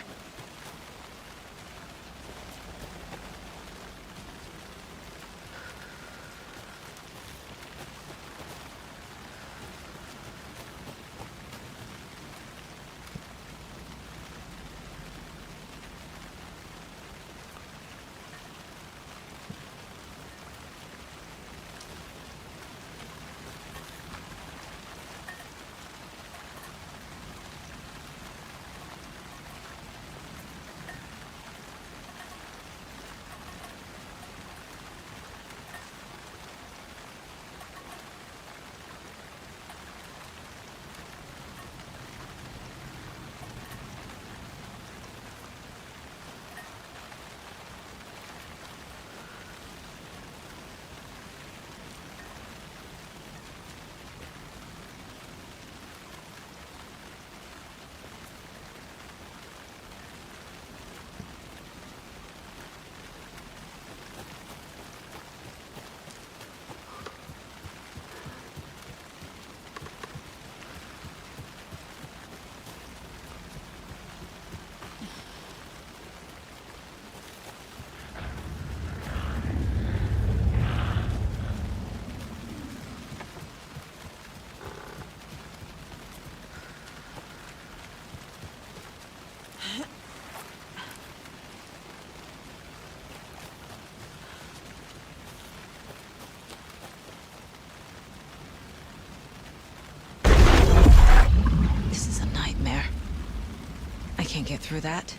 can't get through that.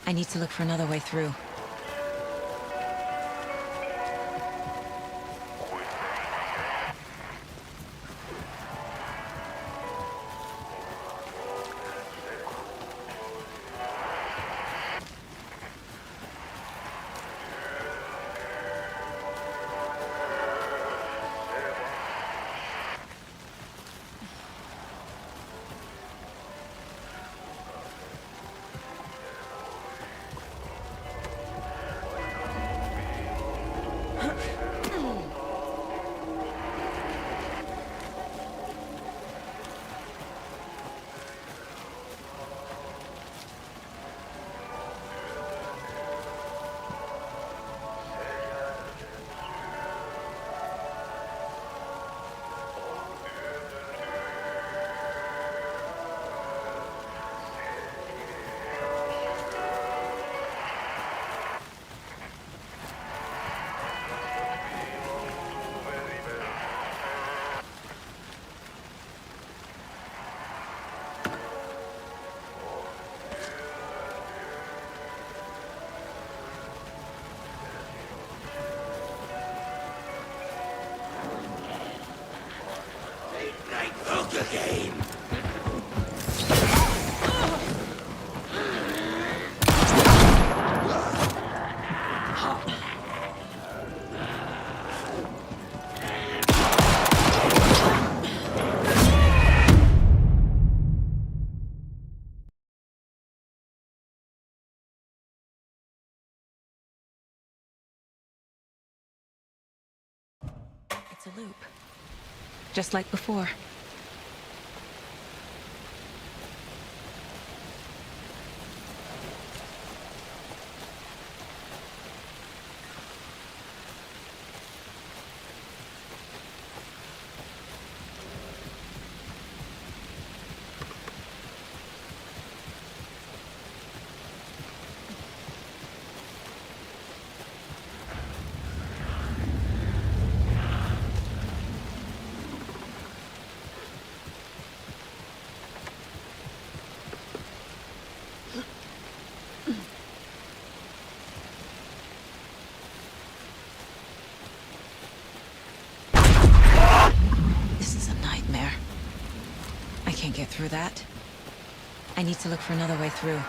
I need to look for another way through. It's a loop. Just like before. Can't get through that. I need to look for another way through.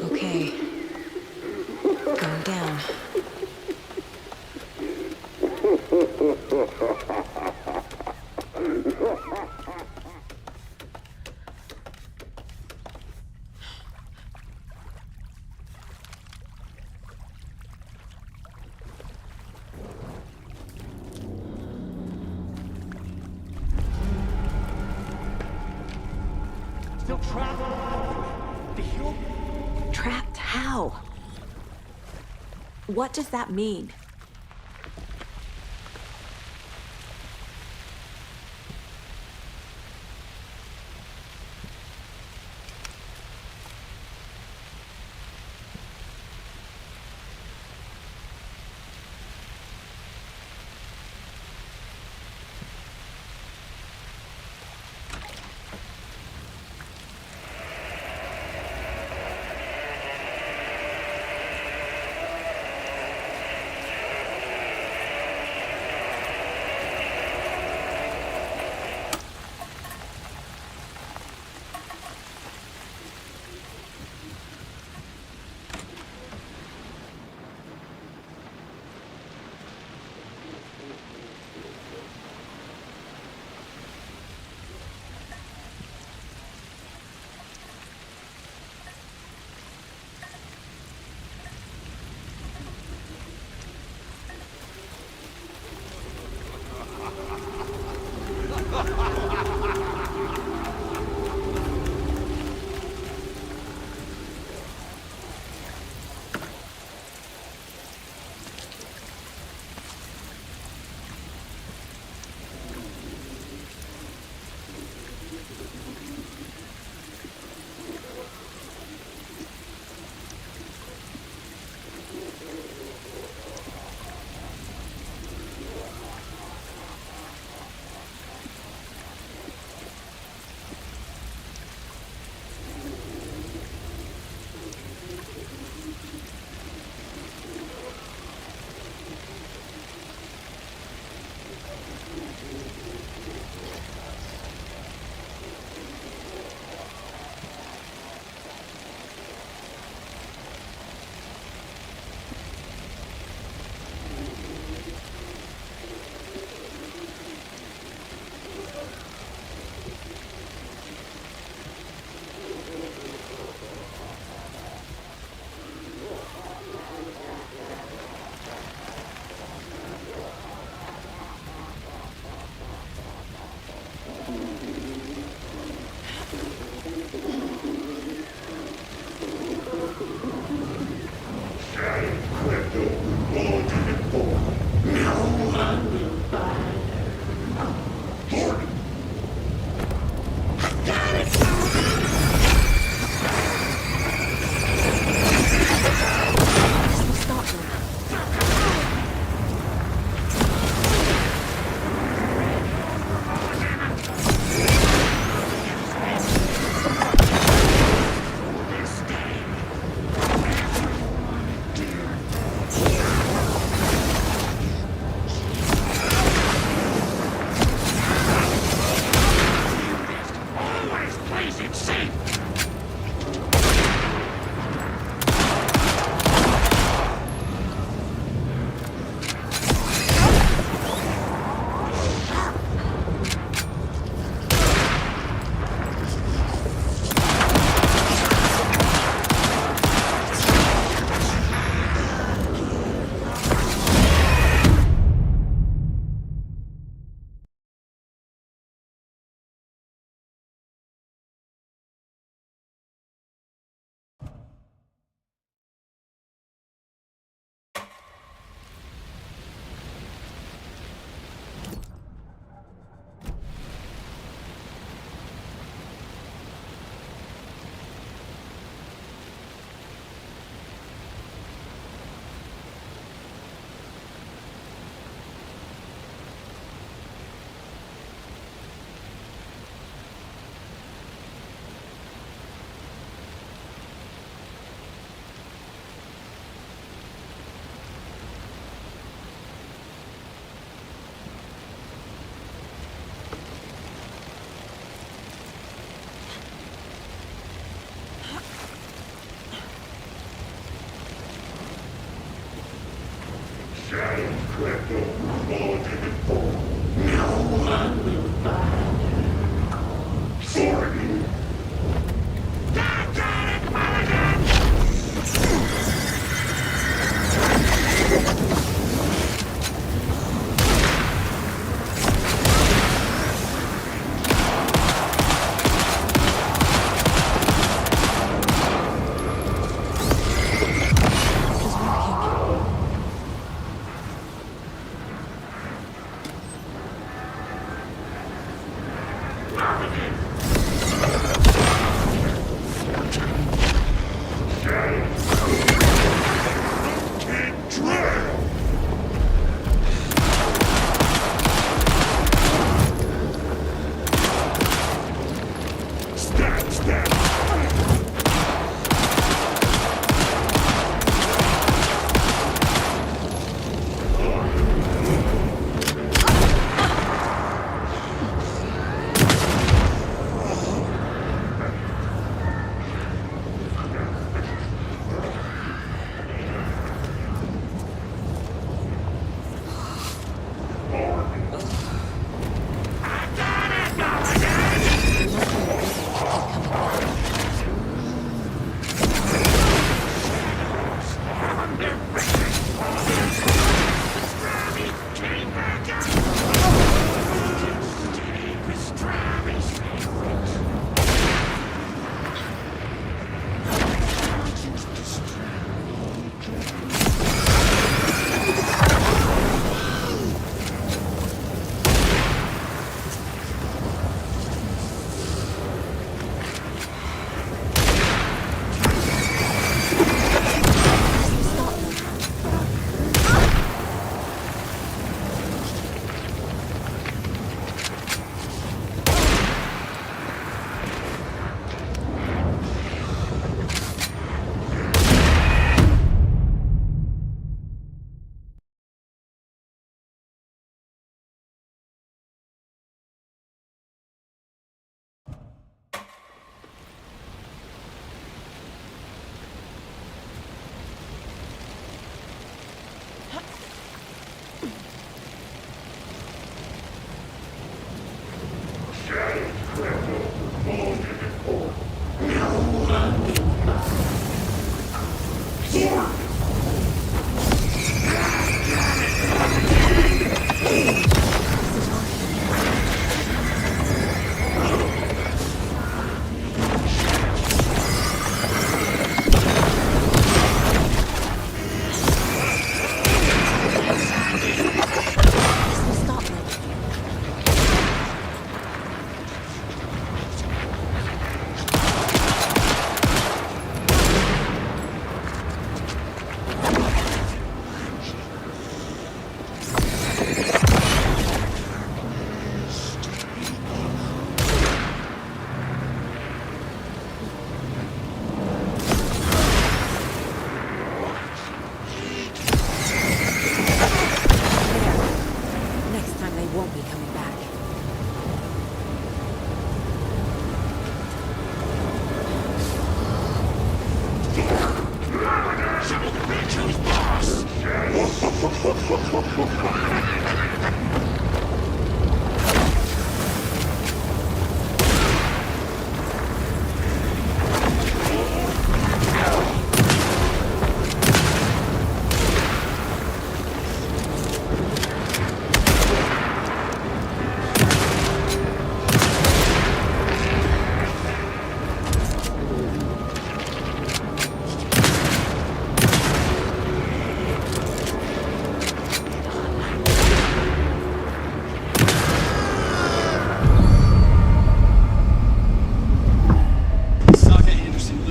Okay. Going down. Still trapped. The hill. Trapped how? What does that mean?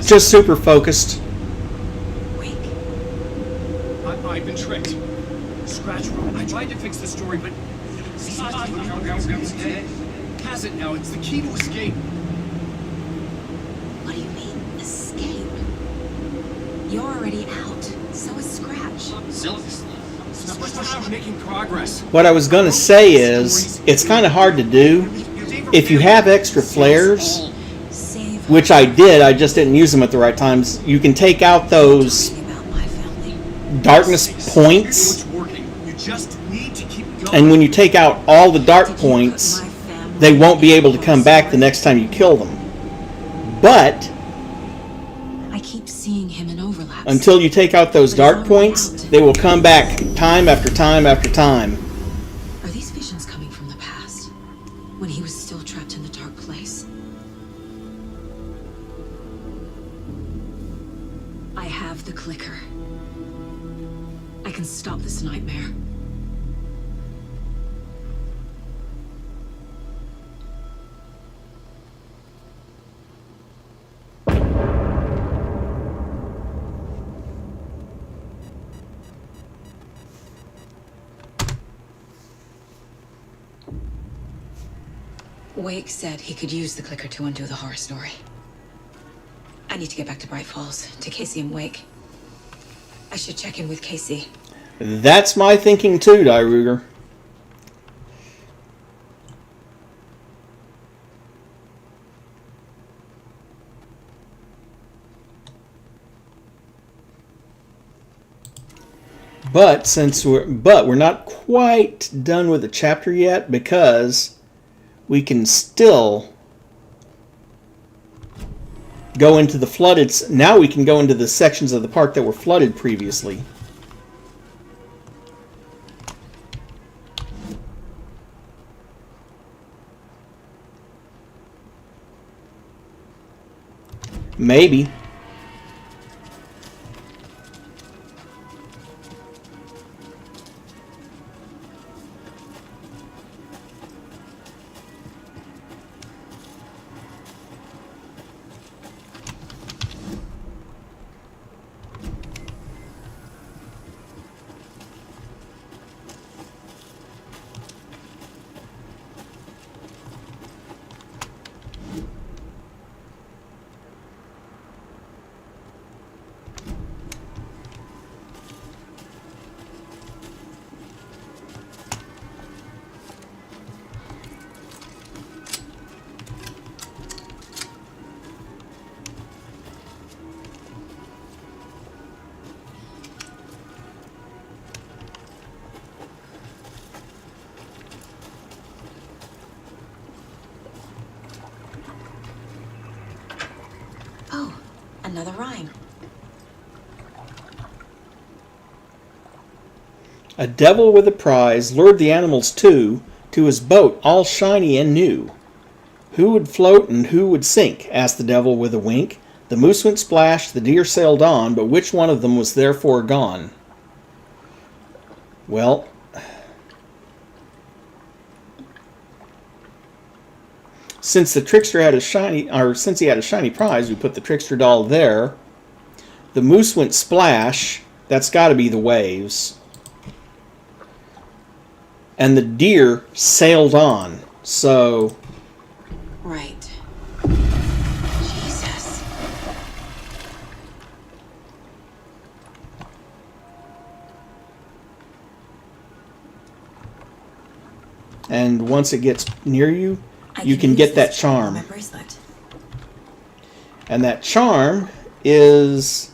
Just super focused. I've been tricked. Scratch room. I tried to fix the story, but has it now. It's the key to escape. What do you mean, escape? You're already out. So is Scratch. Stop making progress. What I was going to say is, it's kind of hard to do. If you have extra flares, which I did, I just didn't use them at the right times, you can take out those darkness points. You just need And when you take out all the dark points, they won't be able to come back the next time you kill them. But I keep seeing him in overlaps. until you take out those dark points, they will come back time after time after time. Are these visions coming from the past? When he was still trapped in the dark place? I have the clicker. I can stop this nightmare. Wake said he could use the clicker to undo the horror story. I need to get back to Bright Falls, to Casey and Wake. I should check in with Casey. That's my thinking too, Dyruger. But we're not quite done with the chapter yet, because we can still go into the flooded. Now we can go into the sections of the park that were flooded previously. Maybe. Oh, another rhyme. A devil with a prize lured the animals to his boat, all shiny and new. Who would float and who would sink? Asked the devil with a wink. The moose went splash, the deer sailed on, but which one of them was therefore gone? Well, since the trickster had a shiny, or since he had a shiny prize, we put the trickster doll there. The moose went splash. That's got to be the waves. And the deer sailed on. So, Right. Jesus. and once it gets near you, you can use get that this on my charm. bracelet. And that charm is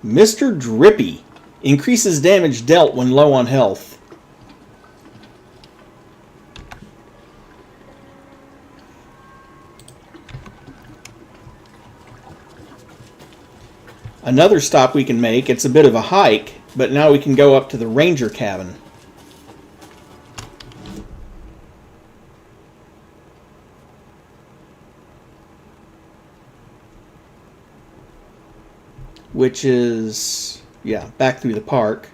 Mr. Drippy. Increases damage dealt when low on health. Another stop we can make, it's a bit of a hike, but now we can go up to the ranger cabin. Which is, yeah, back through the park.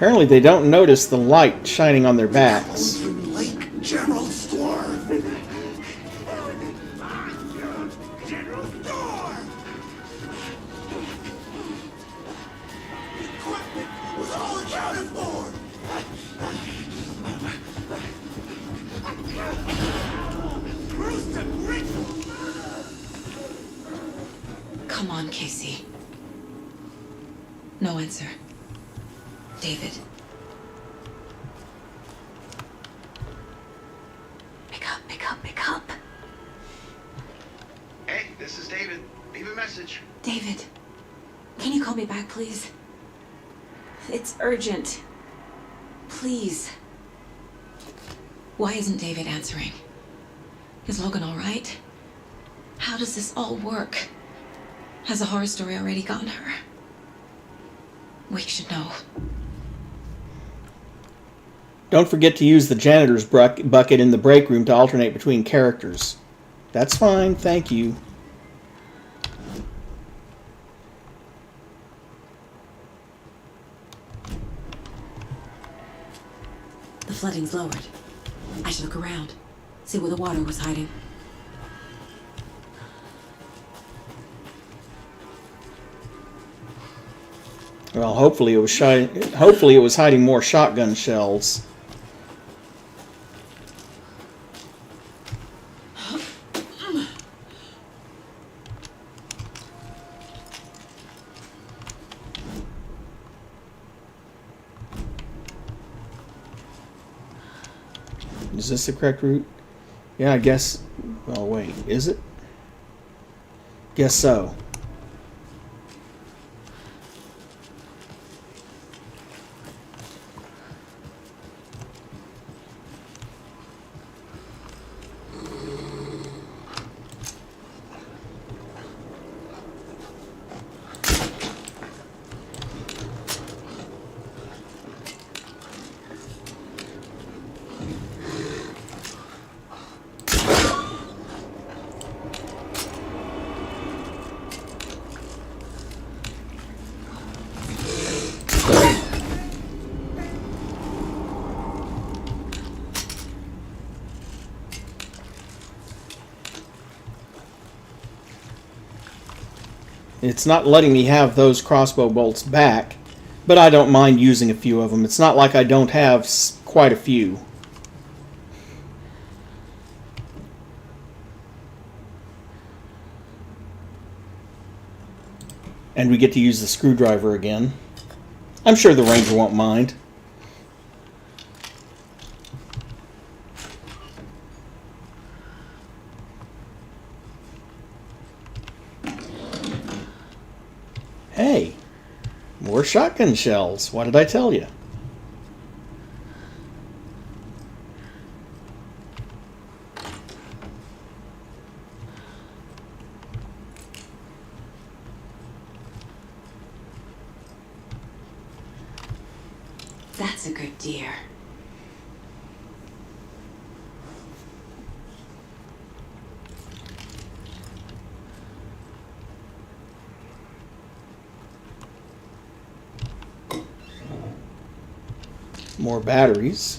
Apparently they don't notice the light shining on their backs. Lake General Store. General Store. No answer. David. Pick up, pick up, pick up. Hey, this is David. Leave a message. David, can you call me back, please? It's urgent. Please. Why isn't David answering? Is Logan all right? How does this all work? Has a horror story already gotten her? We should know. Don't forget to use the janitor's bucket in the break room to alternate between characters. That's fine, thank you. The flooding's lowered. I should look around, see where the water was hiding. Well, hopefully it was hiding more shotgun shells. Is this the correct route? Yeah, I guess. Oh, wait. Is it? Guess so. It's not letting me have those crossbow bolts back, but I don't mind using a few of them. It's not like I don't have quite a few. And we get to use the screwdriver again. I'm sure the ranger won't mind. Hey, more shotgun shells. What did I tell you? That's a good deer. More batteries.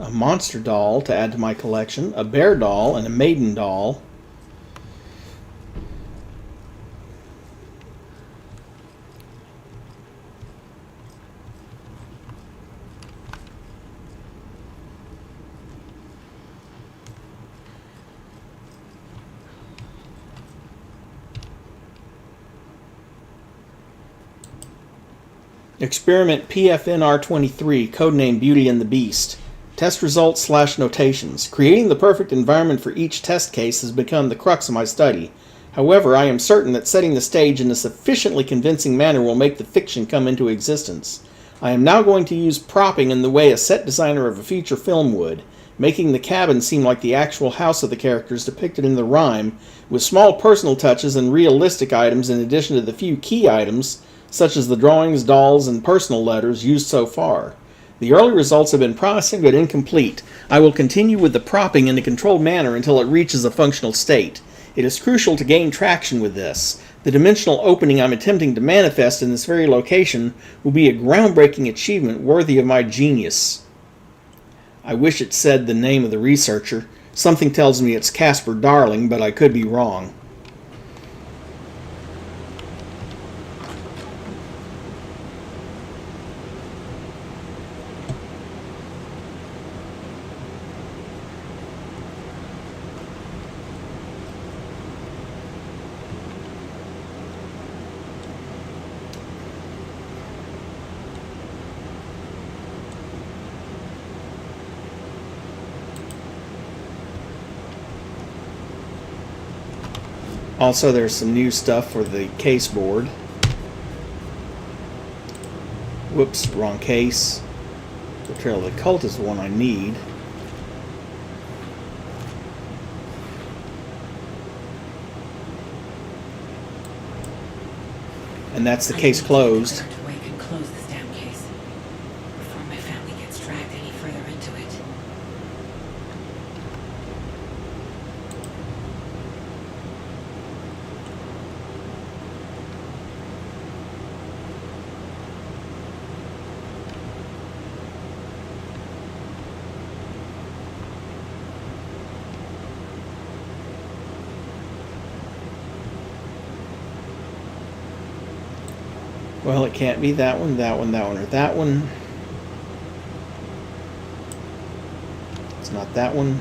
A monster doll to add to my collection, a bear doll, and a maiden doll. Experiment PFNR23, codename Beauty and the Beast. Test results / notations. Creating the perfect environment for each test case has become the crux of my study. However, I am certain that setting the stage in a sufficiently convincing manner will make the fiction come into existence. I am now going to use propping in the way a set designer of a feature film would, making the cabin seem like the actual house of the characters depicted in the rhyme, with small personal touches and realistic items in addition to the few key items, such as the drawings, dolls, and personal letters used so far. The early results have been promising but incomplete. I will continue with the propping in a controlled manner until it reaches a functional state. It is crucial to gain traction with this. The dimensional opening I'm attempting to manifest in this very location will be a groundbreaking achievement worthy of my genius. I wish it said the name of the researcher. Something tells me it's Casper Darling, but I could be wrong. Also, there's some new stuff for the case board. Whoops, wrong case. The Trail of the Cult is the one I need. And that's the case closed. We can close this damn case before my family gets dragged any further into it. Well, it can't be that one, that one, that one, or that one. It's not that one.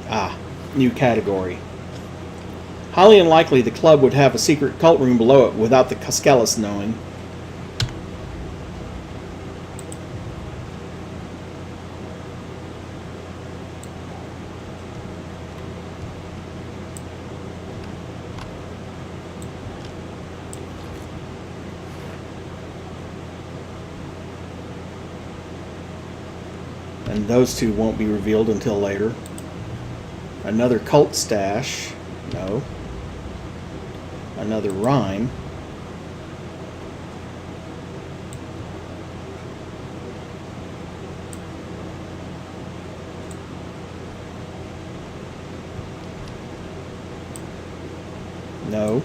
Ah, new category. Highly unlikely the club would have a secret cult room below it without the Cascellus knowing. And those two won't be revealed until later. Another cult stash. No. Another rhyme. No.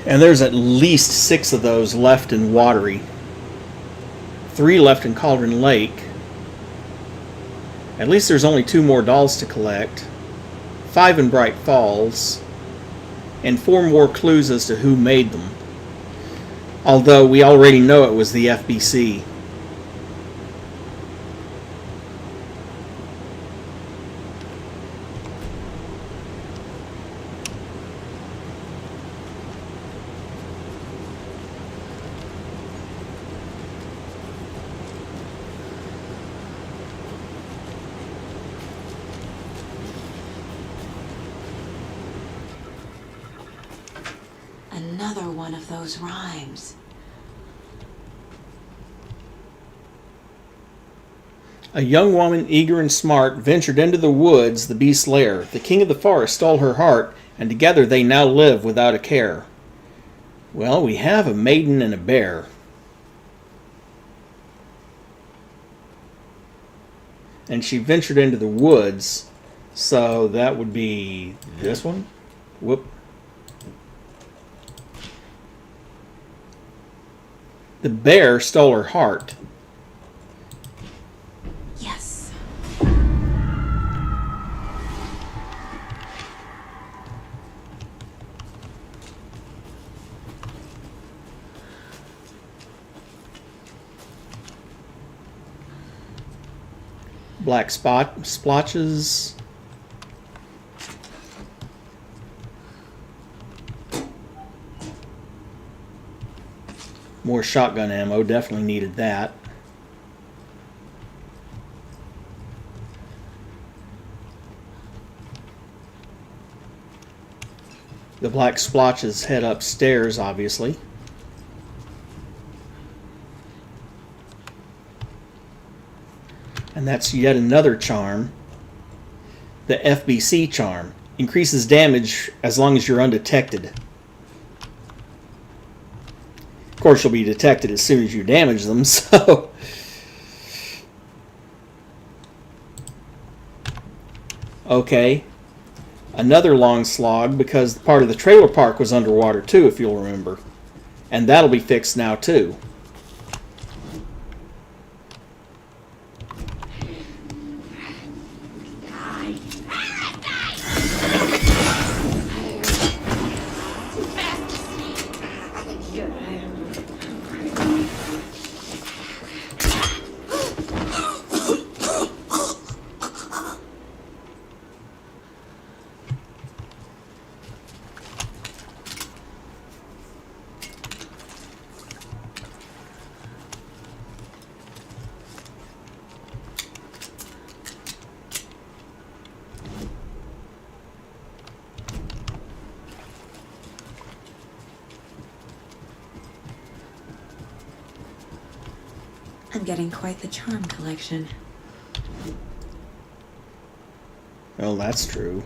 And there's at least 6 of those left in Watery. 3 left in Cauldron Lake. At least there's only 2 more dolls to collect. 5 in Bright Falls. And 4 more clues as to who made them. Although we already know it was the FBC. Another one of those rhymes. A young woman, eager and smart, ventured into the woods, the beast's lair. The king of the forest stole her heart, and together they now live without a care. Well, we have a maiden and a bear. And she ventured into the woods, so that would be this one. Whoop. The bear stole her heart. Yes. Black splotches. More shotgun ammo, definitely needed that. The black splotches head upstairs, obviously. And that's yet another charm. The FBC charm. Increases damage as long as you're undetected. Of course, you'll be detected as soon as you damage them, so... Okay. Another long slog, because part of the trailer park was underwater too, if you'll remember. And that'll be fixed now too. I'm getting quite the charm collection. Well, that's true.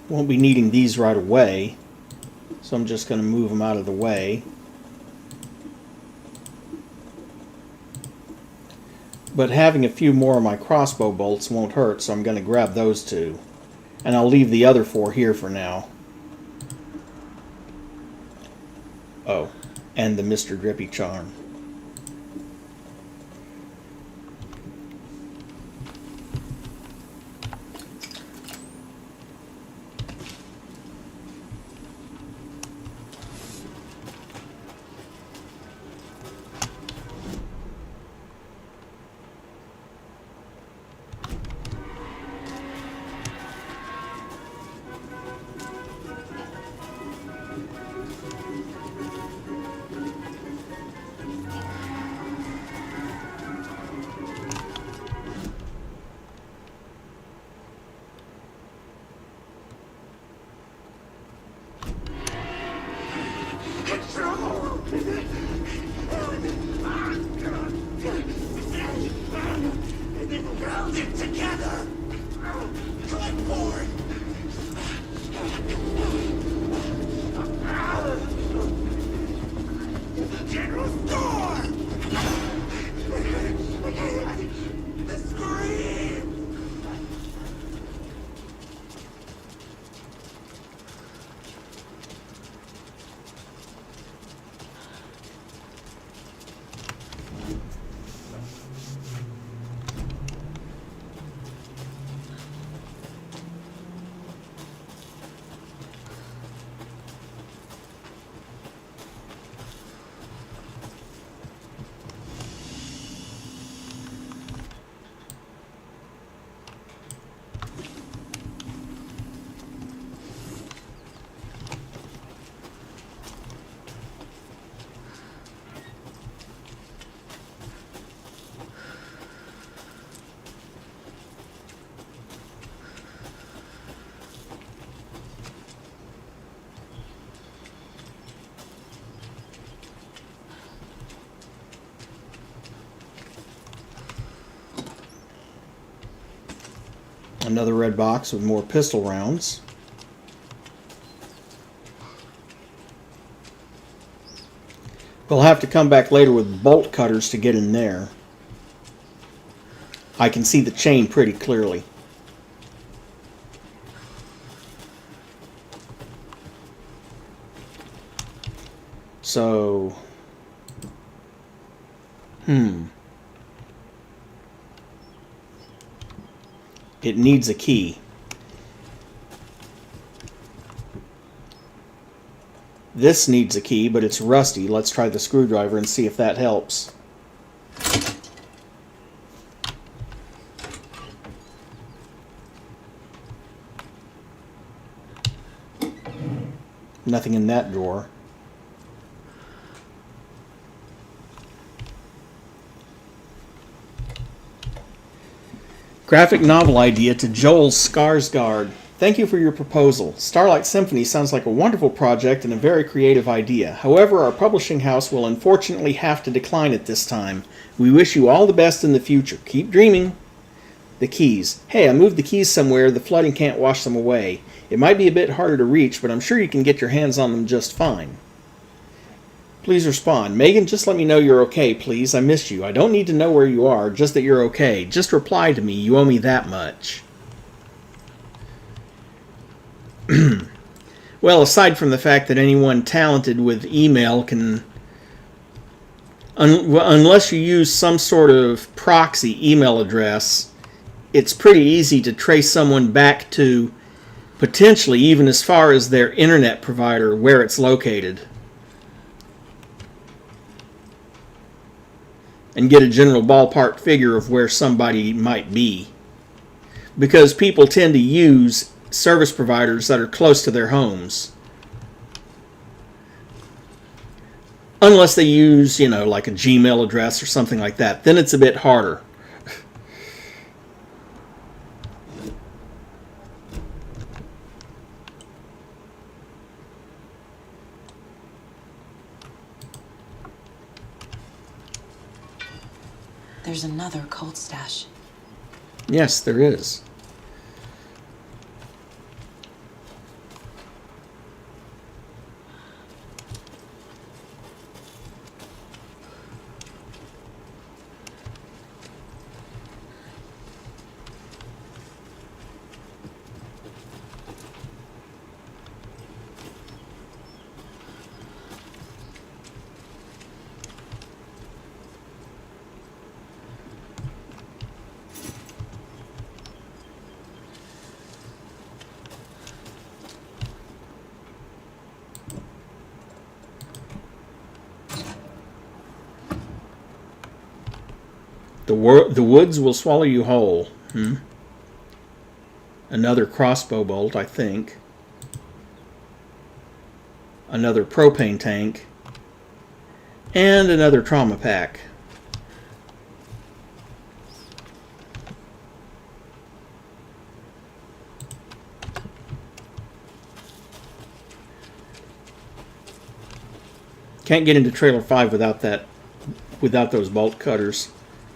Won't be needing these right away, so I'm just going to move them out of the way. But having a few more of my crossbow bolts won't hurt, so I'm going to grab those two. And I'll leave the other 4 here for now. Oh, and the Mr. Drippy charm. Hold it together! Going forward! General Store! The scream! Another red box with more pistol rounds. We'll have to come back later with bolt cutters to get in there. I can see the chain pretty clearly. So, it needs a key. This needs a key, but it's rusty. Let's try the screwdriver and see if that helps. Nothing in that drawer. Graphic novel idea to Joel Skarsgård. Thank you for your proposal. Starlight Symphony sounds like a wonderful project and a very creative idea. However, our publishing house will unfortunately have to decline it this time. We wish you all the best in the future. Keep dreaming. The keys. Hey, I moved the keys somewhere. The flooding can't wash them away. It might be a bit harder to reach, but I'm sure you can get your hands on them just fine. Please respond. Megan, just let me know you're okay, please. I miss you. I don't need to know where you are, just that you're okay. Just reply to me. You owe me that much. Well, aside from the fact that anyone talented with email can... unless you use some sort of proxy email address, it's pretty easy to trace someone back to potentially even as far as their internet provider, where it's located, and get a general ballpark figure of where somebody might be. Because people tend to use service providers that are close to their homes. Unless they use, like a Gmail address or something like that. Then it's a bit harder. There's another cult stash. Yes, there is. The woods will swallow you whole. Another crossbow bolt, I think. Another propane tank. And another trauma pack. Can't get into Trailer 5 without those bolt cutters.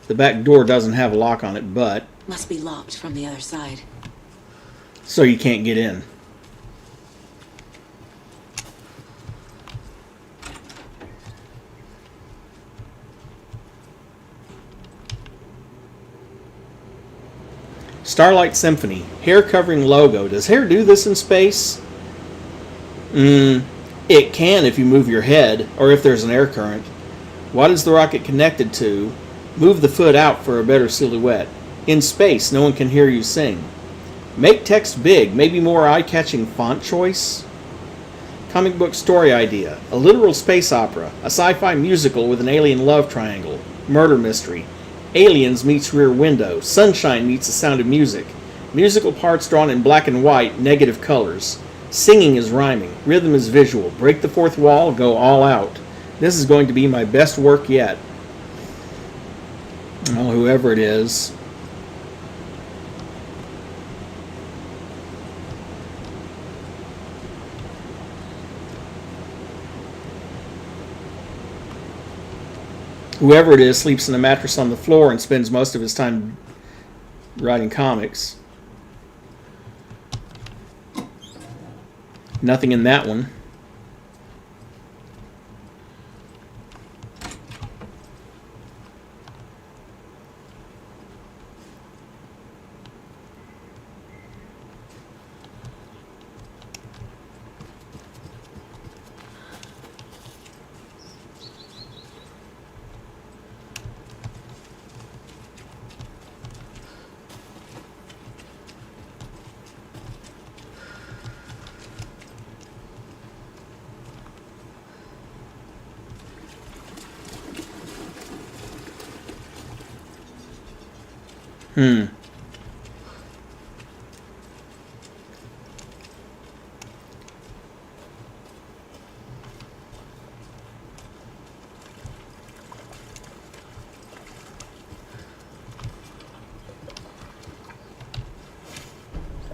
The back door doesn't have a lock on it, but... Must be locked from the other side. So you can't get in. Starlight Symphony. Hair covering logo. Does hair do this in space? It can if you move your head, or if there's an air current. What is the rocket connected to? Move the foot out for a better silhouette. In space, no one can hear you sing. Make text big, maybe more eye-catching font choice? Comic book story idea. A literal space opera. A sci-fi musical with an alien love triangle. Murder mystery. Aliens meets Rear Window. Sunshine meets The Sound of Music. Musical parts drawn in black and white, negative colors. Singing is rhyming. Rhythm is visual. Break the fourth wall, go all out. This is going to be my best work yet. Well, whoever it is. Whoever it is sleeps in a mattress on the floor and spends most of his time writing comics. Nothing in that one.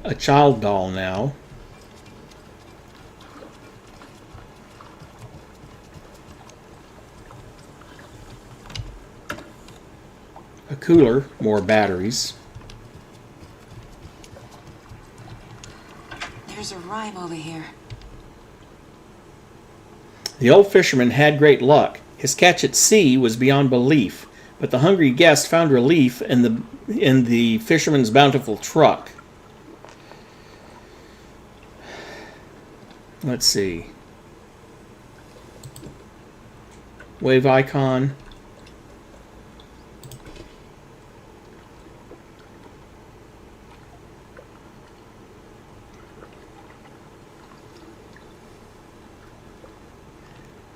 a child doll now. A cooler, more batteries. There's a rhyme over here. The old fisherman had great luck. His catch at sea was beyond belief, but the hungry guest found relief in the fisherman's bountiful truck. Let's see. Wave icon.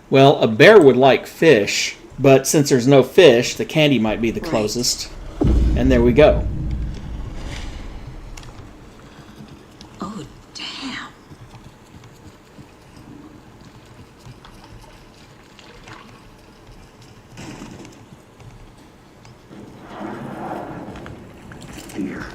Well, a bear would like fish, but since there's no fish, the candy might be the closest. And there we go. Oh, damn. Here.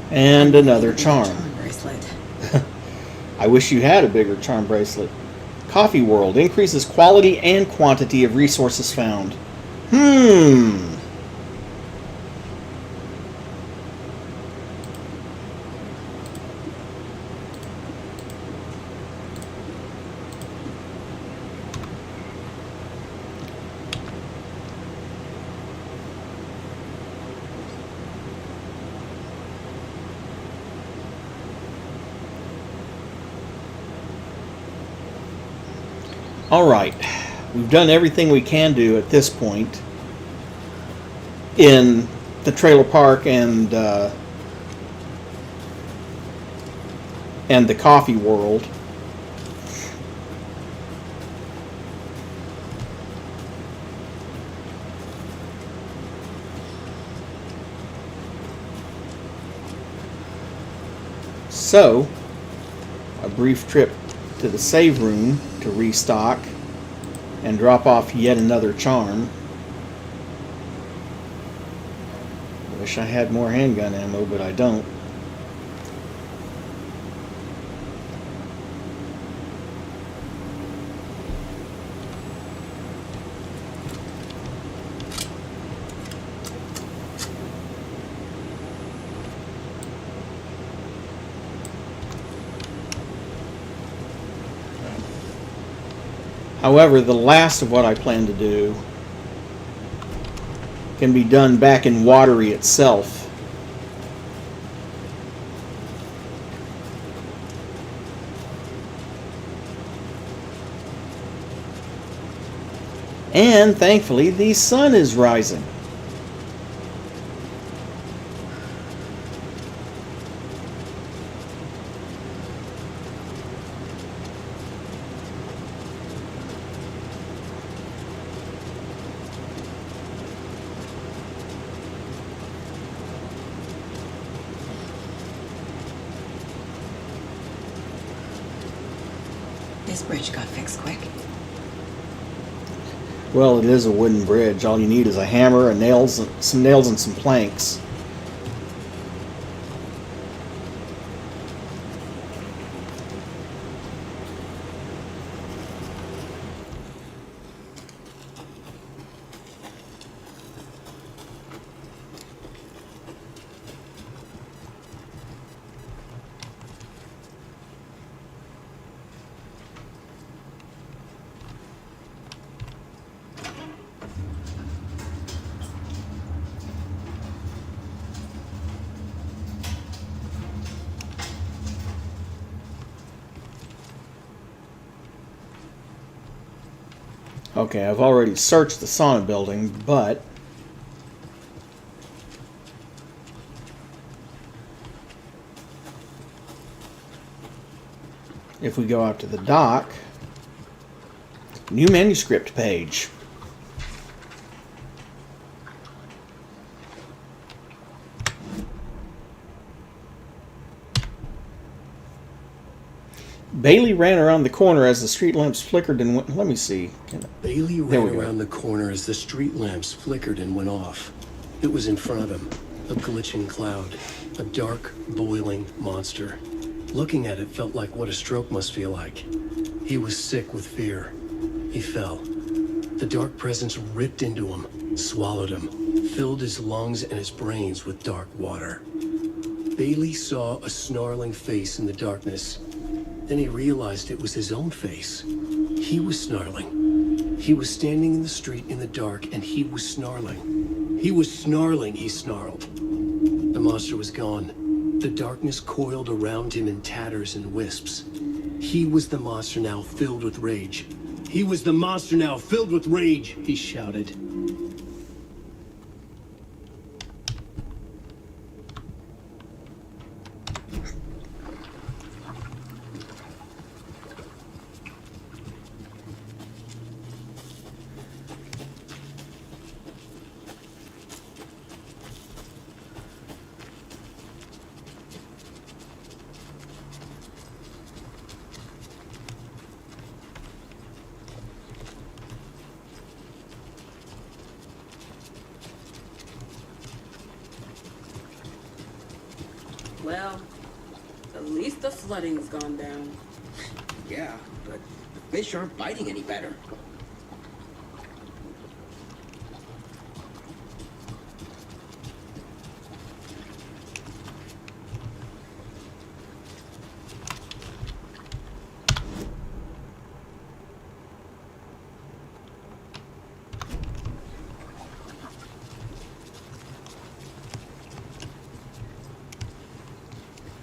And another charm. Bracelet. I wish you had a bigger charm bracelet. Coffee World increases quality and quantity of resources found. Alright, we've done everything we can do at this point in the trailer park and the coffee world. So, a brief trip to the save room to restock and drop off yet another charm. Wish I had more handgun ammo, but I don't. However, the last of what I plan to do can be done back in Watery itself. And thankfully, the sun is rising. This bridge got fixed quick. Well, it is a wooden bridge. All you need is a hammer, some nails, and some planks. Okay, I've already searched the sauna building, but if we go out to the dock, new manuscript page. Bailey ran around the corner as the street lamps flickered and went... Let me see. Bailey ran around the corner as the street lamps flickered and went off. It was in front of him, a glitching cloud, a dark, boiling monster. Looking at it felt like what a stroke must feel like. He was sick with fear. He fell. The dark presence ripped into him, swallowed him, filled his lungs and his brains with dark water. Bailey saw a snarling face in the darkness. Then he realized it was his own face. He was snarling. He was standing in the street in the dark, and he was snarling. He was snarling, he snarled. The monster was gone. The darkness coiled around him in tatters and wisps. He was the monster now filled with rage. He was the monster now filled with rage, he shouted. Well, at least the flooding's gone down. Yeah, but the fish aren't biting any better.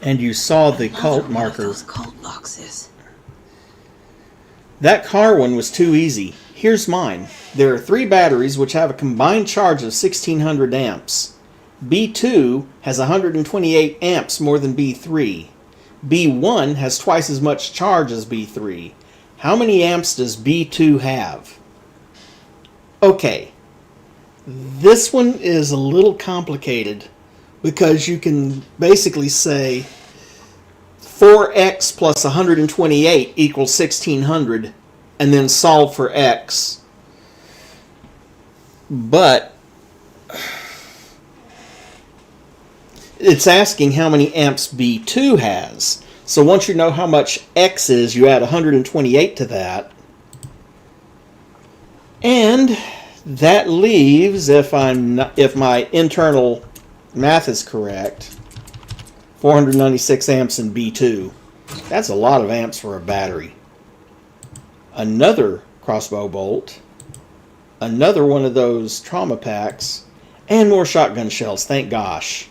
And you saw the cult marker. Those cult boxes. That car one was too easy. Here's mine. There are 3 batteries which have a combined charge of 1600 amps. B2 has 128 amps more than B3. B1 has twice as much charge as B3. How many amps does B2 have? Okay. This one is a little complicated because you can basically say 4x plus 128 equals 1600 and then solve for x. But it's asking how many amps B2 has. So once you know how much x is, you add 128 to that. And that leaves, if my internal math is correct, 496 amps in B2. That's a lot of amps for a battery. Another crossbow bolt. Another one of those trauma packs. And more shotgun shells, thank gosh.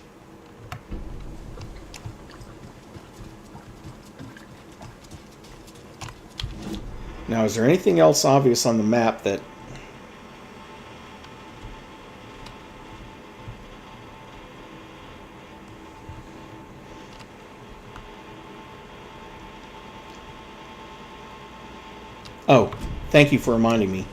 Now, is there anything else obvious on the map that... Oh, thank you for reminding me.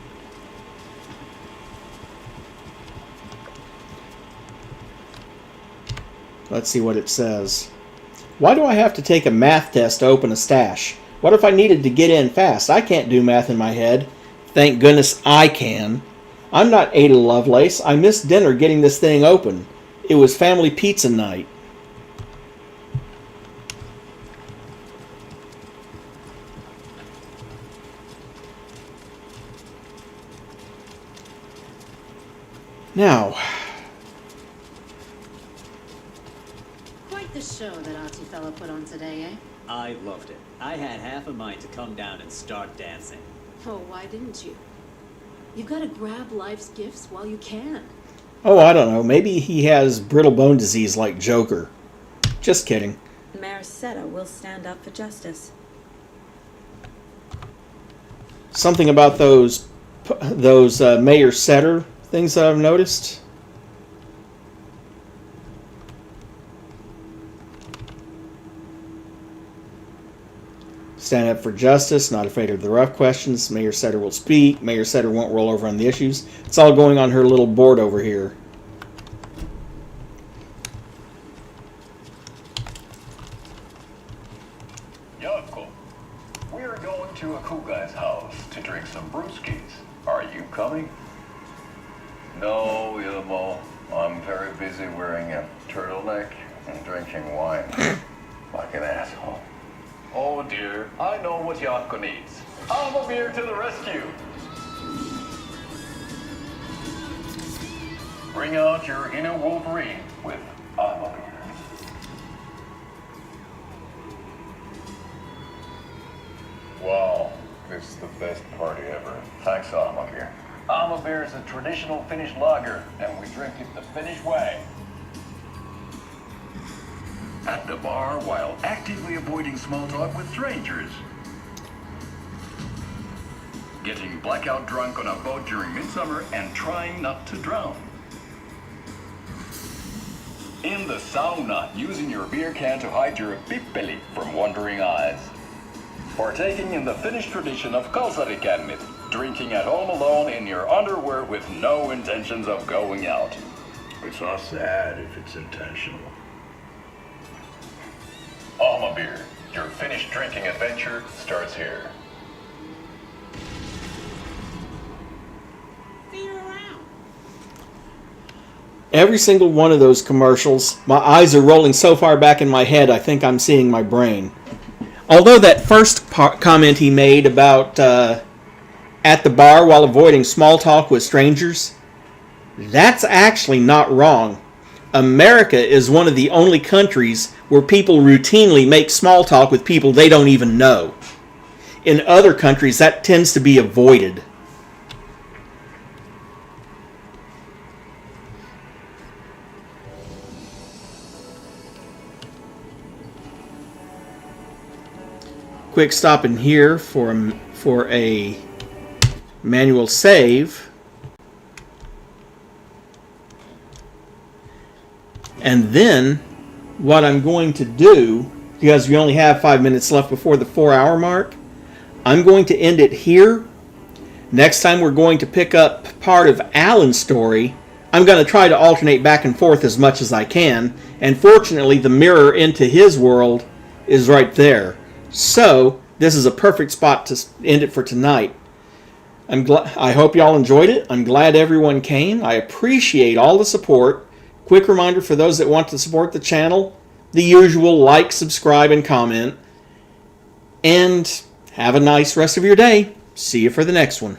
Let's see what it says. Why do I have to take a math test to open a stash? What if I needed to get in fast? I can't do math in my head. Thank goodness I can. I'm not Ada Lovelace. I missed dinner getting this thing open. It was family pizza night. Now, quite the show that Archie fella put on today, eh? I loved it. I had half a mind to come down and start dancing. Oh, why didn't you? You've got to grab life's gifts while you can. oh, I don't know. Maybe he has brittle bone disease like Joker. Just kidding. Mayor Seta will stand up for justice. Something about those Mayor Setter things that I've noticed. Stand up for justice, not afraid of the rough questions. Mayor Setter will speak. Mayor Setter won't roll over on the issues. It's all going on her little board over here. Yoko, we're going to a cool guy's house to drink some brewskis. Are you coming? No, Ilmo. I'm very busy wearing a turtleneck and drinking wine like an asshole. Oh dear, I know what Yoko needs. I'm a beer to the rescue. Bring out your inner Wolverine with I'm a beer. Wow, this is the best party ever. Thanks, Almabeer. Almabeer is a traditional Finnish lager, and we drink it the Finnish way. At the bar while actively avoiding small talk with strangers. Getting blackout drunk on a boat during midsummer and trying not to drown. In the sauna, using your beer can to hide your pippeli from wandering eyes. Partaking in the Finnish tradition of kalsarikännit, drinking at home alone in your underwear with no intentions of going out. It's not sad if it's intentional. Alma Beer, your Finnish drinking adventure starts here. See you around. Every single one of those commercials, my eyes are rolling so far back in my head, I think I'm seeing my brain. Although that first comment he made about at the bar while avoiding small talk with strangers, that's actually not wrong. America is one of the only countries where people routinely make small talk with people they don't even know. In other countries, that tends to be avoided. Quick stop in here for a manual save. And then what I'm going to do, because we only have 5 minutes left before the 4-hour mark, I'm going to end it here. Next time we're going to pick up part of Alan's story. I'm going to try to alternate back and forth as much as I can. And fortunately, the mirror into his world is right there. So, this is a perfect spot to end it for tonight. I hope y'all enjoyed it. I'm glad everyone came. I appreciate all the support. Quick reminder for those that want to support the channel, the usual like, subscribe, and comment. And have a nice rest of your day. See you for the next one.